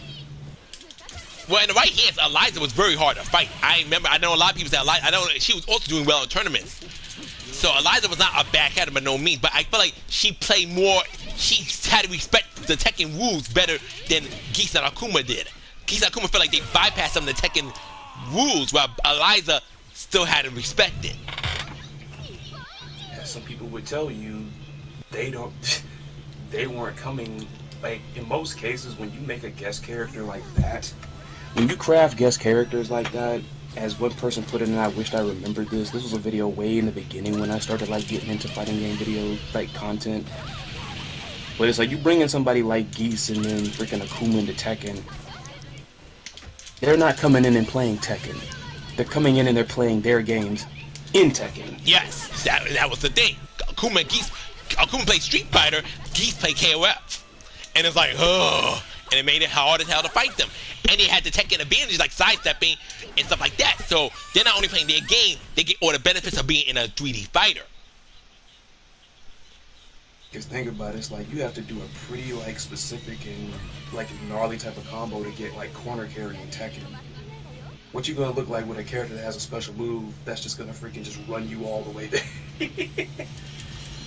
Well, in the right hands, Eliza was very hard to fight. I know a lot of people said Eliza. I know she was also doing well in tournaments. So Eliza was not a bad character by no means, but I feel like she played more. She had to respect the Tekken rules better than Geese and Akuma did. Geese and Akuma felt like they bypassed some of the Tekken rules, while Eliza still had to respect it. Yeah, some people would tell you they weren't coming. Like in most cases, when you make a guest character like that. When you craft guest characters like that, as one person put it, and I wished I remembered this. This was a video way in the beginning when I started like getting into fighting game video like content. But it's like you bring in somebody like Geese and then freaking Akuma into Tekken. They're not coming in and playing Tekken. They're coming in and they're playing their games in Tekken. Yes, that was the thing. Akuma and Geese, Akuma played Street Fighter, Geese played KOF, and it's like, oh. And it made it hard as hell to fight them. And they had the Tekken advantages like sidestepping and stuff like that. So they're not only playing their game, they get all the benefits of being in a 3D fighter. Because think about it, it's like you have to do a pretty like specific and like gnarly type of combo to get like corner carry in Tekken. What you gonna look like with a character that has a special move that's just gonna freaking just run you all the way there?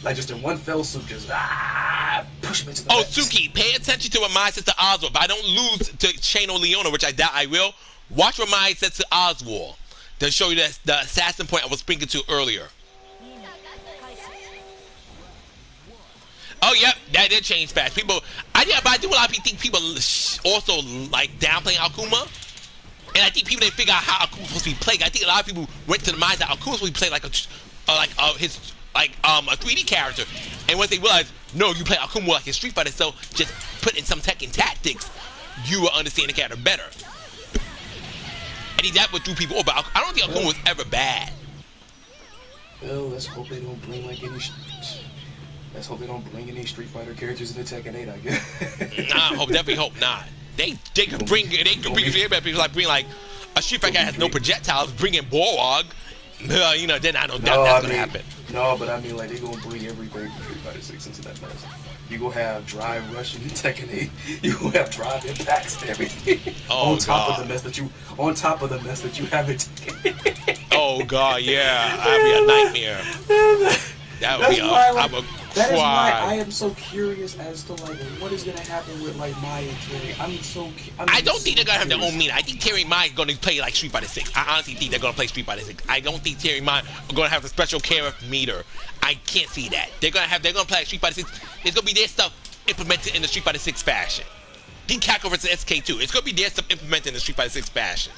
Like just in one fell swoop, just push him into the Oh, net. Suki, pay attention to what Mai says to Oswald. If I don't lose to Shane Leona, which I doubt I will, watch what Mai says to Oswald to show you that the assassin point I was speaking to earlier. Oh, yep, that did change fast. But I do a lot of people think people also like downplaying Akuma. And I think people didn't figure out how Akuma's supposed to be played. I think a lot of people went to the mindset that Akuma's supposed to be played like a 3D character, and once they realized, no, you play Akuma like a Street Fighter, so just put in some Tekken tactics, you will understand the character better. I think that's what threw people over. I don't think Akuma was ever bad. Well, let's hope they don't bring like any. Let's hope they don't bring any Street Fighter characters into Tekken 8. I guess. Nah, definitely hope not. They could bring people like a Street Fighter that has no projectiles, bring in Borog. You know, then I don't doubt that's gonna happen. No, but I mean, like, they gonna bring everything from Street Fighter 6 into that mess. You gonna have Drive Rush in Tekken 8. You gonna have Drive Impacts and everything. Oh, on top of the mess that you have in Tekken. Oh God, yeah, that'd be a nightmare. That would be I would That is why I cry. am so curious as to like what is gonna happen with like Mai and Terry. I don't think they're gonna have their own meaning. I think Terry Mai is gonna play like Street Fighter 6. I honestly think they're gonna play Street Fighter 6. I don't think Terry Mai are gonna have a special KOF meter. I can't see that. They're gonna play like Street Fighter 6. It's gonna be their stuff implemented in the Street Fighter 6 fashion. Kako versus SK2. It's gonna be their stuff implemented in the Street Fighter 6 fashion.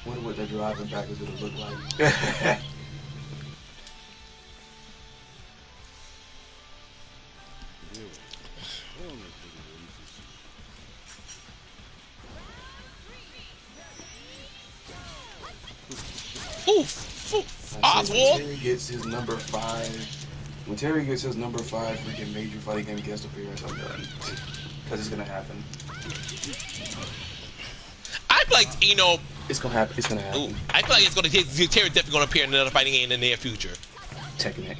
Wonder what their Drive Impact is gonna look like. Oof. Oswald. When Terry gets his number 5, freaking major fighting game guest appearance, I'm done. Because it's gonna happen. I feel like, you know, It's gonna happen. It's gonna happen. ooh, I feel like it's gonna Terry definitely gonna appear in another fighting game in the near future. Tekken 8.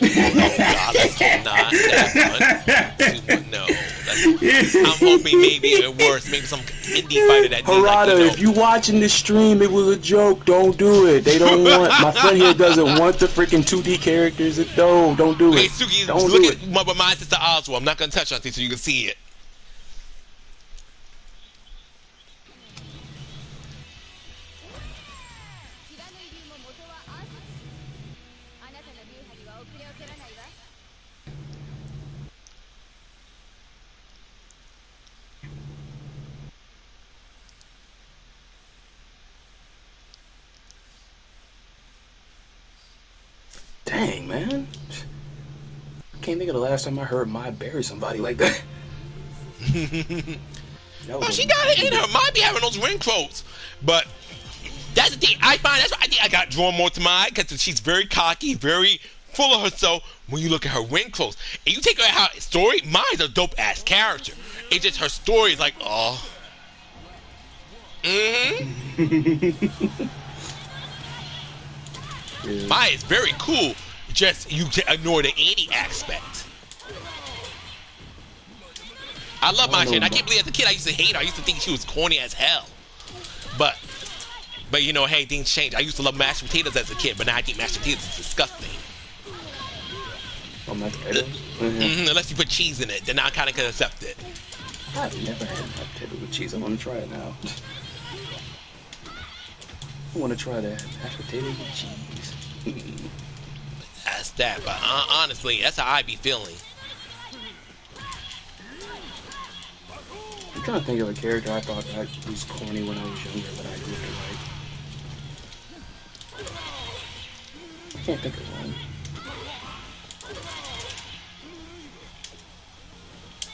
Oh God, let's not that one. No, I'm hoping maybe even worse, maybe some indie fighter that needs, like, Harada, if you watching this stream, it was a joke. Don't do it. They don't want. My friend here doesn't want the freaking 2D characters. No, don't do Okay, it. Suki, Don't look do at it. my sister Oswald. I'm not gonna touch on it so you can see it. can't think of the last time I heard Mai bury somebody like that. Well, she got it in her. Mai be having those ring quotes, but that's the thing. I find that's why I think I got drawn more to Mai, because she's very cocky, very full of herself. When you look at her ring quotes, and you take her out story, Mai's a dope ass character. It's just her story is like, oh, Mai is very cool. Just you ignore the anti aspect. I love Mai shit. I can't believe as a kid I used to hate her. I used to think she was corny as hell. But you know, hey, things change. I used to love mashed potatoes as a kid, but now I think mashed potatoes is disgusting. Oh, mashed potatoes? Unless you put cheese in it, then I kind of can accept it. I've never had mashed potatoes with cheese. I want to try it now. I want to try that mashed potatoes with cheese. That's that, but honestly, that's how I be feeling. I'm trying to think of a character I thought that was corny when I was younger, but I grew to like. I can't think of one.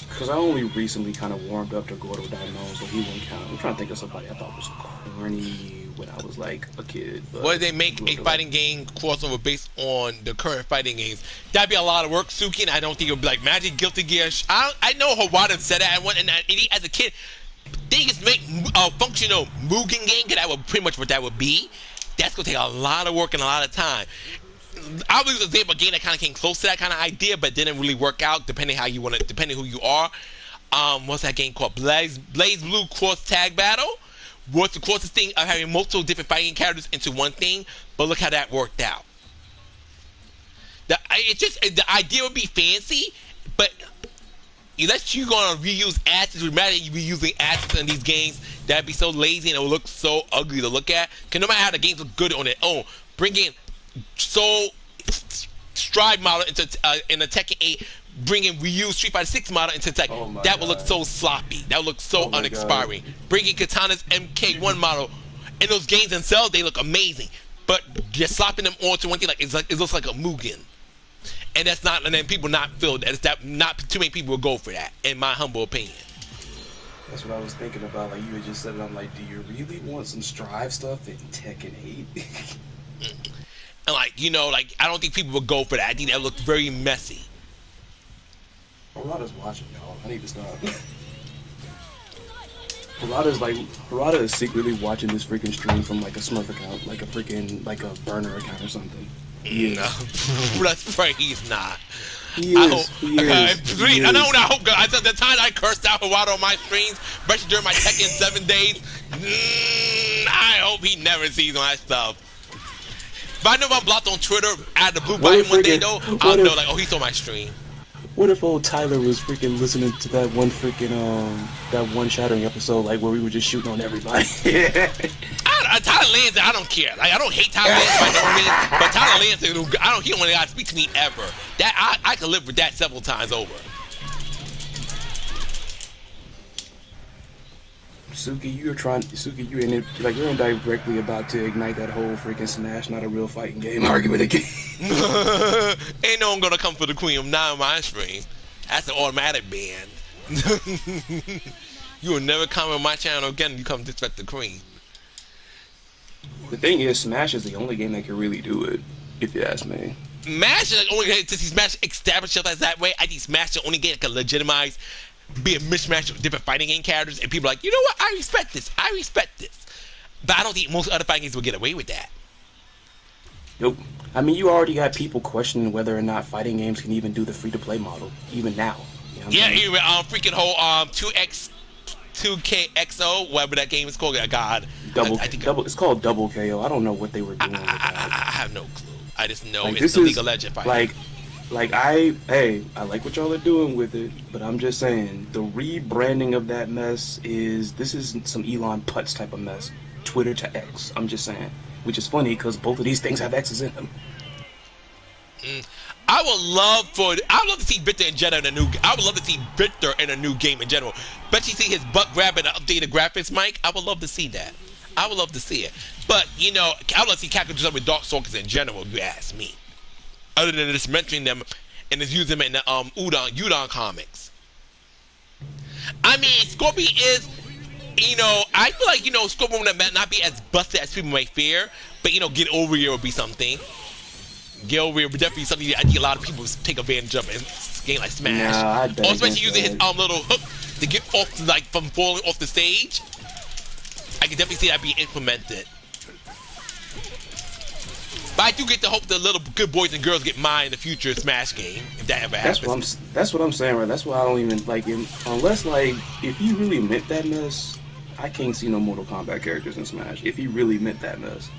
Because I only recently kind of warmed up to Gordo Daimon, so he wouldn't count. I'm trying to think of somebody I thought was corny when I was like a kid. What if they make a fighting game crossover based on the current fighting games? That'd be a lot of work, Suki, and I don't think it would be like Magic, Guilty Gear. I know Hawada said that, and as a kid, they just make a functional Mugen game, because that would pretty much what that would be. That's gonna take a lot of work and a lot of time. I was gonna say a game that kind of came close to that kind of idea, but didn't really work out, depending how you want it, depending who you are. What's that game called? Blaze Blue Cross Tag Battle. Was the closest thing of having multiple different fighting characters into one thing, but look how that worked out. The idea would be fancy, but unless you're gonna reuse assets, imagine you be using assets in these games, that'd be so lazy and it would look so ugly to look at. Cause no matter how the games look good on their own, bringing Soul Stride model into in a Tekken 8, bringing Ryu Street Fighter 6 model into Tekken, that would look so sloppy. That would look so uninspiring. Bringing Katana's MK1 model in those games themselves, they look amazing. But just slapping them onto one thing, like it looks like a Mugen, and that's not. And then people not feel that not too many people will go for that, in my humble opinion. That's what I was thinking about. Like you had just said it. I'm like, do you really want some Strive stuff in Tekken 8? And like, you know, like I don't think people would go for that. I think that looked very messy. Harada's watching, y'all. I need to stop. Harada is secretly watching this freaking stream from like a Smurf account, like a freaking a burner account or something. No, let's pray he's not. He is. Please, I hope. At the time I cursed out Harada on my streams, especially during my Tekken 7 days. I hope he never sees my stuff. If I know I'm blocked on Twitter at the blue button one day though, I'll know like, oh, he saw my stream. What if old Tyler was freaking listening to that one freaking that one Shattering episode, like where we were just shooting on everybody? Tyler Lansing, I don't care. Like I don't hate Tyler Lansing by no means, but Tyler Lansing, he don't want to speak to me ever. That I could live with that several times over. Suki, you're indirectly about to ignite that whole freaking Smash not a real fighting game argument again. Ain't no one gonna come for the queen of now on my stream. That's an automatic ban. You will never comment on my channel again if you come disrespect the queen. The thing is, Smash is the only game that can really do it, if you ask me. Smash is the only game, since Smash established itself as that way, I think Smash is the only game that can legitimize be a mismatch of different fighting game characters, and people are like, you know what, I respect this. But I don't think most other fighting games will get away with that. Nope. I mean, you already got people questioning whether or not fighting games can even do the free-to-play model, even now. You know even freaking whole 2KXO, whatever that game is called. God, it's called Double KO. I don't know what they were doing with that. I have no clue. I just know like, it's the League of Legends fighting. I like what y'all are doing with it, but I'm just saying the rebranding of that mess is some Elon Putz type of mess. Twitter to X. I'm just saying, which is funny because both of these things have X's in them. I would love to see Victor in general in a new. I would love to see Victor in a new game in general. Bet you see his butt grab and updated graphics, Mike. I would love to see that. I would love to see it. But you know, I would love to see Capcom do something with Darkstalkers in general. If you ask me. Other than just mentioning them and it's used him in the Udon comics. I mean, Scorpion is, you know, I feel like, you know, Scorpion might not be as busted as people may fear, but, you know, Get Over Here would be something. Get Over Here would definitely be something I think a lot of people take advantage of in a game like Smash. Nah, I especially using his little hook to get off, like, from falling off the stage. I can definitely see that being implemented. But I do get to hope the little good boys and girls get mine in the future Smash game, if that ever happens. That's what I'm saying, right? That's why I don't even like him. Unless, like, if he really meant that mess, I can't see no Mortal Kombat characters in Smash. If he really meant that mess.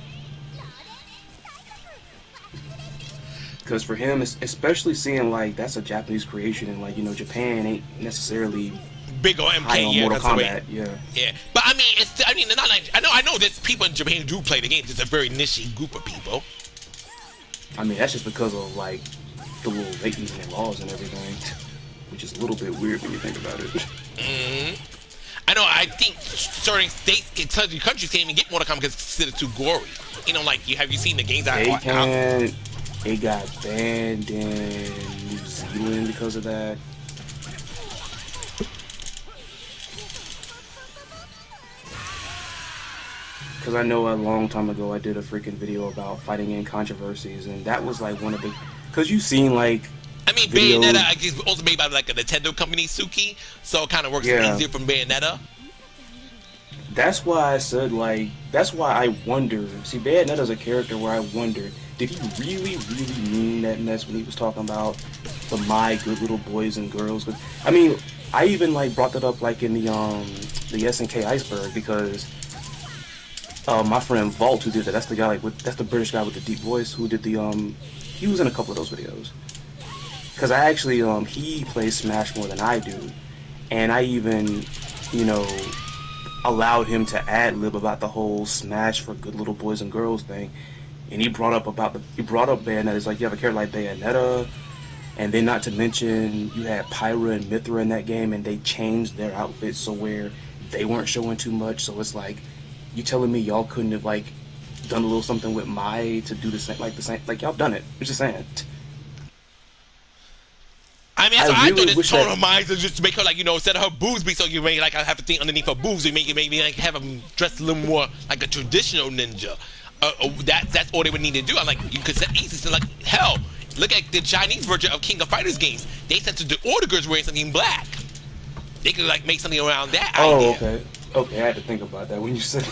Because for him, especially seeing, like, that's a Japanese creation, and, like, you know, Japan ain't necessarily big on MK, high on yeah, Mortal that's the way. Kombat, Yeah. But I mean, it's not like I know that people in Japan do play the games. It's a very niche group of people. I mean, that's just because of, like, the little latents and laws and everything, which is a little bit weird when you think about it. I know. I think certain states, certain countries can't even get Mortal Kombat because it's considered too gory. You know, like have you seen the games that it got banned in New Zealand because of that. Because I know a long time ago I did a freaking video about fighting in controversies, and that was like one of the... Because you've seen, like... I mean, videos... Bayonetta, I guess, also made by like a Nintendo company, Suki, so it kind of works easier from Bayonetta. That's why I said, like... That's why I wonder... See, Bayonetta's a character where I wonder, did he really, really mean that mess when he was talking about the my good little boys and girls? I mean, I even, like, brought that up, like, in the SNK Iceberg, because... my friend Vault, who did that, that's the guy, like, that's the British guy with the deep voice who did the, he was in a couple of those videos. Because I actually, he plays Smash more than I do. And I even, you know, allowed him to ad-lib about the whole Smash for good little boys and girls thing. And he brought up Bayonetta. It's like, you have a character like Bayonetta, and then not to mention, you had Pyra and Mithra in that game, and they changed their outfits so where they weren't showing too much, so it's like, you telling me y'all couldn't have, like, done a little something with Mai to do the same, like y'all done it. I'm just saying. I mean, that's what I thought this tone of Mai to just make her, like, you know, instead of her boobs be so you may, like, I have a thing underneath her boobs, you make it maybe, like, have them dressed a little more like a traditional ninja. That's all they would need to do. I'm like, you could set easy, so like, hell, look at the Chinese version of King of Fighters games. They said to the order girls wearing something black. They could, like, make something around that idea. Okay. Okay, I had to think about that when you said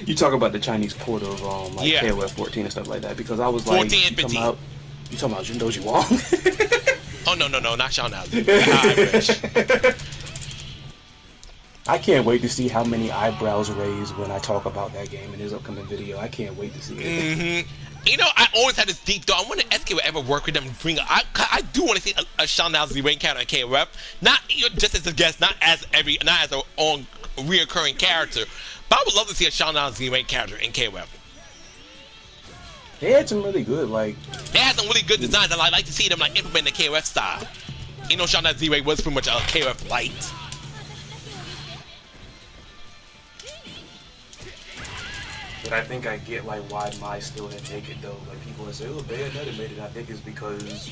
you talk about the Chinese port of like KOF 14 and stuff like that, because I was like, 14 and 15. You talking about Jindoji Wong? Oh no, not Shawn Nazi. I can't wait to see how many eyebrows raised when I talk about that game in his upcoming video. I can't wait to see it. You know, I always had this deep thought. I wonder if SK would ever work with them and bring. I do want to see a Shawn Nazi rank counter in KOF, not just as a guest, not as a own reoccurring character, but I would love to see a Shawn Nazi rank character in KOF. They had some really good, like. They had some really good designs, and I like to see them like implement the KOF style. You know, Shawn Nazi was pretty much a KOF light. But I think I get like why Mai still didn't make it though. Like people that say, "Oh, Bayonetta made it." I think it's because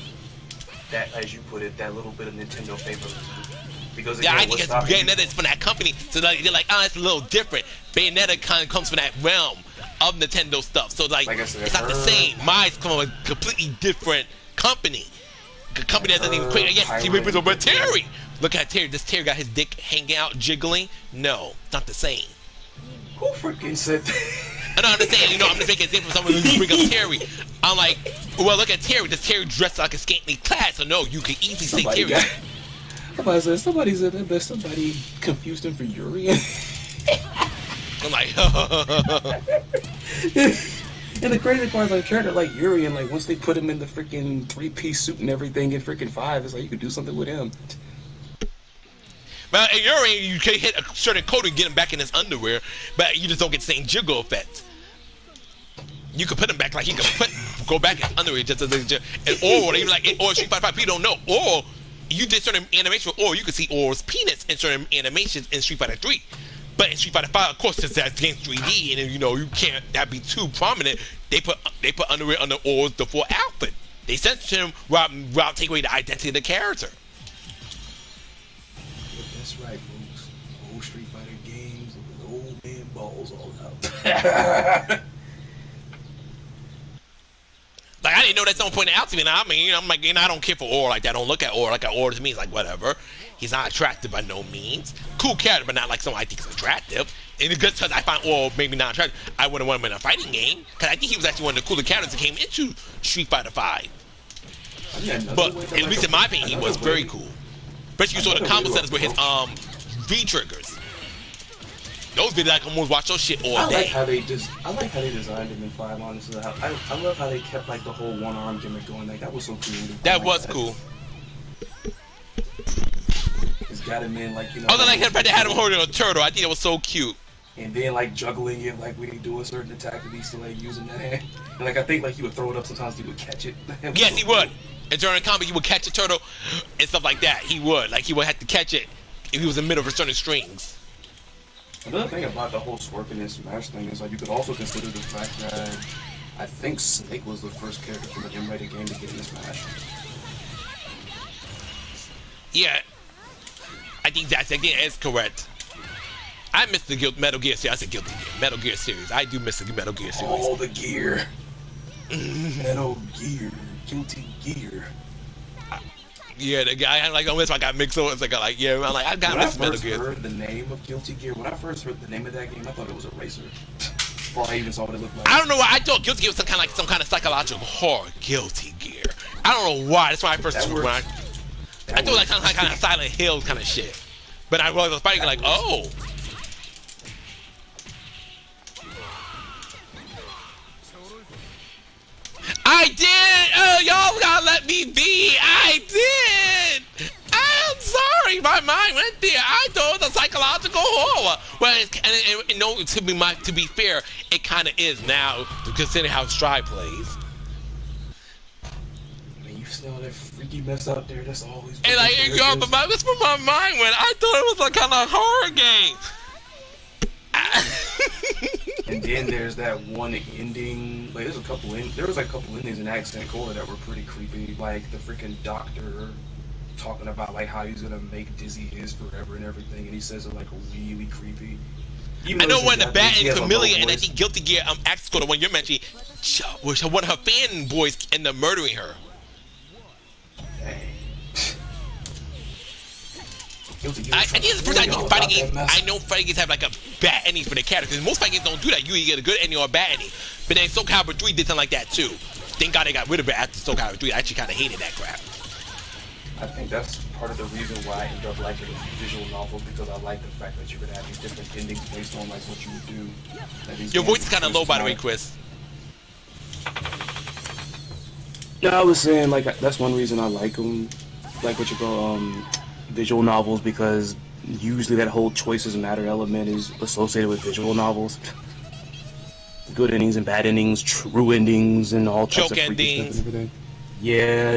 that, as you put it, that little bit of Nintendo favoritism. Because again, I think it's Bayonetta is from that company, so like, they're like, oh, it's a little different. Bayonetta kind of comes from that realm of Nintendo stuff, so like I said, it's not the same. Mai's come from a completely different company. A company that doesn't even quit. Yes, she represents over Terry. Look at Terry. Does Terry got his dick hanging out, jiggling? No, it's not the same. Who freaking said that? I don't understand, you know, I'm just making a difference from someone who bring up Terry. I'm like, well, look at Terry. Does Terry dress like a scantily clad? So no, you can easily say Terry. Somebody said that, but somebody confused him for Yuri. I'm like, and the crazy part is like a character like Yuri, and like once they put him in the freaking 3-piece suit and everything in freaking 5, it's like you could do something with him. But in Yuri, you can hit a certain code and get him back in his underwear, but you just don't get the same jiggle effect. You could put him back like he could go back in his underwear just as or even like or Street Fighter 5, people don't know. Or you did certain animation, or you could see Or's penis in certain animations in Street Fighter 3. But in Street Fighter 5, of course, since that's game 3D, and you know you can't that be too prominent, they put underwear under Or's default outfit. They censored him without taking away the identity of the character. That's right, folks. Old Street Fighter games with old man balls all out. Like, I didn't know that someone pointed out to me. Now, I mean, I'm like, I don't care for Aura like that. I don't look at Aura like Aura to me is like whatever. He's not attractive by no means. Cool character, but not like someone I think is attractive. And it's good because I find Aura maybe not attractive. I wouldn't want him in a fighting game because I think he was actually one of the cooler characters that came into Street Fighter V. But at least in my opinion, he was very cool. Especially you saw the combo settings with his V triggers. Those videos I can almost watch those shit all day. I like how they designed him in 5, honestly. I love how they kept like the whole one-arm gimmick going. Like that was so creative. That was cool. It's got him in like, you know. Other than like they had him holding a turtle, I think it was so cute. And then like juggling it, like when he do a certain attack, and he's still like using that hand. And like I think like he would throw it up sometimes, he would catch it. Yes, he would. And during combat, he would catch a turtle and stuff like that. He would have to catch it if he was in the middle of certain strings. Another thing about the whole Scorpion and Smash thing is like you could also consider the fact that I think Snake was the first character from an M-rated game to get in Smash. Yeah, I think that's correct. I miss the Metal Gear series. I said Guilty Gear. Metal Gear series. I do miss the Metal Gear series. All the gear. Metal Gear. Guilty Gear. Yeah, the guy I almost got mixed up. It's like yeah, I'm like I got miss Metal Gear. When I first heard the name of Guilty Gear, when I first heard the name of that game, I thought it was a racer. Before I even saw what it looked like. I don't know why I thought Guilty Gear was some kind of psychological horror. Guilty Gear. I don't know why. That's why I first I thought it was like kind of Silent Hill kind of shit. But I was fighting like, oh. I did! Oh, y'all gotta let me be! I did! I'm sorry, my mind went there. I thought it was a psychological horror. Well, to be fair, it kind of is now, considering how Strive plays. You still that freaky mess out there. That's always. And like, y'all, but that's where my mind went. I thought it was a kind of horror game. And then there's that one ending. Like, there was a couple endings in Accent Core that were pretty creepy. Like the freaking doctor talking about like how he's gonna make Dizzy his forever and everything, and he says it like really creepy. I know one of the Bat and Chameleon, and I think Guilty Gear Accent Core, the one you're mentioning, was one of her fanboys ended up murdering her. I think it's the first time I think fighting games. I know fighting games have like a bad ending for their characters. Most fighting games don't do that. You either get a good ending or a bad ending. But then Soul Calibur 3 did something like that too. Thank God they got rid of it after Soul Calibur 3. I actually kind of hated that crap. I think that's part of the reason why I ended up liking visual novels, because I like the fact that you could have these different endings based on like what you would do. Your voice is kind of low, by the way, Chris. No, I was saying like that's one reason I like them, like what you call visual novels, because usually that whole choices matter element is associated with visual novels. Good endings and bad endings, true endings, and all types of endings. Yeah.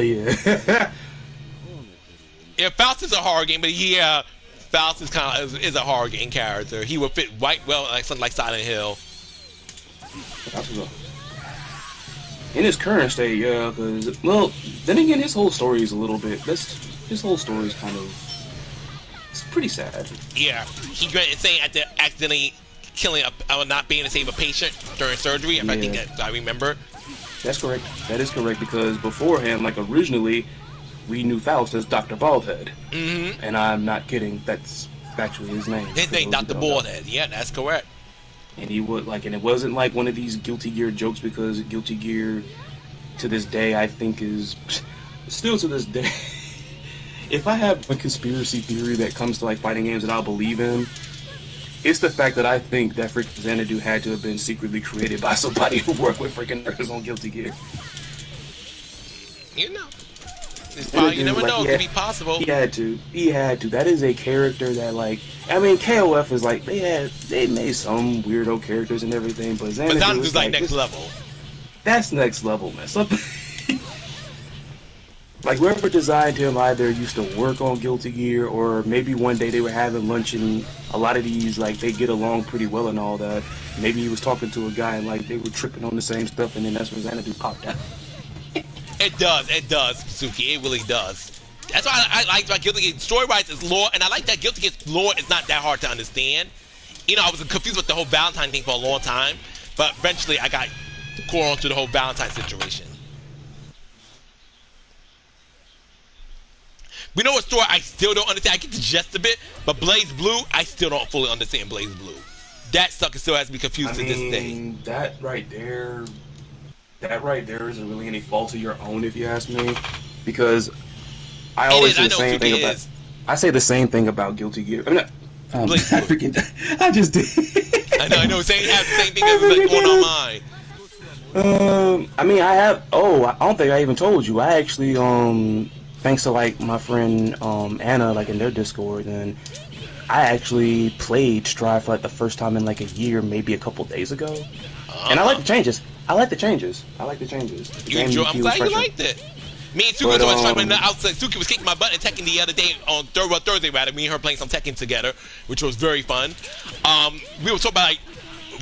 Yeah, Faust is a horror game, but yeah, Faust is kind of is a horror game character. He would fit right well like something like Silent Hill. In his current state, yeah, because well, then again, his whole story is a little bit. His whole story is kind of. It's pretty sad. Yeah, he saying after accidentally killing not being able to save a patient during surgery. If I think that I remember. That's correct. That is correct, because beforehand, like originally, we knew Faust as Dr. Baldhead. Mm-hmm. And I'm not kidding. That's actually his name. His name, Dr. Baldhead. Yeah, that's correct. And he would and it wasn't like one of these Guilty Gear jokes, because Guilty Gear, to this day, I think is still to this day. If I have a conspiracy theory that comes to like fighting games that I'll believe in, it's the fact that I think that freaking Xanadu had to have been secretly created by somebody who worked with freaking nerds on Guilty Gear. You know. It's probably, you never know, it could be possible. He had to. That is a character that, like, I mean, KOF is like, they made some weirdo characters and everything, but Xanadu's like next level. That's next level, man. Something like whoever designed him either used to work on Guilty Gear, or maybe one day they were having lunch, and a lot of these, like, they get along pretty well and all that. Maybe he was talking to a guy and like they were tripping on the same stuff, and then that's when Xanadu popped out. It does, Suki. It really does. That's why I like my Guilty Gear story-wise is lore, and I like that Guilty Gear lore is not that hard to understand. You know, I was confused with the whole Valentine thing for a long time, but eventually I got core onto the whole Valentine situation. We know what story I still don't understand. I get the gist of it, but Blaze Blue, I still don't fully understand Blaze Blue. That sucker still has me confused to this day. That right there isn't really any fault of your own, if you ask me, because I always say the same thing about. I say the same thing about Guilty Gear. I forget that. I just did. I know. Same thing that's like going on mine. I mean, I have. Oh, I don't think I even told you. I actually, thanks to like my friend Anna, like in their Discord, and I actually played Strive for like the first time in like a year, maybe a couple days ago, and I like the changes. I like the changes. I'm glad you liked it. Me and Suki was trying to outside. Suki was kicking my butt in Tekken the other day on Thursday rather. Me and her playing some Tekken together, which was very fun. We were talking about like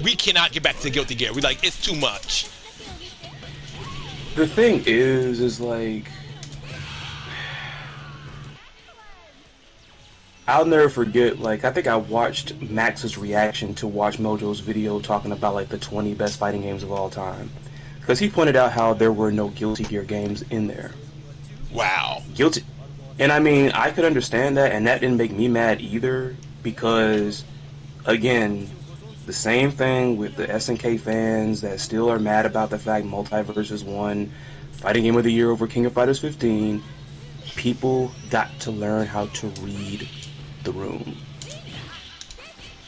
we cannot get back to Guilty Gear. We like it's too much. The thing is like I'll never forget. Like I think I watched Max's reaction to Watch Mojo's video talking about like the 20 best fighting games of all time. Because he pointed out how there were no Guilty Gear games in there. Wow. Guilty. And I mean, I could understand that, and that didn't make me mad either, because, again, the same thing with the SNK fans that still are mad about the fact Multiversus won Fighting Game of the Year over King of Fighters XIV. People got to learn how to read the room.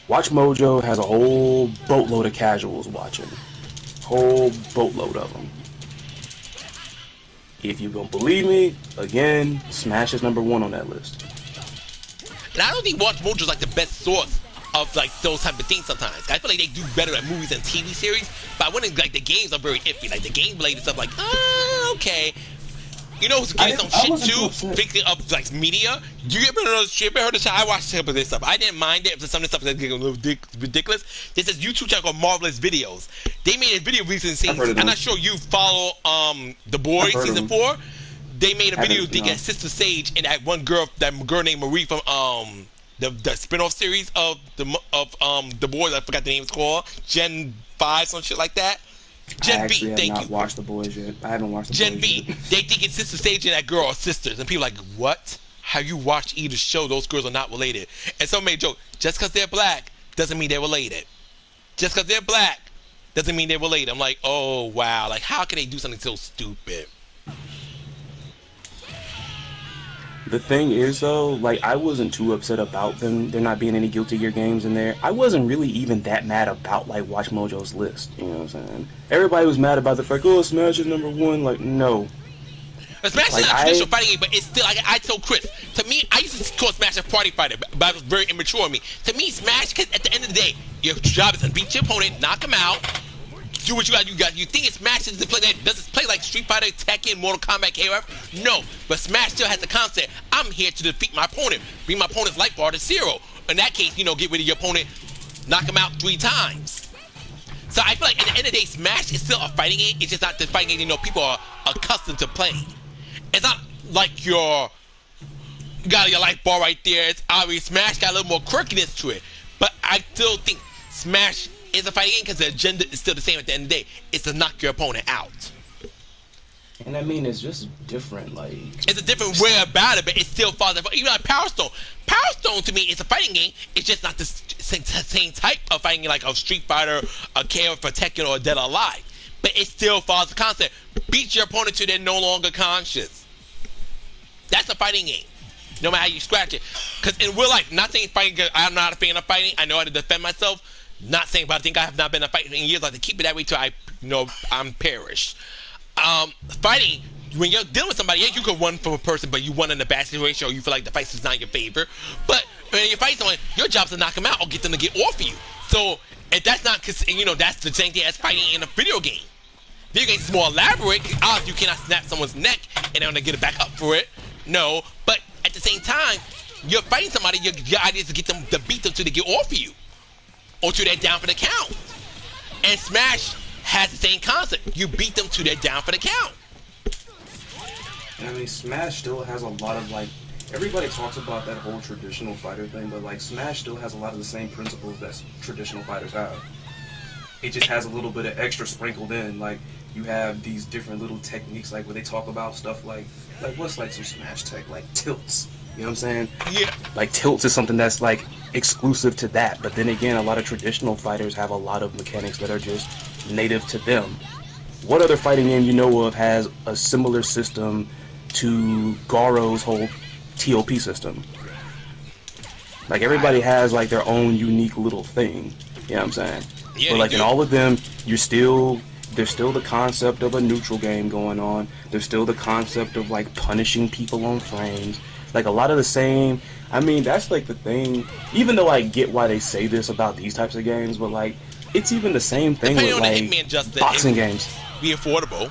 Watch Mojo has a whole boatload of casuals watching. Whole boatload of them. If you don't believe me, again, Smash is #1 on that list. And I don't think Watch Mojo is like the best source of like those type of things sometimes. I feel like they do better at movies and TV series, but I wouldn't like the games are very iffy. Like the gameplay and stuff like, okay. You know who's getting some shit too? Speaking of like media, you ever heard of I watched some of this stuff. I didn't mind it if some of the stuff that's getting a little ridiculous. This is YouTube channel called Marvelous Videos. They made a video recently. I'm not sure you follow The Boys season 4. They made a video thinking at Sister Sage and that girl named Marie from the spin-off series of The Boys. I forgot the name it's called. Gen 5, some shit like that. Gen B, thank you. I have not watched The Boys yet. I haven't watched The Boys Gen B, they think it's Sister Sage and that girl are sisters. And people are like, what? Have you watched either show? Those girls are not related. And some made a joke, just because they're black doesn't mean they're related. Just because they're black doesn't mean they're related. I'm like, oh, wow. Like, how can they do something so stupid? The thing is, though, like, I wasn't too upset about them. There not being any Guilty Gear games in there. I wasn't really even that mad about, like, Watch Mojo's list. You know what I'm saying? Everybody was mad about the fact, oh, Smash is #1. Like, no. But Smash is not a traditional fighting game, but it's still, like, I told Chris, to me, I used to call Smash a party fighter, but it was very immature of me. To me, Smash, because at the end of the day, your job is to beat your opponent, knock him out, do what you got. You think it Smash is the play that does it play like Street Fighter, Tekken, Mortal Kombat, KOF? No, but Smash still has the concept. I'm here to defeat my opponent, bring my opponent's life bar to 0. In that case, you know, get rid of your opponent, knock him out 3 times. So I feel like at the end of the day, Smash is still a fighting game. It's just not the fighting game you know people are accustomed to playing. It's not like you got your life bar right there. It's obvious Smash got a little more quirkiness to it, but I still think Smash is a fighting game because the agenda is still the same at the end of the day. It's to knock your opponent out. And I mean, it's just different, like... It's a different way about it, but it still falls... Even like Power Stone. Power Stone, to me, is a fighting game. It's just not the same type of fighting game like a Street Fighter, a KOF, a Tekken, or a Dead or Alive. But it still follows the concept. Beat your opponent till they're no longer conscious. That's a fighting game. No matter how you scratch it. Because in real life, not saying fighting, I'm not a fan of fighting. I know how to defend myself. Not saying, but I think I have not been a fighter in years. I like to keep it that way till I'm perished. Fighting, when you're dealing with somebody, yeah, you could run from a person, but you won in a bad situation, or you feel like the fight is not in your favor. But when you're fighting someone, your job is to knock them out or get them to get off of you. So if that's not, that's the same thing as fighting in a video game. Video games is more elaborate. Obviously, you cannot snap someone's neck and they're gonna get it back up for it. No, but at the same time, you're fighting somebody. Your idea is to get them to beat them till they get off of you. Or to that down for the count. And Smash has the same concept. You beat them to that down for the count. And I mean, Smash still has a lot of like. Everybody talks about that whole traditional fighter thing, but like Smash still has a lot of the same principles that traditional fighters have. It just has a little bit of extra sprinkled in. Like you have these different little techniques, like where they talk about stuff like what's like some Smash tech, like tilts. You know what I'm saying? Yeah. Like tilts is something that's like exclusive to that. But then again, a lot of traditional fighters have a lot of mechanics that are just native to them. What other fighting game you know of has a similar system to Garo's whole TOP system? Like everybody has like their own unique little thing. You know what I'm saying? Yeah, but like do. in all of them, there's still the concept of a neutral game going on. There's still the concept of like punishing people on frames. Like a lot of the same. I mean, that's like the thing. Even though I get why they say this about these types of games, but like it's even the same thing Depending with on like the Hitman Justice, boxing games. Be affordable.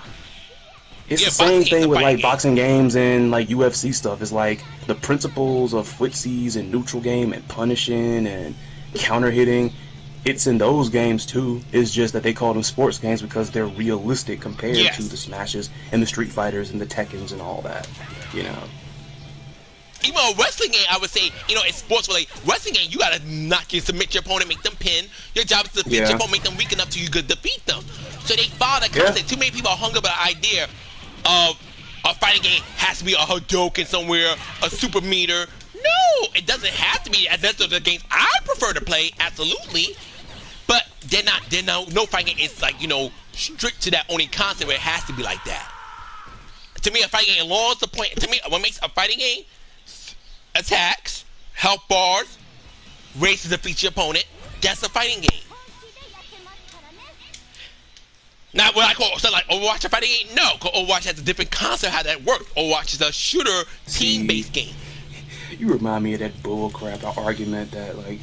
It's the same thing with like boxing games and like UFC stuff. It's like the principles of footsies and neutral game and punishing and counter hitting. It's in those games too. It's just that they call them sports games because they're realistic compared to the Smashes and the Street Fighters and the Tekkens and all that. You know. Even a wrestling game, I would say, you know, it's sports related. Wrestling game, you gotta submit your opponent, make them pin. Your job is to defeat your opponent, make them weak enough to you could defeat them. So they follow that concept. Too many people are hung up on the idea of a fighting game has to be a Hadouken somewhere, a super meter. No, it doesn't have to be. That's the games I prefer to play, absolutely. But no fighting game is like, you know, strict to that only concept where it has to be like that. To me, a fighting game, long as the point, to me, what makes a fighting game, attacks, health bars, ways to defeat your opponent, that's a fighting game. Not what I call like Overwatch a fighting game. No, because Overwatch has a different concept how that works. Overwatch is a shooter, team-based game. You remind me of that bullcrap argument that like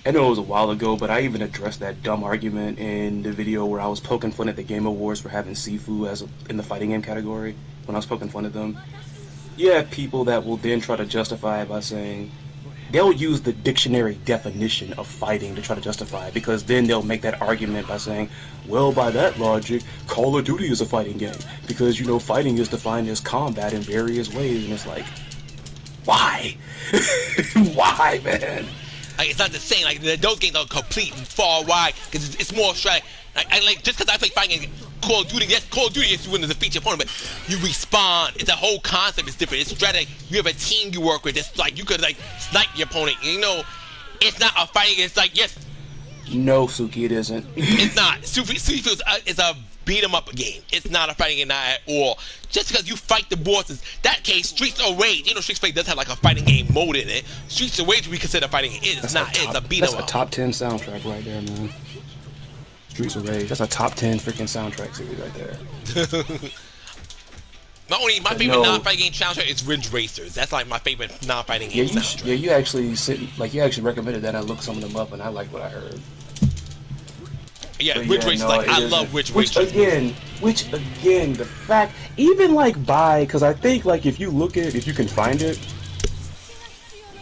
I know it was a while ago, but I even addressed that dumb argument in the video where I was poking fun at the Game Awards for having Sifu as in the fighting game category when I was poking fun at them. You have people that will then try to justify it by saying they'll use the dictionary definition of fighting to try to justify it, because then they'll make that argument by saying, well, by that logic, Call of Duty is a fighting game because, you know, fighting is defined as combat in various ways, and it's like, why? Why, man? Like, it's not the same. Like, those games are complete far wide because it's more strategy. Like just because I play fighting game, Call of Duty, yes, Call of Duty is you win to defeat your opponent, but you respawn. It's a whole concept. It's different. It's strategy. You have a team you work with. It's like you could like snipe your opponent. You know, it's not a fighting. It's like yes. No, Suki, it isn't. It's not. Sifu is a beat 'em up game. It's not a fighting game at all. Just because you fight the bosses, that case, Streets of Rage. You know, Streets of Rage does have like a fighting game mode in it. Streets of Rage we consider fighting game. It's not. It's a beat 'em up. That's a top 10 soundtrack right there, man. Streets of Rage. That's a top 10 freaking soundtrack series right there. My favorite non-fighting game soundtrack is Ridge Racers. That's like my favorite non-fighting game soundtrack. Yeah, you actually recommended that. I looked some of them up and I like what I heard. Yeah, Ridge Racers. I love Ridge Racers. Which again, the fact, even like because I think like if you can find it.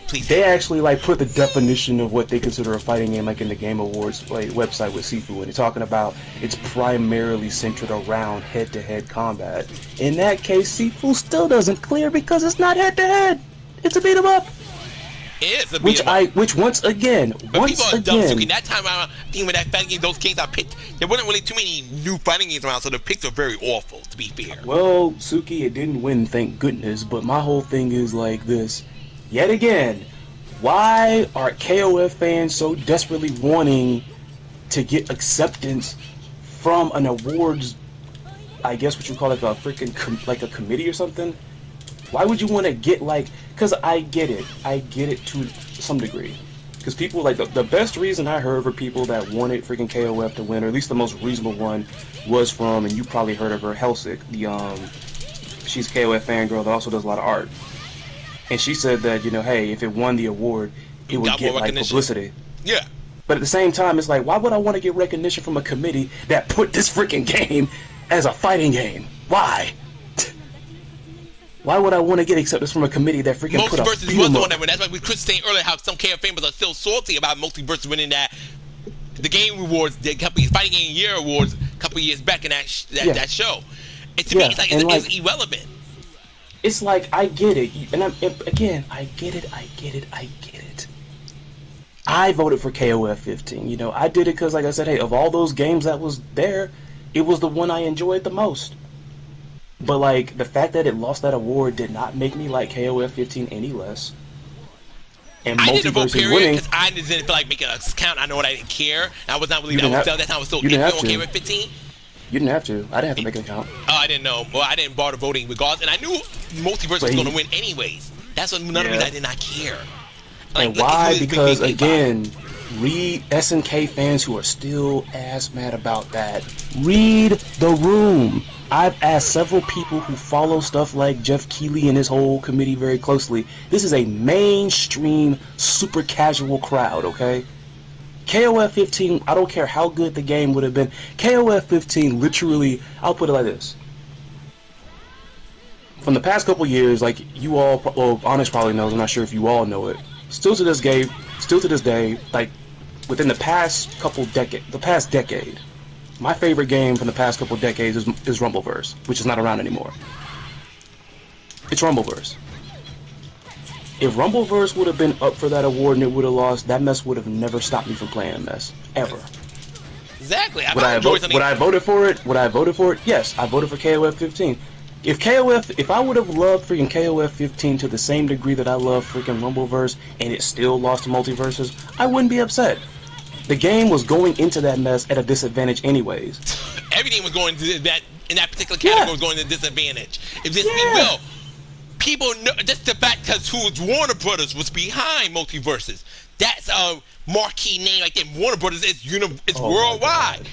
Please. They actually like put the definition of what they consider a fighting game like in the Game Awards like website with Sifu, and they're talking about it's primarily centered around head-to-head combat. In that case, Sifu still doesn't clear because it's not head-to-head. It's a beat 'em up. It is a beat 'em up. Which once again, dumb, Suki. That time around, I think when that fighting game, those games I picked, there wasn't really too many new fighting games around, so the picks are very awful. To be fair. Well, Suki, it didn't win, thank goodness. But my whole thing is like this. Yet again, why are KOF fans so desperately wanting to get acceptance from an awards, I guess what you call it, a freaking like a committee or something? Why would you want to get like, because I get it to some degree. Because people, like, the best reason I heard for people that wanted freaking KOF to win, or at least the most reasonable one, was from, and you probably heard of her, Hellsick, she's a KOF fangirl that also does a lot of art. And she said that, you know, hey, if it won the award, it would get, like, publicity. Yeah. But at the same time, it's like, why would I want to get recognition from a committee that put this freaking game as a fighting game? Why? Why would I want to get acceptance from a committee that freaking put a Multiverses was on that one. That's why we could say earlier how some KOF fans are still salty about Multiverses winning that the game awards, the Fighting Game Year Awards a couple years back in that show. It, to me, it's like it's irrelevant. it's like, I get it, and again, I get it. I voted for KOF 15. You know, I did it because, like I said, hey, of all those games that was there, it was the one I enjoyed the most. But like the fact that it lost that award did not make me like KOF 15 any less. And I didn't vote Multiverse period winning. because I didn't feel like making a count. I know what I didn't care. I was not really. That time I was still you didn't have on to. KOF 15. You didn't have to. I didn't have to make an account. Oh, I didn't know. Well, I didn't bother voting regardless, and I knew Multiverse was going to win anyways. That's another reason I did not care. Like, and why? really Because again, read SNK fans who are still ass mad about that. Read the room. I've asked several people who follow stuff like Jeff Keighley and his whole committee very closely. This is a mainstream, super casual crowd, okay? KOF 15, I don't care how good the game would have been. KOF 15, literally, I'll put it like this. From the past couple years, like you all, well, Onyxe probably knows, I'm not sure if you all know it. Still to this day, like within the past decade, my favorite game from the past couple decades is Rumbleverse, which is not around anymore. It's Rumbleverse. If Rumbleverse would have been up for that award and it would have lost, that mess would have never stopped me from playing mess. Ever. Exactly. Would I have voted for it? Yes, I voted for KOF 15. If I would have loved freaking KOF 15 to the same degree that I love freaking Rumbleverse and it still lost to Multiverses, I wouldn't be upset. The game was going into that mess at a disadvantage anyways. Everything was going to that in that particular category was going to disadvantage. If this be well, people know just the fact because Warner Brothers was behind Multiverses. That's a marquee name like that. Warner Brothers is worldwide.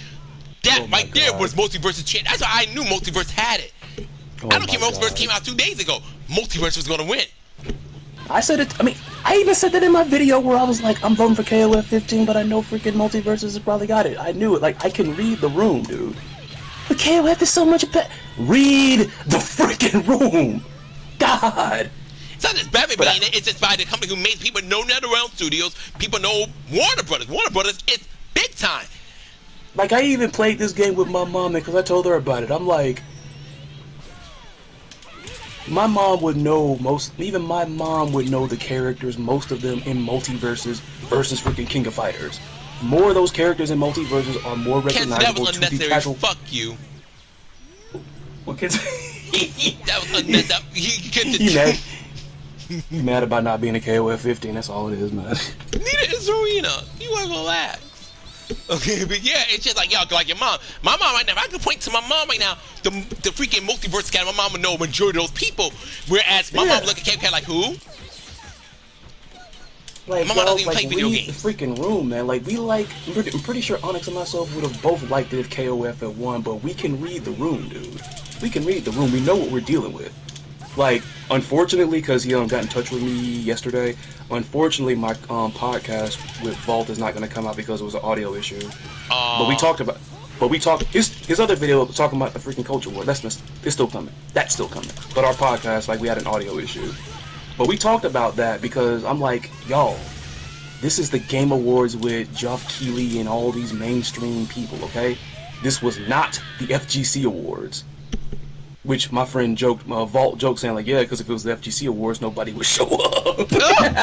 That right there was Multiverses change. That's why I knew Multiverse had it. I don't care. Multiverse came out 2 days ago. Multiverse was going to win. I said it. I mean, I even said that in my video where I was like, I'm voting for KOF 15, but I know freaking Multiverses has probably got it. I knew it. Like, I can read the room, dude. But KOF is so much better. Read the freaking room. God. It's not just Batman being it. It's just by the company who made people know NetherRealm Studios. People know Warner Brothers. Warner Brothers is big time. Like, I even played this game with my mom because I told her about it. I'm like, my mom would know even my mom would know the characters, most of them in Multiverses versus freaking King of Fighters. More of those characters in Multiverses are more recognizable that was unnecessary. casual. Fuck you. What kids? That was unnecessary. He mad about not being a KOF 15. That's all it is, man. Neither is Arena. You want to relax. Okay, but yeah, it's just like y'all, like your mom. My mom right now, if I could point to my mom right now, the freaking Multiverse guy, my mom would know a majority of those people. Whereas my mom look at KFK like, who? Like, my mom doesn't even play video read games. The freaking room, man. Like, I'm pretty sure Onyxe and myself would have both liked it if KOF had won, but we can read the room, dude. We can read the room. We know what we're dealing with. Like, unfortunately, because he got in touch with me yesterday, unfortunately, my podcast with Vault is not going to come out because it was an audio issue. But we talked his other video talking about the freaking culture war. It's still coming. That's still coming. But our podcast, like, we had an audio issue. But we talked about that because I'm like, y'all, this is the Game Awards with Geoff Keighley and all these mainstream people, okay? This was not the FGC Awards. Which my friend Vault joked saying like, yeah, because if it was the FGC Awards, nobody would show up. Oh, God.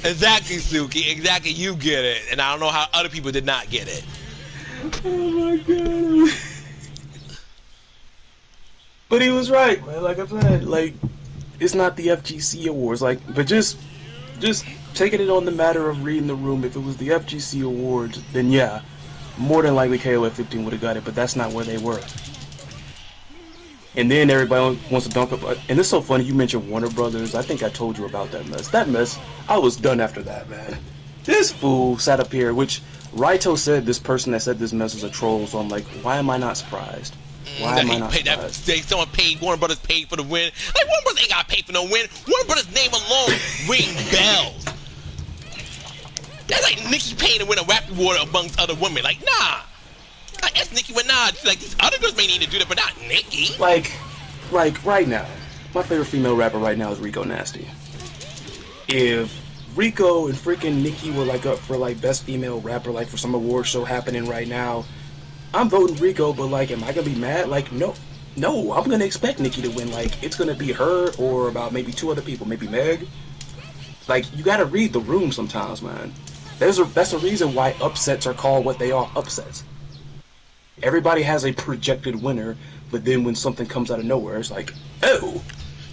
Exactly, Suki. Exactly, you get it. And I don't know how other people did not get it. Oh, my God. But he was right, man. Like I said, like, it's not the FGC Awards, like, but just taking it on the matter of reading the room. If it was the FGC Awards, then yeah, more than likely KOF 15 would have got it, but that's not where they were. And then everybody wants to dunk up, and it's so funny you mentioned Warner Brothers. I think I told you about that mess. That mess, I was done after that, man. This fool sat up here, which Raito said this person that said this mess is a troll, so I'm like, why am I not surprised? Why am I not surprised? Someone paid, Warner Brothers paid for the win. Like, Warner Brothers ain't got paid for no win. Warner Brothers' name alone ring bells. That's like Nicki paying to win a rap award amongst other women. Like, nah. Like, that's Nicki Minaj. Like, these other girls may need to do that, but not Nicki. Like right now, my favorite female rapper right now is Rico Nasty. If Rico and freaking Nikki were like up for like best female rapper, like for some award show happening right now. I'm voting Rico, but like, am I gonna be mad? Like, no, I'm gonna expect Nikki to win. Like, it's gonna be her or about maybe 2 other people, maybe Meg. Like, you gotta read the room sometimes, man. That's a reason why upsets are called what they are, upsets. Everybody has a projected winner, but then when something comes out of nowhere, it's like, oh,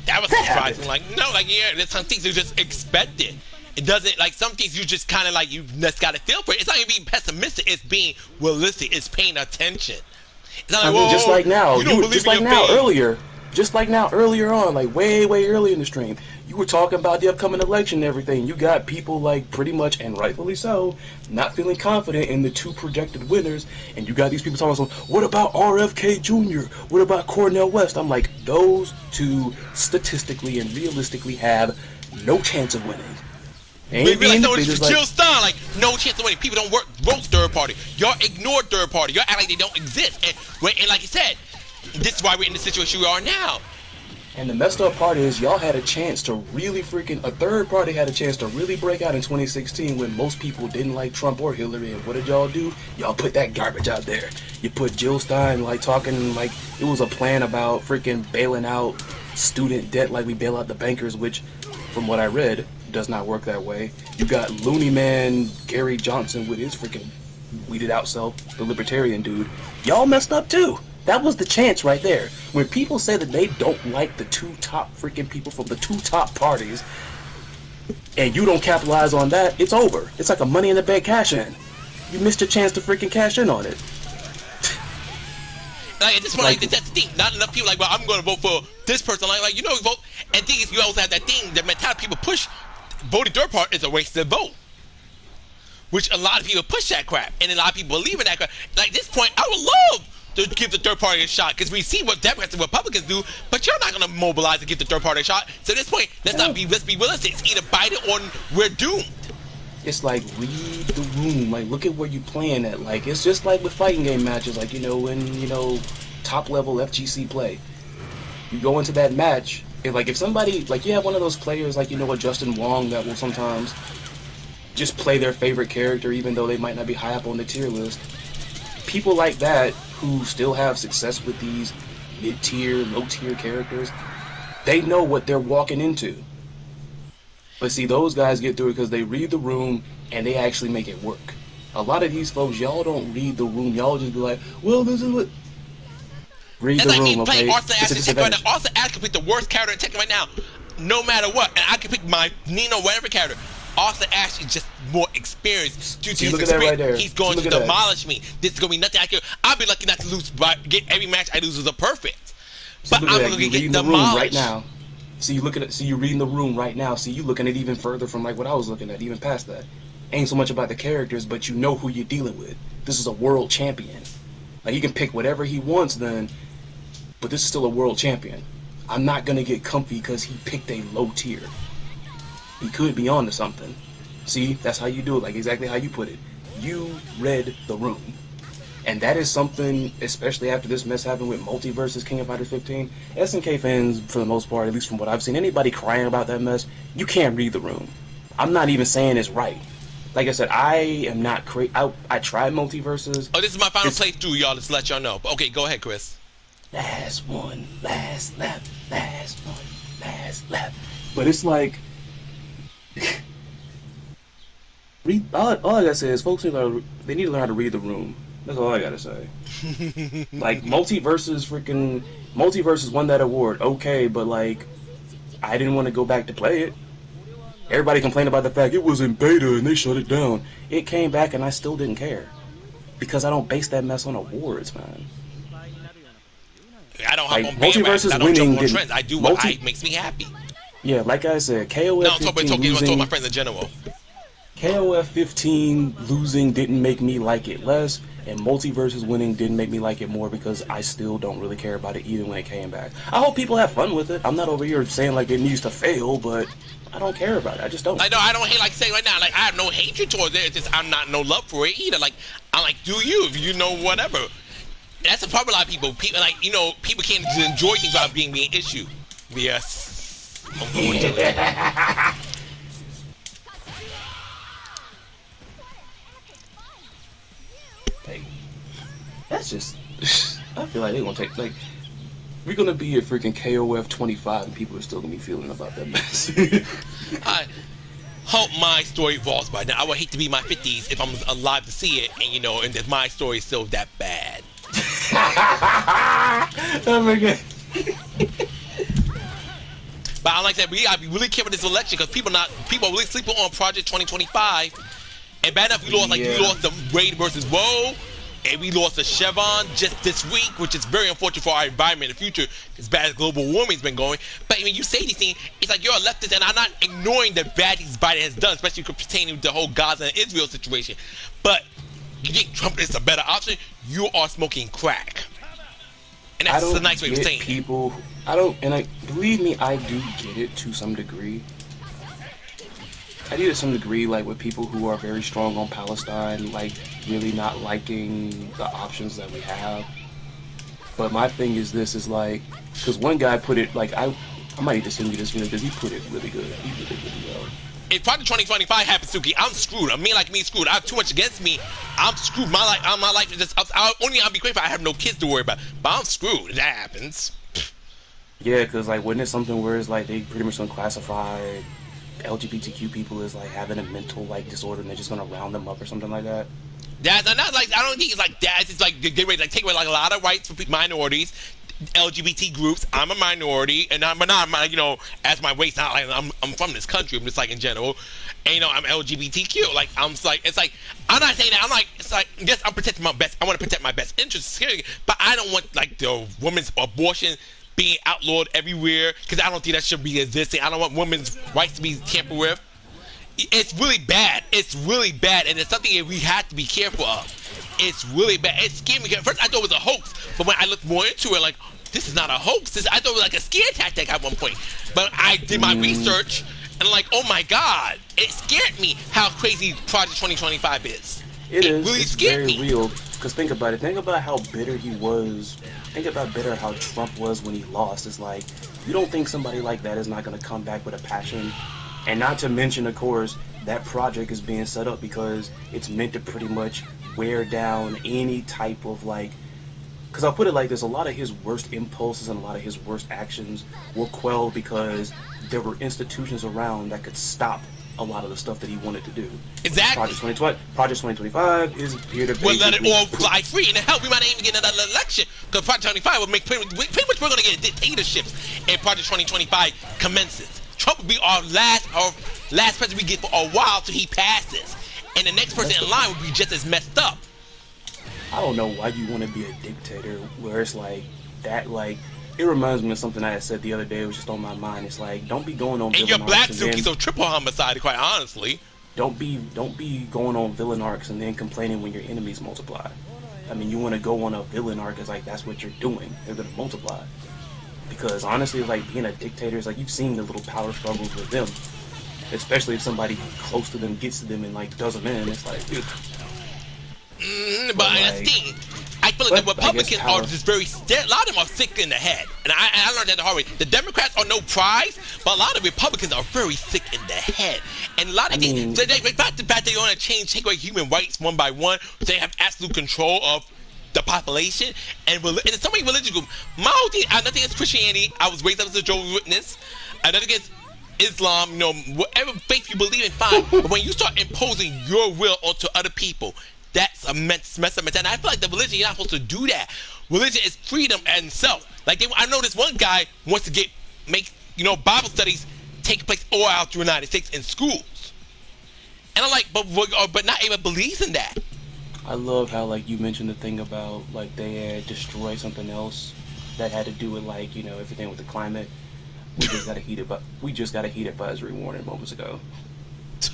that was surprising. Like, no, like, yeah, there's some things you just expected. It doesn't, like, some things you just kind of like, you just got to feel for it. It's not even being pessimistic, it's being realistic, it's paying attention. It's not like, I mean, just like now, earlier on, like way early in the stream, you were talking about the upcoming election and everything. You got people like pretty much, and rightfully so, not feeling confident in the 2 projected winners, and you got these people talking about, what about RFK Jr.? What about Cornel West? I'm like, those 2 statistically and realistically have no chance of winning. Maybe like, no, Jill Stein, like, no chance of winning. People don't vote third party. Y'all ignore third party. Y'all act like they don't exist. And like you said, this is why we're in the situation we are now. And the messed up part is, y'all had a chance to really freaking, a third party had a chance to really break out in 2016 when most people didn't like Trump or Hillary. And what did y'all do? Y'all put that garbage out there. You put Jill Stein, like, talking like it was a plan about freaking bailing out student debt like we bail out the bankers, which, from what I read, does not work that way. You got loony man Gary Johnson with his freaking weeded out self, the libertarian dude. Y'all messed up too. That was the chance right there. When people say that they don't like the 2 top freaking people from the 2 top parties, and you don't capitalize on that, it's over. It's like a Money in the Bank cash in. You missed your chance to freaking cash in on it. Like, at this point, like, that's the thing. Not enough people like, well, I'm going to vote for this person. Like, you know, vote. And the thing is, you also have that thing, the mentality people push. Voting third party is a wasted vote, which a lot of people push that crap, and a lot of people believe in that crap. Like, this point, I would love to give the third party a shot, because we see what Democrats and Republicans do, but you're not going to mobilize to give the third party a shot. So at this point, let's be realistic. It's either Biden or we're doomed. It's like, read the room. Like, look at where you playing at. Like, it's just like with fighting game matches. Like, you know, when, you know, top level FGC play, you go into that match. If somebody, like, you have one of those players, like, you know, a Justin Wong that will sometimes just play their favorite character even though they might not be high up on the tier list. People like that who still have success with these mid-tier, low-tier characters, they know what they're walking into. But see, those guys get through it because they read the room and they actually make it work. A lot of these folks, y'all don't read the room. Y'all just be like, well, this is what... Read the room, okay? Arthur Ashe could pick the worst character in Tekken right now, no matter what. And I could pick my Nino, whatever character. Arthur Ashe is just more experienced. Due to his experience, right there. He's going to demolish me. This is going to be nothing I can... I'll be lucky not to lose, but get every match I lose is a perfect. But I'm going to get demolished. Right now. See, you look at it. See, you're reading the room right now. See, you looking at even further from like what I was looking at, even past that. Ain't so much about the characters, but you know who you're dealing with. This is a world champion. Like, he can pick whatever he wants then, but this is still a world champion. I'm not gonna get comfy because he picked a low tier. He could be on to something. See, that's how you do it, like exactly how you put it. You read the room. And that is something, especially after this mess happened with Multi versus King of Fighters XIV, SNK fans, for the most part, at least from what I've seen, anybody crying about that mess, you can't read the room. I'm not even saying it's right. Like I said, I am not crazy. I tried Multi versus. Oh, this is my final playthrough, y'all. Just to let y'all know. Okay, go ahead, Chris. Last one, last lap, last one, last lap. But it's like, all I gotta say is folks need to learn how to read the room. That's all I gotta say. Like, Multiversus won that award, okay, but like, I didn't want to go back to play it. Everybody complained about the fact it was in beta and they shut it down. It came back and I still didn't care. Because I don't base that mess on awards, man. I don't hop on bandwagons. I don't jump on trends. I do what makes me happy. Yeah, like I said, KOF 15 losing... my friends in general. KOF 15 losing didn't make me like it less, and Multiversus winning didn't make me like it more because I still don't really care about it either when it came back. I hope people have fun with it. I'm not over here saying like it needs to fail, but I don't care about it. I just don't. I know, I don't hate, like saying right now, like I have no hatred towards it. It's just I'm not no love for it either. Like, I'm like, do you, if you know whatever. That's a problem with a lot of people. People, like, you know, people can't just enjoy things without being an issue. Yes. I'm going to that. Like, that's just. I feel like they're gonna take like. We're gonna be at freaking KOF25 and people are still gonna be feeling about that mess. I hope my story evolves by now. I would hate to be in my 50s if I'm alive to see it, and you know, and that my story is still that bad. Oh my god. But like I said, we gotta be really careful this election because people are really sleeping on Project 2025. And bad enough we lost we lost the Wade versus Woe, and we lost the Chevron just this week, which is very unfortunate for our environment in the future, as bad as global warming's been going. But I mean, you say these things, it's like you're a leftist, and I'm not ignoring the bad things Biden has done, especially pertaining to the whole Gaza and Israel situation. But you think Trump is a better option? You are smoking crack. And that's a nice way of saying people. Believe me, I do get it to some degree. I do to some degree, like with people who are very strong on Palestine, like really not liking the options that we have. But my thing is this is like, because one guy put it like I might need to send you this video because he put it really good. He did it really well. If Project 2025 happens, Suki, I'm screwed. I mean, like me, screwed. I have too much against me. I'm screwed. My life is just. I'll be grateful I have no kids to worry about. But I'm screwed if that happens. Yeah, because like, wasn't it something where it's like they pretty much gonna classify LGBTQ people as like having a mental like disorder and they're just gonna round them up or something like that? That's not like, I don't think it's like that. It's like get ready, like take away like a lot of rights for minorities, LGBT groups. I'm a minority, and I'm not, you know, as my race, not like I'm from this country. I'm just like in general, and you know I'm LGBTQ. Like I'm just like, it's like I'm not saying that. I'm like, it's like, yes, I'm protecting my best. I want to protect my best interests, but I don't want like the women's abortion being outlawed everywhere, because I don't think that should be existing. I don't want women's rights to be tampered with. It's really bad. It's really bad, and it's something that we have to be careful of. It's really bad. It scared me. First, I thought it was a hoax, but when I looked more into it, like, this is not a hoax. I thought it was like a scare tactic at one point. But I did my research, and I'm like, oh my god, it scared me how crazy Project 2025 is. It is. Really it's scared very me. real. Because think about it. Think about how bitter he was. Think about how Trump was when he lost. It's like, you don't think somebody like that is not going to come back with a passion? And not to mention, of course, that project is being set up because it's meant to pretty much wear down any type of like, because I'll put it like this, a lot of his worst impulses and a lot of his worst actions were quelled because there were institutions around that could stop a lot of the stuff that he wanted to do. Exactly. Project 2025 is here to Well, let it all fly free. And hell, we might not even get another election, because Project 2025 will make pretty much we're going to get dictatorships, and Project 2025 commences. Trump will be our last president we get for a while till he passes, and the next person in line will be just as messed up. I don't know why you want to be a dictator, where it's like that. Like, it reminds me of something I had said the other day. It was just on my mind. It's like, don't be going on. And you're black, Suki, so triple homicide. Quite honestly, don't be going on villain arcs and then complaining when your enemies multiply. I mean, you want to go on a villain arc, it's like that's what you're doing. They're gonna multiply. Because honestly, like being a dictator is like, you've seen the little power struggles with them, especially if somebody close to them gets to them and like does them in. It's like, dude. But like, the thing, I feel like the Republicans are just a lot of them are thick in the head, and I learned that the hard way. The Democrats are no prize, but a lot of Republicans are very thick in the head, and a lot of things. So the fact that they want to take away human rights one by one, so they have absolute control of the population, and in so many religious groups. My whole thing, nothing against Christianity. I was raised up as a Jehovah's Witness. Nothing against Islam. You know, whatever faith you believe in, fine. But when you start imposing your will onto other people, that's a mess up. And I feel like the religion, you're not supposed to do that. Religion is freedom and self. Like I know this one guy wants to make Bible studies take place all out the United States in schools, and I'm like, but not even believes in that. I love how like you mentioned the thing about like they had destroyed something else that had to do with like everything with the climate. We just got a heat advisory warning moments ago. It's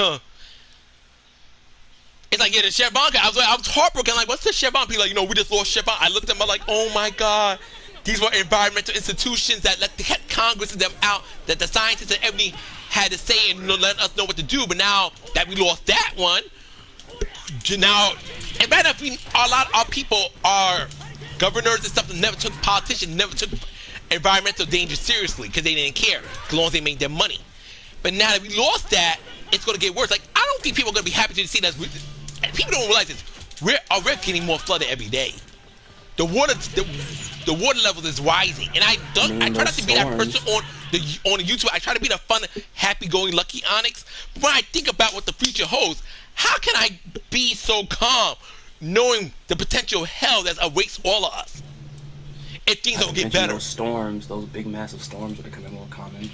like, yeah, the Chevron guy. I was heartbroken. Like, what's the Chevron? People like, we just lost Chevron. I looked at them, I'm like, oh my god, these were environmental institutions that kept Congress and them out, that the scientists and everything had to say and let us know what to do. But now that we lost that one, now, and right now, a lot of our people are governors and stuff that never took politicians, never took environmental danger seriously because they didn't care as long as they made their money. But now that we lost that, it's going to get worse. Like, I don't think people are going to be happy to see that. People don't realize this. we're getting more flooded every day. The water level is rising, and I try not to be that person on the YouTube. I try to be the fun, happy-going, lucky Onyx. But when I think about what the future holds, how can I be so calm, knowing the potential hell that awaits all of us? If things don't get better. Those storms, those big, massive storms are becoming more common.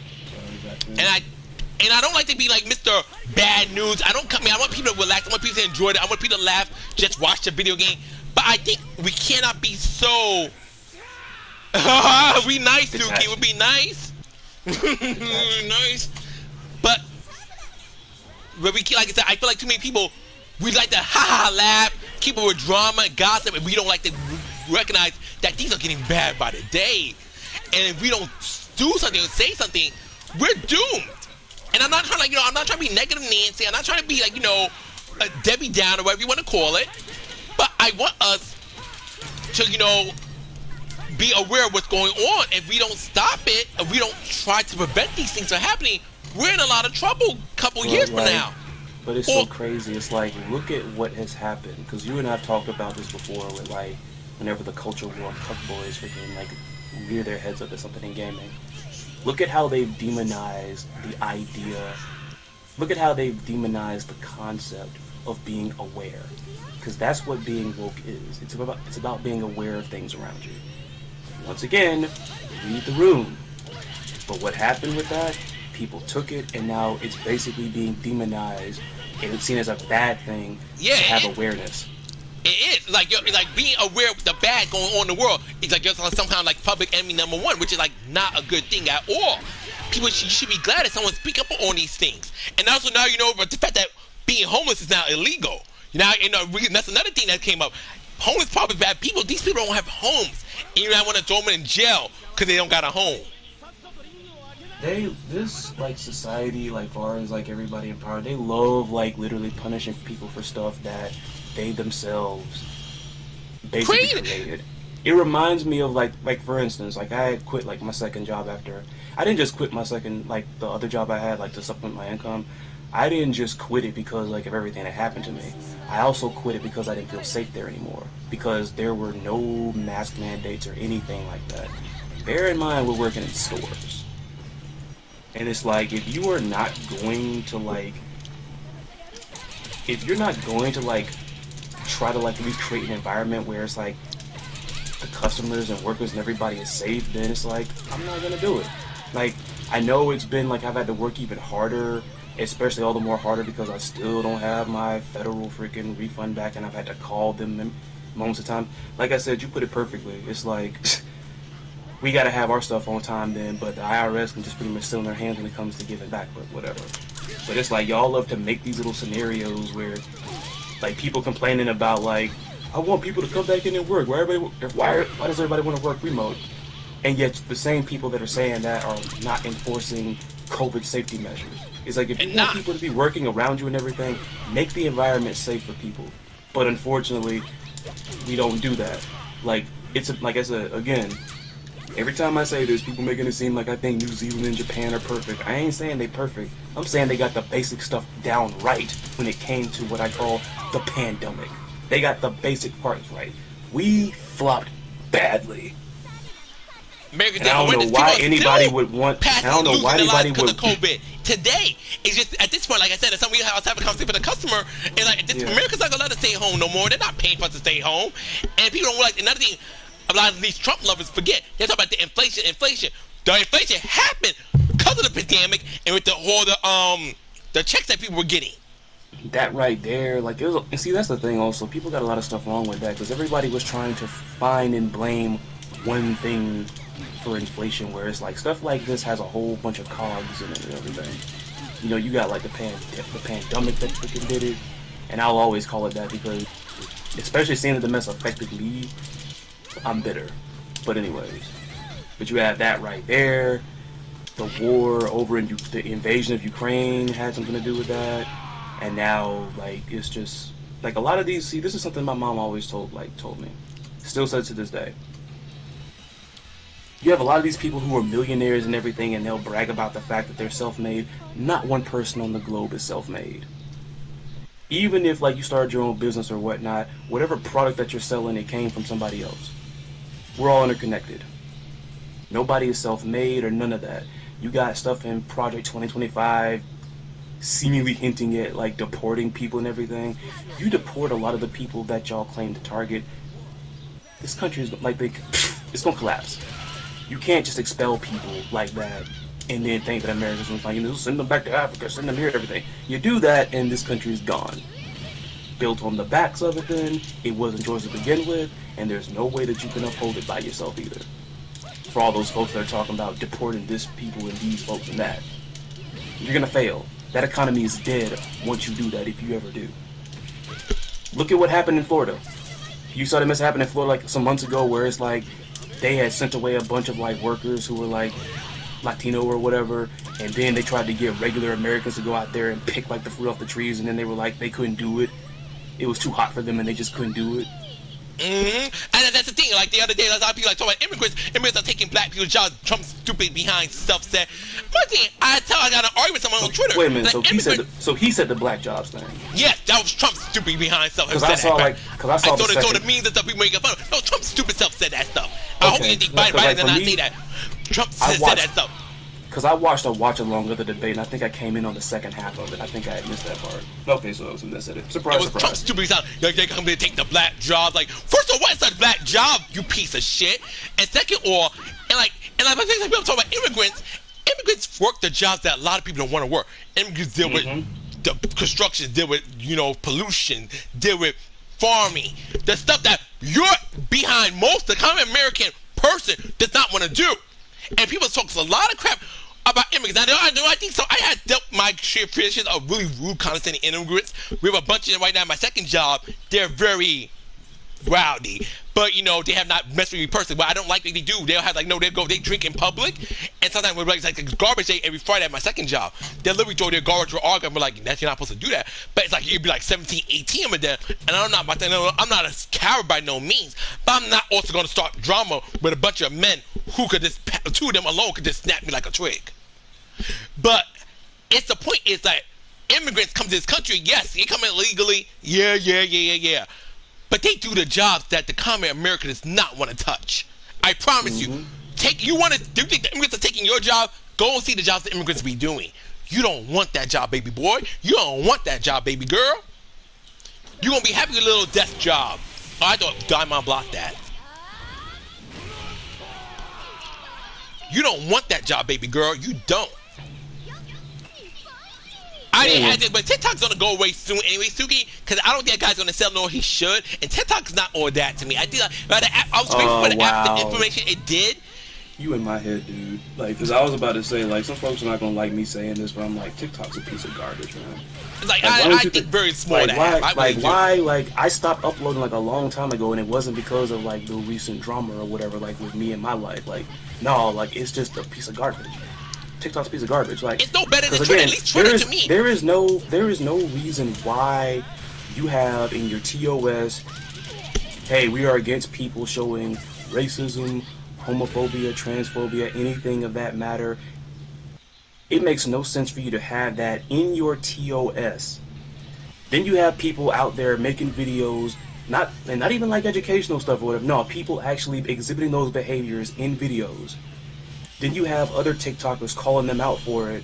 And I don't like to be like Mr. Bad News. I want people to relax. I want people to enjoy it. I want people to laugh, just watch the video game. But I think we cannot be so. We nice, Suki. We'll be nice. Nice. But we, like I said, I feel like too many people, we like to laugh, keep it with drama and gossip, and we don't like to recognize that things are getting bad by the day. And if we don't do something or say something, we're doomed. And I'm not trying to, I'm not trying to be negative Nancy. I'm not trying to be like, a Debbie Down or whatever you want to call it. But I want us to, be aware of what's going on. If we don't stop it, if we don't try to prevent these things from happening, we're in a lot of trouble a couple years from now. But it's so crazy. It's like, look at what has happened. Because you and I have talked about this before with, like, whenever the culture war fuckboys freaking, like, rear their heads up at something in gaming. Look at how they've demonized the idea. Look at how they've demonized the concept of being aware. Because that's what being woke is. It's about being aware of things around you. Once again, read the room. But what happened with that? People took it, and now it's basically being demonized, and it's seen as a bad thing to have awareness. It is like being aware of the bad going on in the world. It's like just some kind of like public enemy number one, which is like not a good thing at all. People should be glad that someone speak up on these things. And also now but the fact that being homeless is now illegal. That's another thing that came up. Homeless probably bad people. These people don't have homes, and you want to throw them in jail because they don't got a home. This like society, like far as like everybody in power, they love like literally punishing people for stuff that they themselves basically created. It reminds me of like for instance, like I had quit like my second job after. I didn't just quit my second, like the other job I had, like to supplement my income. I didn't just quit it because like of everything that happened to me. I also quit it because I didn't feel safe there anymore. Because there were no mask mandates or anything like that. Bear in mind we're working in stores. And it's like, if you are not going to like try to like at least create an environment where it's like the customers and workers and everybody is safe, then it's like, I'm not gonna do it. Like, I know it's been like I've had to work even harder, especially all the more harder because I still don't have my federal freaking refund back, and I've had to call them moments of time. Like I said, you put it perfectly. It's like we gotta have our stuff on time then, but the IRS can just pretty much sit on their hands when it comes to giving back, but whatever. But it's like y'all love to make these little scenarios where like people complaining about like, I want people to come back in and work. Why does everybody want to work remote? And yet the same people that are saying that are not enforcing COVID safety measures. It's like, if you want people to be working around you and everything, make the environment safe for people. But unfortunately, we don't do that. Like, like I said, again, every time I say this, people making it seem like I think New Zealand and Japan are perfect. I ain't saying they perfect. I'm saying they got the basic stuff down right when it came to what I call the pandemic. They got the basic parts right. We flopped badly. And I don't know why anybody would want. I don't know why anybody would. COVID today, it's just at this point, like I said, somebody I was having a conversation with a customer, and like America's not gonna let us stay home no more. They're not paying for us to stay home, and people don't realize another thing. A lot of these Trump lovers forget. They talk about the inflation. The inflation happened because of the pandemic and with the checks that people were getting. That right there, like, it was, and see, that's the thing also. People got a lot of stuff wrong with that because everybody was trying to find and blame one thing for inflation, where it's like stuff like this has a whole bunch of cogs in it and everything. You got like the pandemic that freaking did it, and I'll always call it that because, especially seeing that the mess affected me, I'm bitter. But anyways, but you have that right there. The war over in the invasion of Ukraine had something to do with that, and now like it's just like a lot of these. See, this is something my mom always told me, still says to this day. You have a lot of these people who are millionaires and everything, and they'll brag about the fact that they're self-made. Not one person on the globe is self-made. even if like you started your own business or whatnot, whatever product that you're selling, it came from somebody else. We're all interconnected. Nobody is self-made or none of that. You got stuff in Project 2025 seemingly hinting at like deporting people and everything. You deport a lot of the people that y'all claim to target, this country is like it's gonna collapse. You can't just expel people like that and then think that America's gonna like, send them back to Africa, send them here, everything. You do that and this country is gone. Built on the backs of it then, it wasn't yours to begin with, and there's no way that you can uphold it by yourself either. For all those folks that are talking about deporting this people and these folks and that, you're gonna fail. That economy is dead once you do that, if you ever do. Look at what happened in Florida. You saw the mess happen in Florida like some months ago, where it's like they had sent away a bunch of like workers who were like Latino or whatever, and then they tried to get regular Americans to go out there and pick like the fruit off the trees, and then they were like they couldn't do it. It was too hot for them, and they just couldn't do it. And that's the thing. Like the other day, a lot of people like talking about immigrants. Immigrants are taking black people's jobs. Trump's stupid behind stuff that. One thing I got an argument with someone on Twitter. Wait a minute. Like, so he said the black jobs thing. Yes, that was Trump's stupid behind stuff. Because I saw the memes and stuff people making fun of. No, Trump's stupid self said that stuff. I hope you think Biden did not say that. Trump said that stuff. Because I watched a watch-along of the debate, and I think I came in on the second half of it. I think I had missed that part. Okay, so that's it. Surprise, surprise. Trump's stupid stuff. Like, they're coming to take the black jobs. Like, first of all, what's a black job, you piece of shit? And second of all, I think people talk about immigrants. Immigrants work the jobs that a lot of people don't want to work. Immigrants deal with the construction, deal with, pollution, deal with farming. The stuff that you're behind most, the common American person does not want to do. And people talk a lot of crap about immigrants. I think so. I had dealt my share of really rude, condescending immigrants. We have a bunch of them right now. My second job, they're very rowdy, but they have not messed with me personally. But I don't like what they do. They'll have they drink in public, and sometimes we're like a garbage day every Friday at my second job. They'll literally throw their garbage or argue. We're like, you're not supposed to do that. But it's like it'd be like 17, 18 of them, and I'm not a coward by no means. But I'm not also going to start drama with a bunch of men who could just, two of them alone could just snap me like a twig. But it's the point is that immigrants come to this country. Yes, they come in illegally. Yeah. But they do the jobs that the common American does not want to touch. I promise you. Do you think the immigrants are taking your job? Go and see the jobs the immigrants be doing. You don't want that job, baby boy. You don't want that job, baby girl. You're going to be happy with a little desk job. Oh, I thought Diamond blocked that. You don't want that job, baby girl. You don't. I didn't have it, but TikTok's gonna go away soon anyway, Suki, because I don't think that guy's gonna sell no he should, and TikTok's not all that to me. I was grateful for the app, the information it did. You in my head, dude. Like, because I was about to say, like, some folks are not gonna like me saying this, but I'm like, TikTok's a piece of garbage, man. Like I think very small to have. I stopped uploading like a long time ago, and it wasn't because of like the recent drama or whatever, like with me and my life. Like, no, like it's just a piece of garbage. TikTok's a piece of garbage. Like, it's no better than Twitter. At least Twitter to me. There is no reason why you have in your TOS, hey, we are against people showing racism, homophobia, transphobia, anything of that matter. It makes no sense for you to have that in your TOS. Then you have people out there making videos, not even like educational stuff or whatever. No, people actually exhibiting those behaviors in videos. Then you have other TikTokers calling them out for it,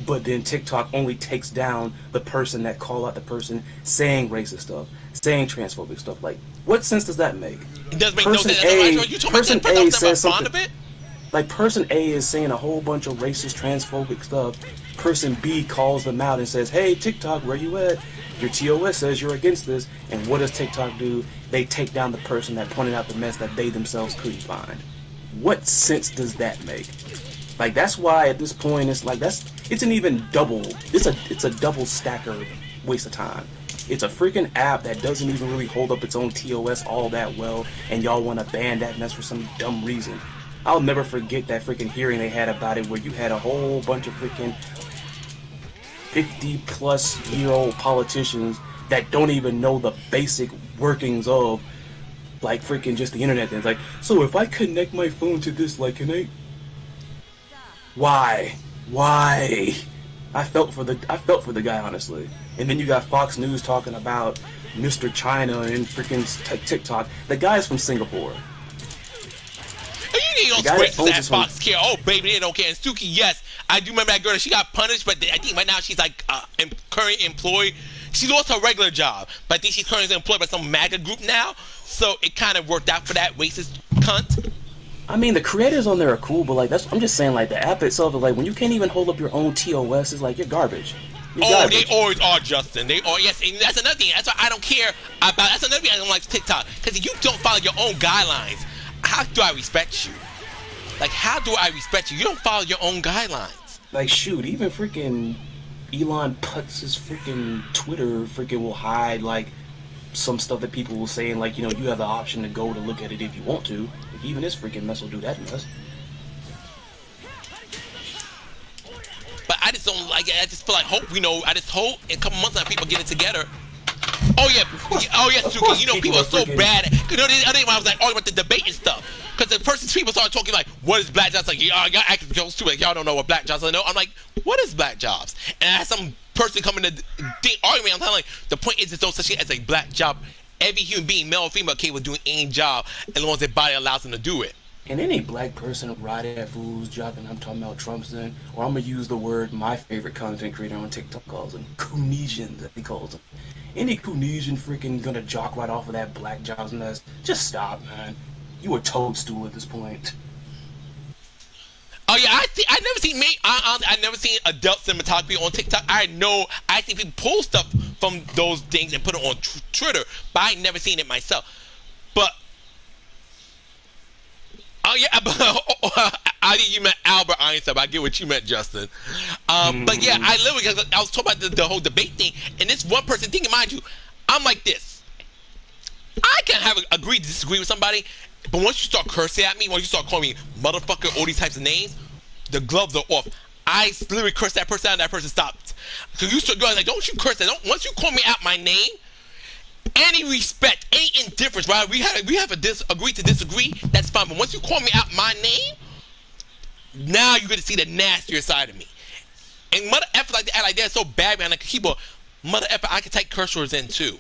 but then TikTok only takes down the person that call out the person saying racist stuff, saying transphobic stuff. Like, what sense does that make? It doesn't make no sense. Person A says something. Like, person A is saying a whole bunch of racist, transphobic stuff. Person B calls them out and says, hey, TikTok, where you at? Your TOS says you're against this. And what does TikTok do? They take down the person that pointed out the mess that they themselves couldn't find. What sense does that make? Like, that's why at this point it's like it's a double stacker waste of time. It's a freaking app that doesn't even really hold up its own TOS all that well, and y'all want to ban that mess for some dumb reason. I'll never forget that freaking hearing they had about it, where you had a whole bunch of freaking 50-plus-year-old politicians that don't even know the basic workings of, like, freaking just the internet. It's like, so if I connect my phone to this, like, can I? Why? I felt for the guy, honestly. And then you got Fox News talking about Mr. China and freaking TikTok. The guy's from Singapore. You know, that Fox care. Oh, baby, they don't care. And Suki, yes, I do remember that girl. She got punished, but I think right now she's like currently employed. She lost her regular job, but I think she's currently employed by some MAGA group now. So it kind of worked out for that racist cunt. I mean, the creators on there are cool, but like I'm just saying, like the app itself is like when you can't even hold up your own TOS, is like you're garbage. They always are, Justin. They are, yes, and that's another thing. That's why I don't care about. That's another thing I don't like TikTok, because if you don't follow your own guidelines, how do I respect you? Like, how do I respect you? You don't follow your own guidelines. Like, shoot, even freaking Elon Putz's freaking Twitter freaking will hide like some stuff that people will say, and like, you know, you have the option to go to look at it if you want to. If even this freaking mess will do that mess. But I just don't like it. I just feel like hope, you know, I just hope in a couple months now people get it together. Oh yeah, Suki, you know people are so bad. You know, the other day when I was like arguing about the debate and stuff, because the people started talking like, what is black jobs? Like, y'all acting close to it. Y'all don't know what black jobs are. I'm like, what is black jobs? And I had some person come in to argue me. I'm telling like, the point is there's no such thing as a black job. Every human being, male or female, capable of doing any job as long as their body allows them to do it. And any black person riding that fool's job, and I'm talking about Trump's then, or I'm gonna use the word my favorite content creator on TikTok calls them, Coonesians, that he calls them. Any Coonesian freaking gonna jock right off of that black jobs mess. Just stop, man. You a toadstool at this point. Oh yeah, I never seen I never seen adult cinematography on TikTok. I think people pull stuff from those things and put it on Twitter, but I never seen it myself. But oh yeah, I think you meant Albert Einstein. But I get what you meant, Justin. But yeah, I was talking about the whole debate thing, and this one person thing, mind you, I'm like this. I can agree to disagree with somebody, but once you start cursing at me, once you start calling me motherfucker, all these types of names, the gloves are off. I literally curse that person out, and that person stops. So you start going like, don't you curse that? Once you call me out my name, any respect, any indifference, right? We have agreed to disagree. That's fine. But once you call me out my name, now you're gonna see the nastier side of me. And mother effer like that is so bad behind the keyboard. Mother effer, I can type curse words in too,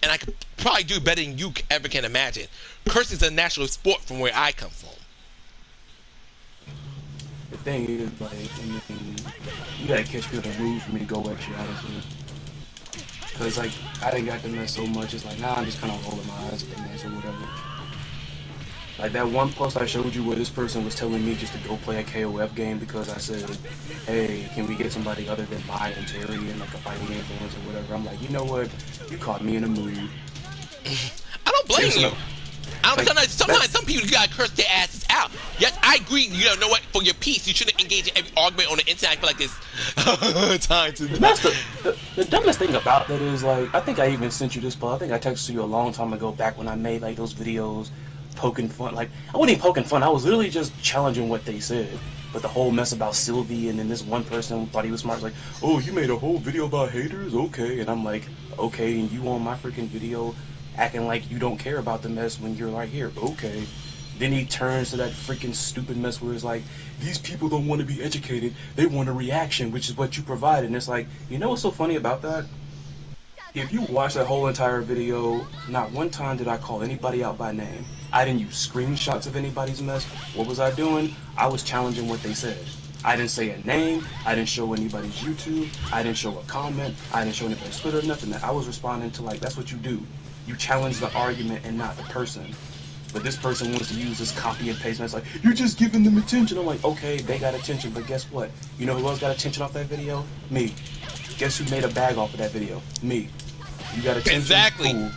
and I could probably do better than you ever can imagine. Cursing is a national sport from where I come from. The thing is, like, I mean, you gotta catch me on the move for me to go extra, honestly. Cause like I didn't got to mess so much. It's like nah, I'm just kind of rolling my eyes at the mess or whatever. Like that one post I showed you where this person was telling me just to go play a KOF game because I said, hey, can we get somebody other than Mai and Terry and like a fighting influence or whatever. I'm like, you know what? You caught me in a mood. I don't blame you. Sometimes some people you gotta curse their asses out. Yes, I agree. You know what? For your peace, you shouldn't engage in every argument on the internet. I feel like this time to. That's the dumbest thing about that is like I think I even sent you this post. I think I texted you a long time ago back when I made like those videos poking fun. Like I wasn't even poking fun. I was literally just challenging what they said. But the whole mess about Sylvie and then this one person thought he was smart. Like, oh, you made a whole video about haters? Okay. And I'm like, okay, and you on my freaking video acting like you don't care about the mess when you're right here. Okay. Then he turns to that freaking stupid mess where it's like, these people don't want to be educated. They want a reaction, which is what you provide. And it's like, you know what's so funny about that? If you watch that whole entire video, not one time did I call anybody out by name. I didn't use screenshots of anybody's mess. What was I doing? I was challenging what they said. I didn't say a name. I didn't show anybody's YouTube. I didn't show a comment. I didn't show anybody's Twitter, nothing. I was responding to like, that's what you do. You challenge the argument and not the person. But this person wants to use this copy and paste, and it's like, you're just giving them attention. I'm like, okay, they got attention, but guess what? You know who else got attention off that video? Me. Guess who made a bag off of that video? Me. You got attention? Exactly. Cool.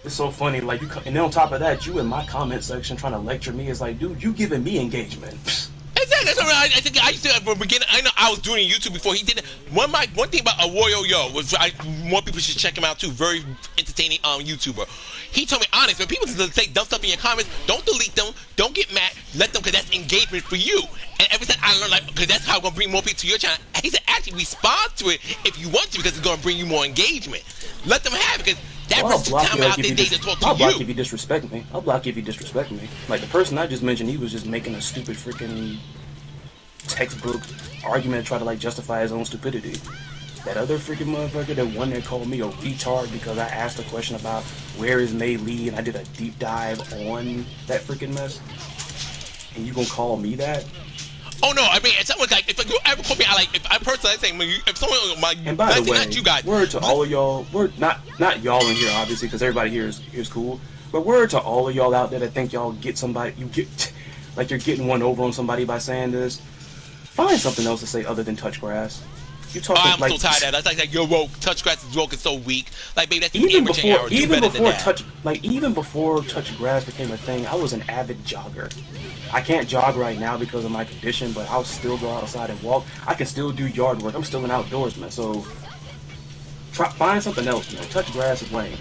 It's so funny, like, and then on top of that, you in my comment section trying to lecture me. It's like, dude, you giving me engagement. Exactly. That's what I think I used to from the beginning. I know I was doing YouTube before he did it. One thing about Arroyo Yo was more people should check him out too. Very entertaining YouTuber. He told me honest, when people say dumb stuff in your comments, don't delete them, don't get mad, let them, because that's engagement for you. And every time I learned, like, because that's how I'm gonna bring more people to your channel. He said actually respond to it if you want to, because it's gonna bring you more engagement. Let them have it, because that person's time out their day to talk to you. I'll block if you disrespect me. I'll block if you disrespect me. Like the person I just mentioned, he was just making a stupid freaking textbook argument to try to like justify his own stupidity. That other freaking motherfucker, the one that called me a retard because I asked a question about where is Mei Lee and I did a deep dive on that freaking mess, and you gonna call me that? Oh no, I mean, if someone like, if you ever call me, if I personally think, if someone, and by the way, not you guys, word to all of y'all, word not y'all in here obviously, because everybody here is cool, but word to all of y'all out there that think y'all get somebody, you get, like you're getting one over on somebody by saying this. Find something else to say other than touch grass. You talking I'm like, so tired of that. That's like you're woke. Touch grass is woke and so weak. Like, baby, that's even amateur before hour. Do better than that. even before touch grass became a thing, I was an avid jogger. I can't jog right now because of my condition, but I'll still go outside and walk. I can still do yard work. I'm still an outdoorsman, so find something else, man. Touch grass is lame.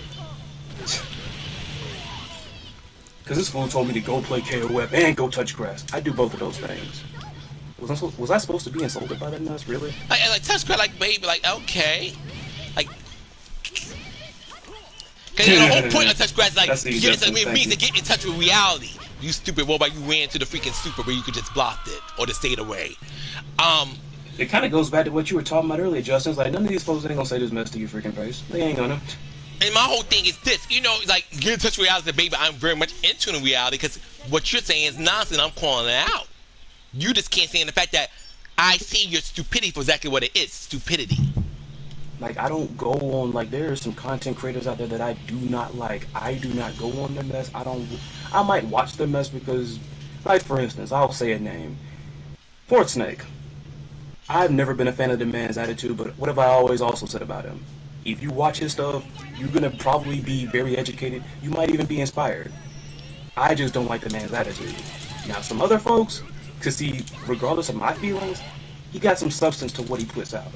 Because this fool told me to go play KOF and go touch grass. I do both of those things. Was I supposed to be insulted by that mess? Really? Like touch grass, like baby, like okay, like. Cause the whole point of touch grass is like it means to get in touch with reality. You stupid robot, you ran to the freaking super where you could just block it or just stayed away. It kind of goes back to what you were talking about earlier, Justin. It's like none of these folks ain't gonna say this mess to your freaking face. They ain't gonna. And my whole thing is this, you know, like get in touch with reality, baby. I'm very much into reality because what you're saying is nonsense. I'm calling it out. You just can't stand the fact that I see your stupidity for exactly what it is, stupidity. Like, I don't go on, like, there are some content creators out there that I do not like. I do not go on their mess. I might watch their mess because, like, for instance, I'll say a name. Fort Snake. I've never been a fan of the man's attitude, but what have I always also said about him? If you watch his stuff, you're going to probably be very educated. You might even be inspired. I just don't like the man's attitude. Now, some other folks, because see, regardless of my feelings, he got some substance to what he puts out.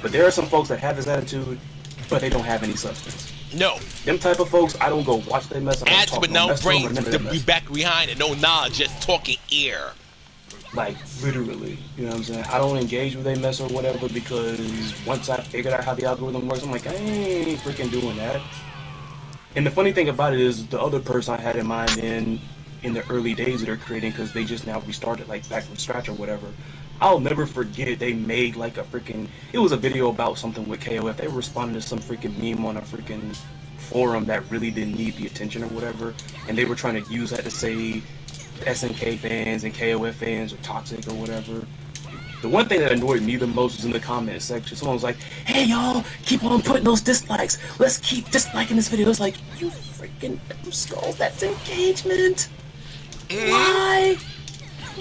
But there are some folks that have his attitude, but they don't have any substance. No. Them type of folks, I don't go watch their mess. Attitude with no brain, to be back behind and no knowledge, just talking ear. Like, literally. You know what I'm saying? I don't engage with their mess or whatever because once I figured out how the algorithm works, I'm like, I ain't freaking doing that. And the funny thing about it is the other person I had in mind in the early days of their creating, because they just now restarted, like, back from scratch or whatever. I'll never forget they made like a freaking, it was a video about something with KOF. They were responding to some freaking meme on a freaking forum that really didn't need the attention or whatever, and they were trying to use that to say SNK fans and KOF fans are toxic or whatever. The one thing that annoyed me the most was in the comment section. Someone was like, hey y'all, keep on putting those dislikes. Let's keep disliking this video. It's like, you freaking skulls, that's engagement. Why?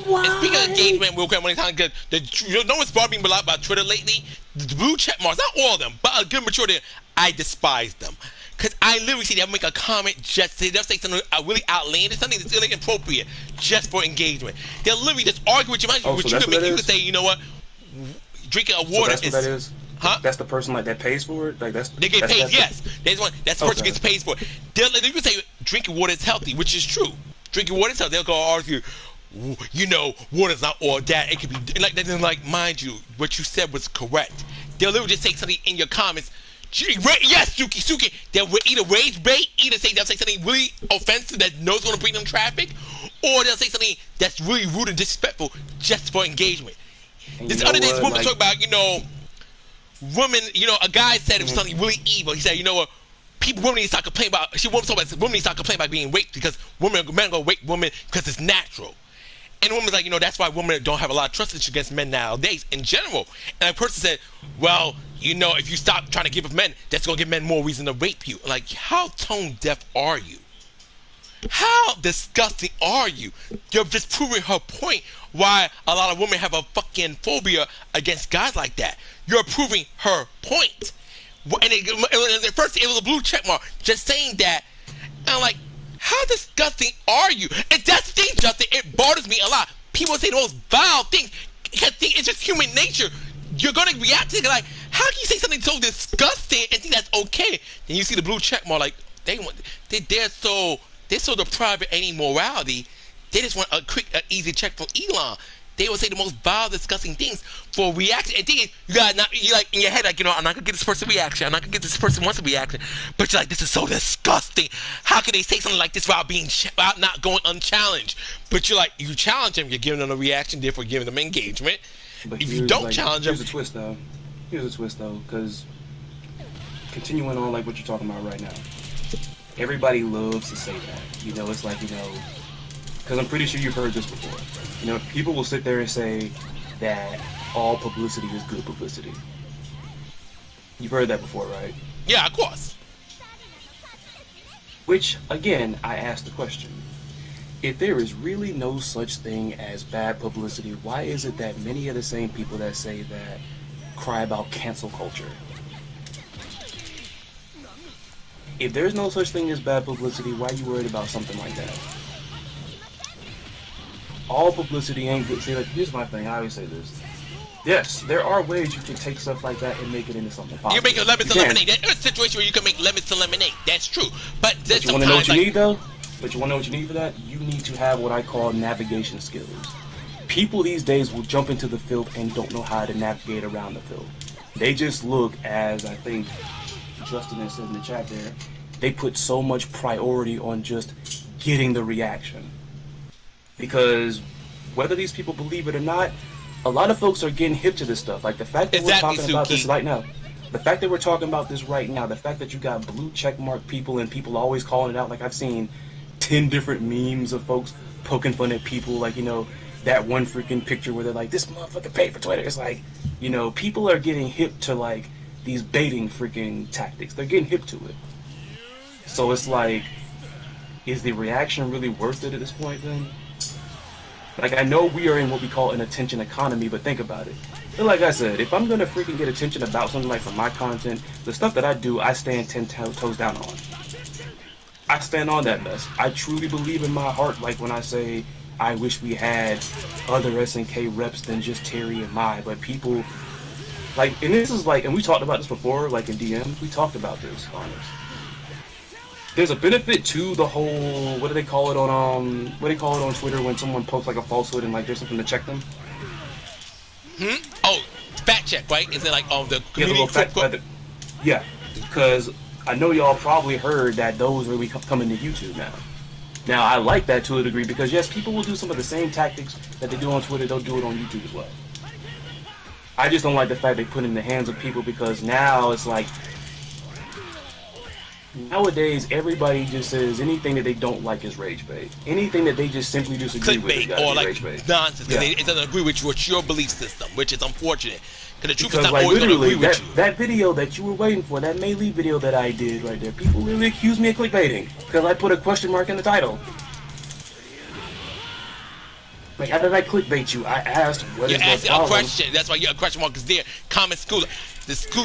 Why? And speaking of engagement, real quick, one time, good. You know what's bothering me a lot about Twitter lately? The blue check marks, not all of them, but a good majority. I despise them. Because I literally see them make a comment just, they'll say something really outlandish, something that's really inappropriate, just for engagement. They'll literally just argue with you. Oh, what so you could say, you know what, drinking a water so that's what that is? Huh? That's the person like that pays for it? Like they get paid, yes. That's the person who gets paid for it. They'll even say drinking water is healthy, which is true. Drinking water is healthy. They'll go argue, you know, water's not all that. It could be like mind you, what you said was correct. They'll literally just say something in your comments. Yes, Suki. They'll either rage bait, they'll say something really offensive that knows going to bring them traffic, or they'll say something that's really rude and disrespectful just for engagement. This other day, woman talk about, you know, women. You know, a guy said it was something really evil. He said, you know what? Women need to start complaining about. Women need to start complaining about being raped because men are gonna rape women because it's natural. And the woman's like, you know, that's why women don't have a lot of trust issues against men nowadays in general. And a person said, well, you know, if you stop trying to give up men, that's going to give men more reason to rape you. Like, how tone deaf are you? How disgusting are you? You're just proving her point why a lot of women have a fucking phobia against guys like that. You're proving her point. And at first, it was a blue check mark just saying that. And I'm like, how disgusting are you? And that's the thing, Justin, it bothers me a lot. People say those vile things. It's just human nature. You're going to react to it like, how can you say something so disgusting and think that's okay? Then you see the blue check mark, like, they're so deprived of any morality. They just want a quick, easy check from Elon. they will say the most vile, disgusting things for reaction. And thing is, you like in your head, like, you know, I'm not gonna get this person reaction. I'm not gonna get this person wants a reaction. But you're like, this is so disgusting. How can they say something like this without not going unchallenged? But you're like, you challenge them, you're giving them a reaction, therefore giving them engagement. But if you don't challenge them, here's a twist though. Here's a twist though, because continuing on like what you're talking about right now. Everybody loves to say that. You know, it's like, you know, because I'm pretty sure you've heard this before. You know, people will sit there and say that all publicity is good publicity. You've heard that before, right? Yeah, of course. Which, again, I ask the question. If there is really no such thing as bad publicity, why is it that many of the same people that say that cry about cancel culture? If there's no such thing as bad publicity, why are you worried about something like that? All publicity ain't good. See, like, here's my thing. I always say this. Yes, there are ways you can take stuff like that and make it into something positive. You make lemons to lemonade. There's a situation where you can make lemons to lemonade. That's true. But you want to know what you need, though? But you want to know what you need for that? You need to have what I call navigation skills. People these days will jump into the field and don't know how to navigate around the field. They just look, as I think Justin has said in the chat there, they put so much priority on just getting the reaction. Because whether these people believe it or not, a lot of folks are getting hip to this stuff. Like the fact that we're talking about this right now. The fact that we're talking about this right now, the fact that you got blue checkmark people and people always calling it out, like I've seen 10 different memes of folks poking fun at people, like, you know, that one freaking picture where they're like, this motherfucker paid for Twitter. It's like, you know, people are getting hip to like these baiting freaking tactics. They're getting hip to it. So it's like, is the reaction really worth it at this point then? Like, I know we are in what we call an attention economy, but think about it. And like I said, if I'm gonna freaking get attention about something like from my content, the stuff that I do, I stand 10 toes down on. I stand on that mess. I truly believe in my heart, like when I say, I wish we had other SNK reps than just Terry and Mai, but people, like, and this is like, and we talked about this before, like in DM, we talked about this on this. There's a benefit to the whole, what do they call it on Twitter when someone posts like a falsehood and like there's something to check them? Oh, fact check, right? Is it like the community? Yeah, because I know y'all probably heard that those really coming to YouTube now. Now I like that to a degree because yes, people will do some of the same tactics that they do on Twitter. They'll do it on YouTube as well. I just don't like the fact they put it in the hands of people because now it's like. Nowadays, everybody just says anything that they don't like is rage bait. Anything that they just simply disagree with is or like rage bait. Nonsense. Yeah. It doesn't agree with your belief system, which is unfortunate. Because the truth is not like, always going to agree with you. That video that you were waiting for, that Melee video that I did right there, people really accuse me of clickbaiting because I put a question mark in the title. Like, how did I clickbait you? I asked, what is the problem? You're asking a question. That's why your question mark is there. Common school. The school.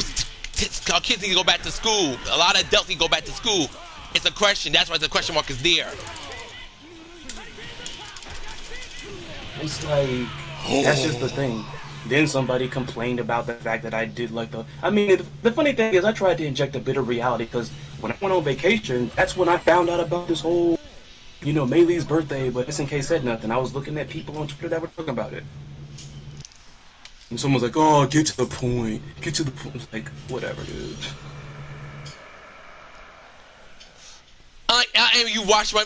Our kids need to go back to school. A lot of adults need to go back to school. It's a question. That's why the question mark is there. It's like, that's just the thing. Then somebody complained about the fact that I did like the... I mean, the funny thing is I tried to inject a bit of reality because when I went on vacation, that's when I found out about this whole, you know, Melee's birthday, but SNK said nothing. I was looking at people on Twitter that were talking about it. And someone's like, oh, get to the point. Get to the point. It's like, whatever, dude. And you watch, you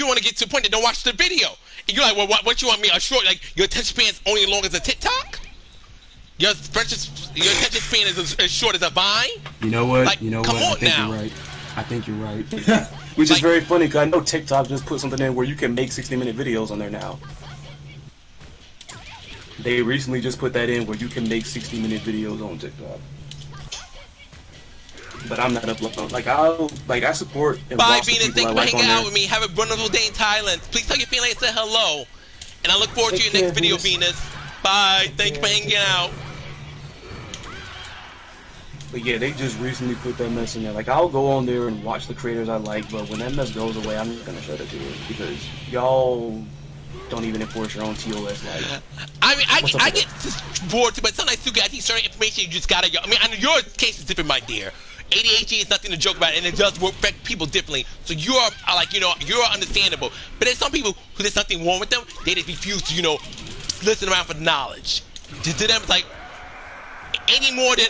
want to get to the point that don't watch the video. And you're like, well, what you want me? A short, like, your attention span is only as long as a TikTok? Your attention span is as short as a Vine? You know what? Like, come on now. I think you're right. Which is very funny, because I know TikTok just put something in where you can make 60-minute videos on there now. They recently just put that in where you can make 60-minute videos on TikTok. But I'm not uploading. Like I support and bye, watch the Venus. people I Thank you like for on hanging out there. with me. Have a wonderful day in Thailand. Please tell your family I said hello. And I look forward to your next video, Venus. Bye. Thank you for hanging out. But yeah, they just recently put that mess in there. Like, I'll go on there and watch the creators I like, but when that mess goes away, I'm not gonna shut it to it because y'all don't even enforce your own TOS. Like, I mean, I get bored too, but sometimes too, I think certain information you just gotta. I mean, I know your case is different, my dear. ADHD is nothing to joke about, and it does affect people differently. So you're like, you know, you're understandable. But there's some people who there's nothing wrong with them. They just refuse to, you know, just listen around for knowledge. To them, it's like any more than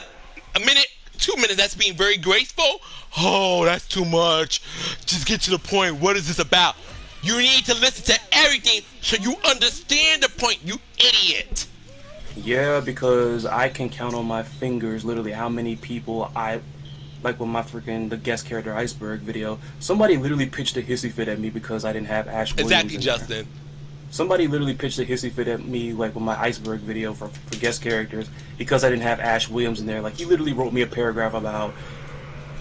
a minute, 2 minutes. That's being very graceful. Oh, that's too much. Just get to the point. What is this about? You need to listen to everything so you understand the point. You idiot. Yeah, because I can count on my fingers literally how many people like with my the guest character Iceberg video, somebody literally pitched a hissy fit at me because I didn't have Ash Williams. Exactly, Justin. Somebody literally pitched a hissy fit at me like with my Iceberg video for guest characters because I didn't have Ash Williams in there. Like, he literally wrote me a paragraph about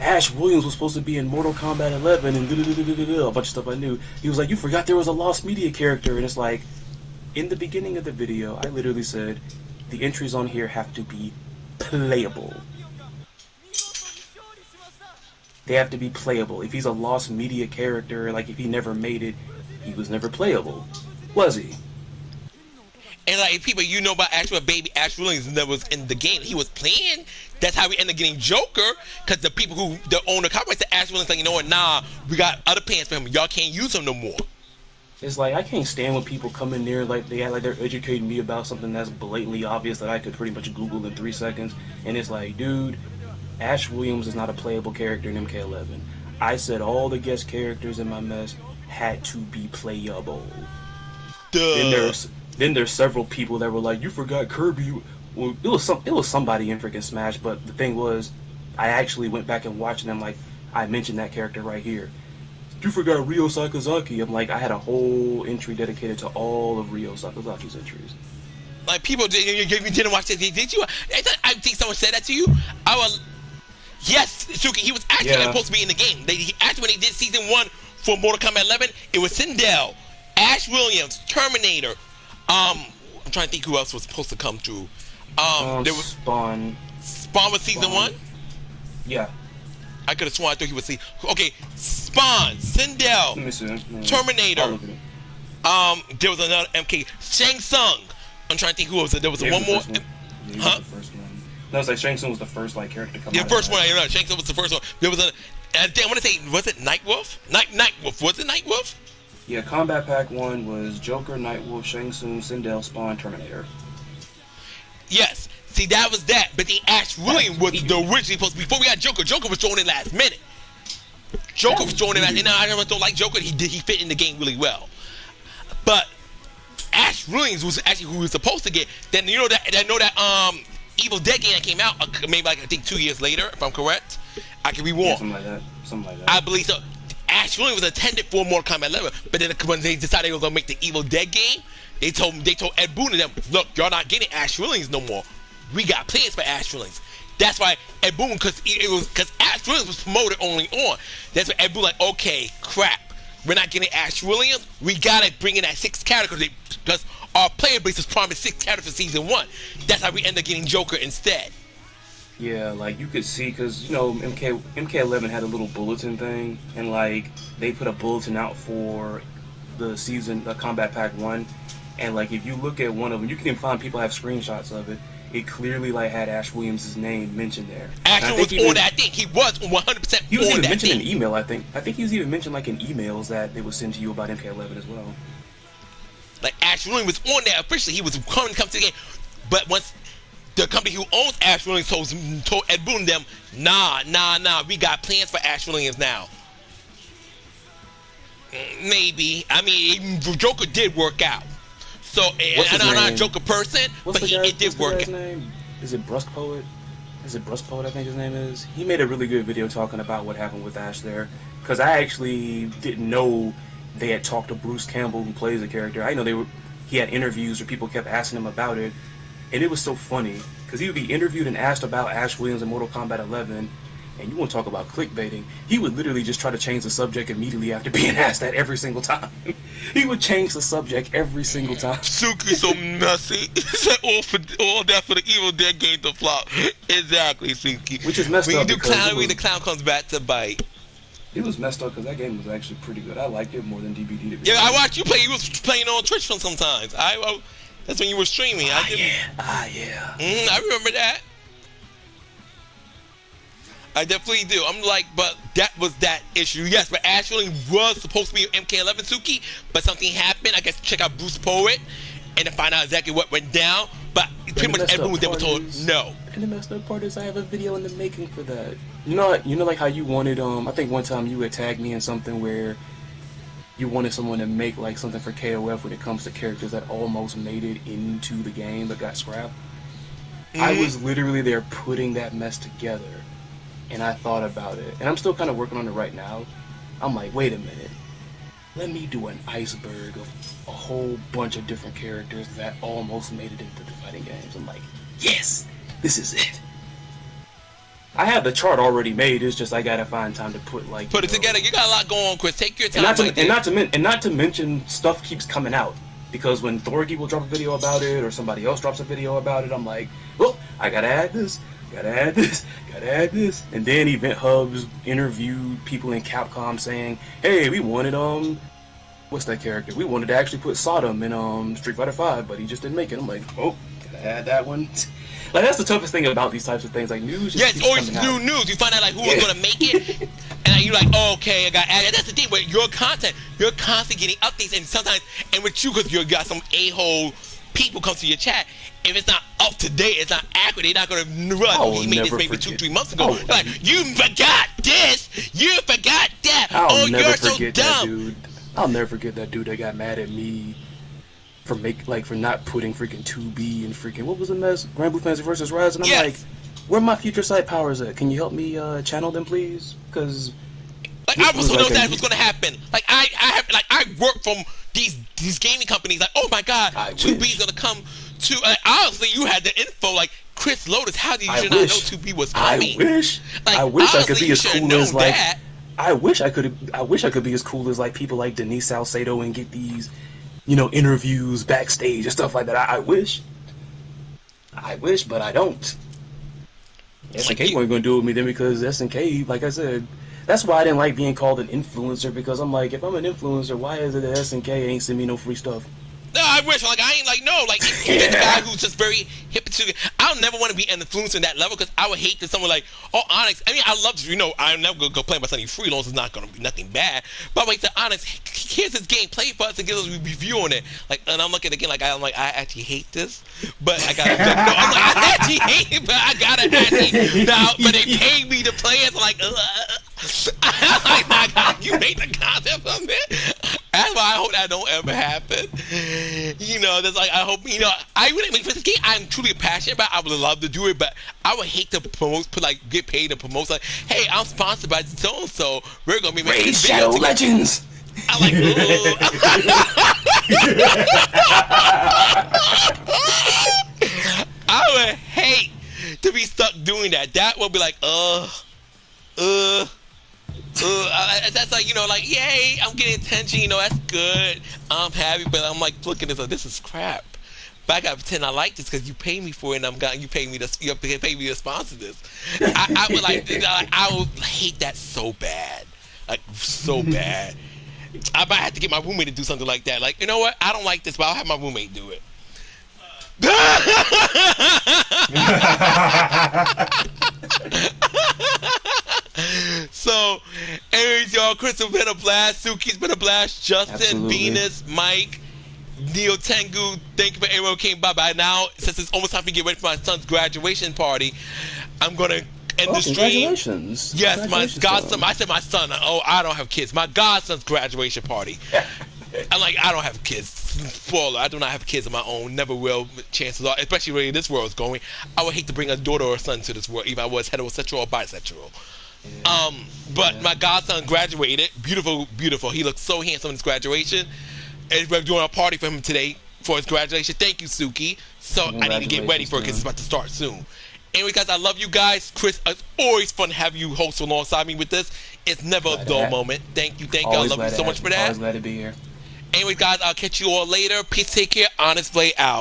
Ash Williams was supposed to be in Mortal Kombat 11 and a bunch of stuff I knew. He was like, you forgot there was a lost media character. And it's like, in the beginning of the video, I literally said, the entries on here have to be playable. They have to be playable. If he's a lost media character, like if he never made it, he was never playable. Was he? And like, people, you know about actual baby Ash Williams that was in the game. He was playing. That's how we ended up getting Joker, because the people who the owner copyright to Ash Williams like, you know what, nah, we got other pants for him. Y'all can't use him no more. It's like, I can't stand when people come in there like they act like they're educating me about something that's blatantly obvious that I could pretty much Google in 3 seconds. And it's like, dude, Ash Williams is not a playable character in MK11. I said all the guest characters in my mess had to be playable. Duh. Then there's several people that were like, you forgot Kirby. Well, it was somebody in freaking Smash, but the thing was, I actually went back and watched them. Like, I mentioned that character right here. You forgot Ryo Sakazaki. I'm like, I had a whole entry dedicated to all of Ryo Sakazaki's entries. Like, people didn't watch this. Did you? I think someone said that to you. Yes, Suki, he was actually supposed to be in the game. Actually, when he did season 1 for Mortal Kombat 11, it was Sindel, Ash Williams, Terminator. I'm trying to think who else was supposed to come through. There was Spawn. Spawn was season 1? Yeah. I could have sworn I thought he was okay, Spawn, Sindel, Terminator. There was another MK, Shang Tsung. I'm trying to think who was it. There was one more. Huh? The first one. No, it's like Shang Tsung was the first character to come out. The first one, right. Shang Tsung was the first one. There was I want to say, was it Nightwolf? Nightwolf. Was it Nightwolf? Yeah, Combat Pack 1 was Joker, Nightwolf, Shang Tsung, Sindel, Spawn, Terminator. Yes. See, that was that. But the Ash Williams was the originally supposed to be. Before we got Joker, Joker was thrown in last minute. Joker was thrown in last minute. And I don't like Joker. He fit in the game really well. But Ash Williams was actually who we were supposed to get. Then you know that Evil Dead game that came out maybe like I think 2 years later, if I'm correct. I could be wrong. Yeah, something like that. I believe so. Ash Williams was intended for Mortal Kombat 11, but then when they decided they were gonna make the Evil Dead game, they told Ed Boon and them, look, y'all not getting Ash Williams no more. We got plans for Ash Williams. That's why Ed Boon, because Ash Williams was promoted only on. That's why Ed Boon like, okay, crap, we're not getting Ash Williams. We gotta bring in that 6th character because our player base was promised 6 characters for season 1. That's how we end up getting Joker instead. Yeah, like you could see, because you know MK11 had a little bulletin thing, and like they put a bulletin out for the Combat Pack 1, and like if you look at one of them, you can even find people have screenshots of it. It clearly like had Ash Williams' name mentioned there. Ash was on that thing. He was 100%. He was even mentioned in email. I think he was even mentioned like in emails that they would send to you about MK11 as well. Like Ash Williams was on there officially. He was coming to the game, but once the company who owns Ash Williams told Ed Boon them, nah, we got plans for Ash Williams now. Maybe. I mean, Joker did work out. So, and I'm not a Joker person, but it did work out. Name? Is it Brusque Poet? I think his name is. He made a really good video talking about what happened with Ash there. Because I actually didn't know they had talked to Bruce Campbell, who plays the character. I know he had interviews where people kept asking him about it. And it was so funny, because he would be interviewed and asked about Ash Williams in Mortal Kombat 11, and you want to talk about clickbaiting, he would literally just try to change the subject immediately after being asked that every single time. He would change the subject every single time. Suki's so messy. He said all that for the Evil Dead game to flop. Exactly, Suki. Which is messed up. When you do clownery, the clown comes back to bite. It was messed up because that game was actually pretty good. I liked it more than DBD. Yeah, I watched you play. You was playing on Twitch sometimes. That's when you were streaming. Yeah. I remember that. I definitely do. I'm like, but that was that issue. Yes, but Ash Williams was supposed to be MK11 Suki, but something happened. I guess check out Bruce Poet, and to find out exactly what went down. But pretty much everyone was able to told no. And the messed up part is I have a video in the making for that. You know, like how you wanted. I think one time you had tagged me in something where you wanted someone to make like something for KOF when it comes to characters that almost made it into the game but got scrapped. I was literally there putting that mess together, and I thought about it, and I'm still kind of working on it right now. I'm like, wait a minute, let me do an iceberg of a whole bunch of different characters that almost made it into the fighting games. I'm like, yes, this is it. I have the chart already made. It's just I gotta find time to put it together. You got a lot going on, Chris. Take your time. And not to mention, stuff keeps coming out. Because when Thorgy will drop a video about it, or somebody else drops a video about it, I'm like, well, I gotta add this, gotta add this, gotta add this. And then Event Hubs interviewed people in Capcom saying, hey, we wanted, what's that character? We wanted to actually put Sodom in Street Fighter V, but he just didn't make it. I'm like, oh, gotta add that one. Like, that's the toughest thing about these types of things. Like, news just it's always new news. You find out, like, who was going to make it, and you're like, oh, okay, I got added. That's the thing with your content. You're constantly getting updates, and sometimes, and with you, because you got some a-hole people come to your chat, if it's not up to date, it's not accurate, they're not going to run. He made this maybe 2-3 months ago. Like, you forgot this, you forgot that. You're so dumb. I'll never forget that dude that got mad at me for not putting freaking 2B and freaking, what was the mess? Grand Blue Fantasy versus Rise, and I'm like, where my future sight powers at? Can you help me channel them, please? Because like I also know that was gonna happen. Like I work from these gaming companies. Like, oh my God, 2B is gonna come to. Honestly, you had the info. Like, Chris Lotus, how did you not know 2B was coming? I wish I could be as cool as like. I wish I could be as cool as like people like Denise Salcedo and get these, interviews backstage and stuff like that. I wish, but I don't. SNK weren't gonna do it with me then, because SNK, like I said, that's why I didn't like being called an influencer, because I'm like, if I'm an influencer, why is it that SNK ain't send me no free stuff? No, I wish. Like, I ain't like, no. Like, you're the guy who's just very hip to. I'll never want to be an influencer in that level, because I would hate that someone like, oh, Onyxe. I mean, I love, I'm never going to complain about something freelance. It's not going to be nothing bad. But like, the Onyxe, here's this game, play for us and give us a review on it. Like, and I'm looking again, like, I actually hate this, but I got to. No, I'm like, I actually hate it, but I got to actually. Now, but they paid me to play it, so like, you hate the concept of it. That's why I hope that don't ever happen. That's like, I hope, I really, for this game, I'm truly passionate about. I would love to do it, but I would hate to get paid to promote, like, hey, I'm sponsored by so-and-so. We're going to be making this video together. Legends. I'm like, I would hate to be stuck doing that. That would be like, that's like, like, yay, I'm getting attention, that's good, I'm happy, but I'm like looking at this, this is crap. But I gotta pretend I like this because you pay me for it, and you pay me to sponsor this. I would I would hate that so bad, like so bad. I might have to get my roommate to do something like that. Like, you know what? I don't like this, but I'll have my roommate do it. So, anyways, y'all, Chris has been a blast, Suki's been a blast, Justin, absolutely. Venus, Mike, Neo Tengu, thank you for everyone who came by now. Since it's almost time to get ready for my son's graduation party, I'm going to end the stream. Congratulations. Yes, my godson, I said my son, I don't have kids, my godson's graduation party. I'm like, I don't have kids. Spoiler, I do not have kids of my own. Never will. Chances are, especially where this world is going. I would hate to bring a daughter or a son to this world, even if I was heterosexual or bisexual. Yeah. But my godson graduated. Beautiful, beautiful. He looked so handsome in his graduation. And we're doing a party for him today for his graduation. Thank you, Suki. So I need to get ready for it because it's about to start soon. Anyway, guys, I love you guys. Chris, it's always fun to have you host alongside me with this. It's never a dull moment. Thank you. I love you so much for that. Always glad to be here. Anyway, guys, I'll catch you all later. Peace, take care. Honest Play out.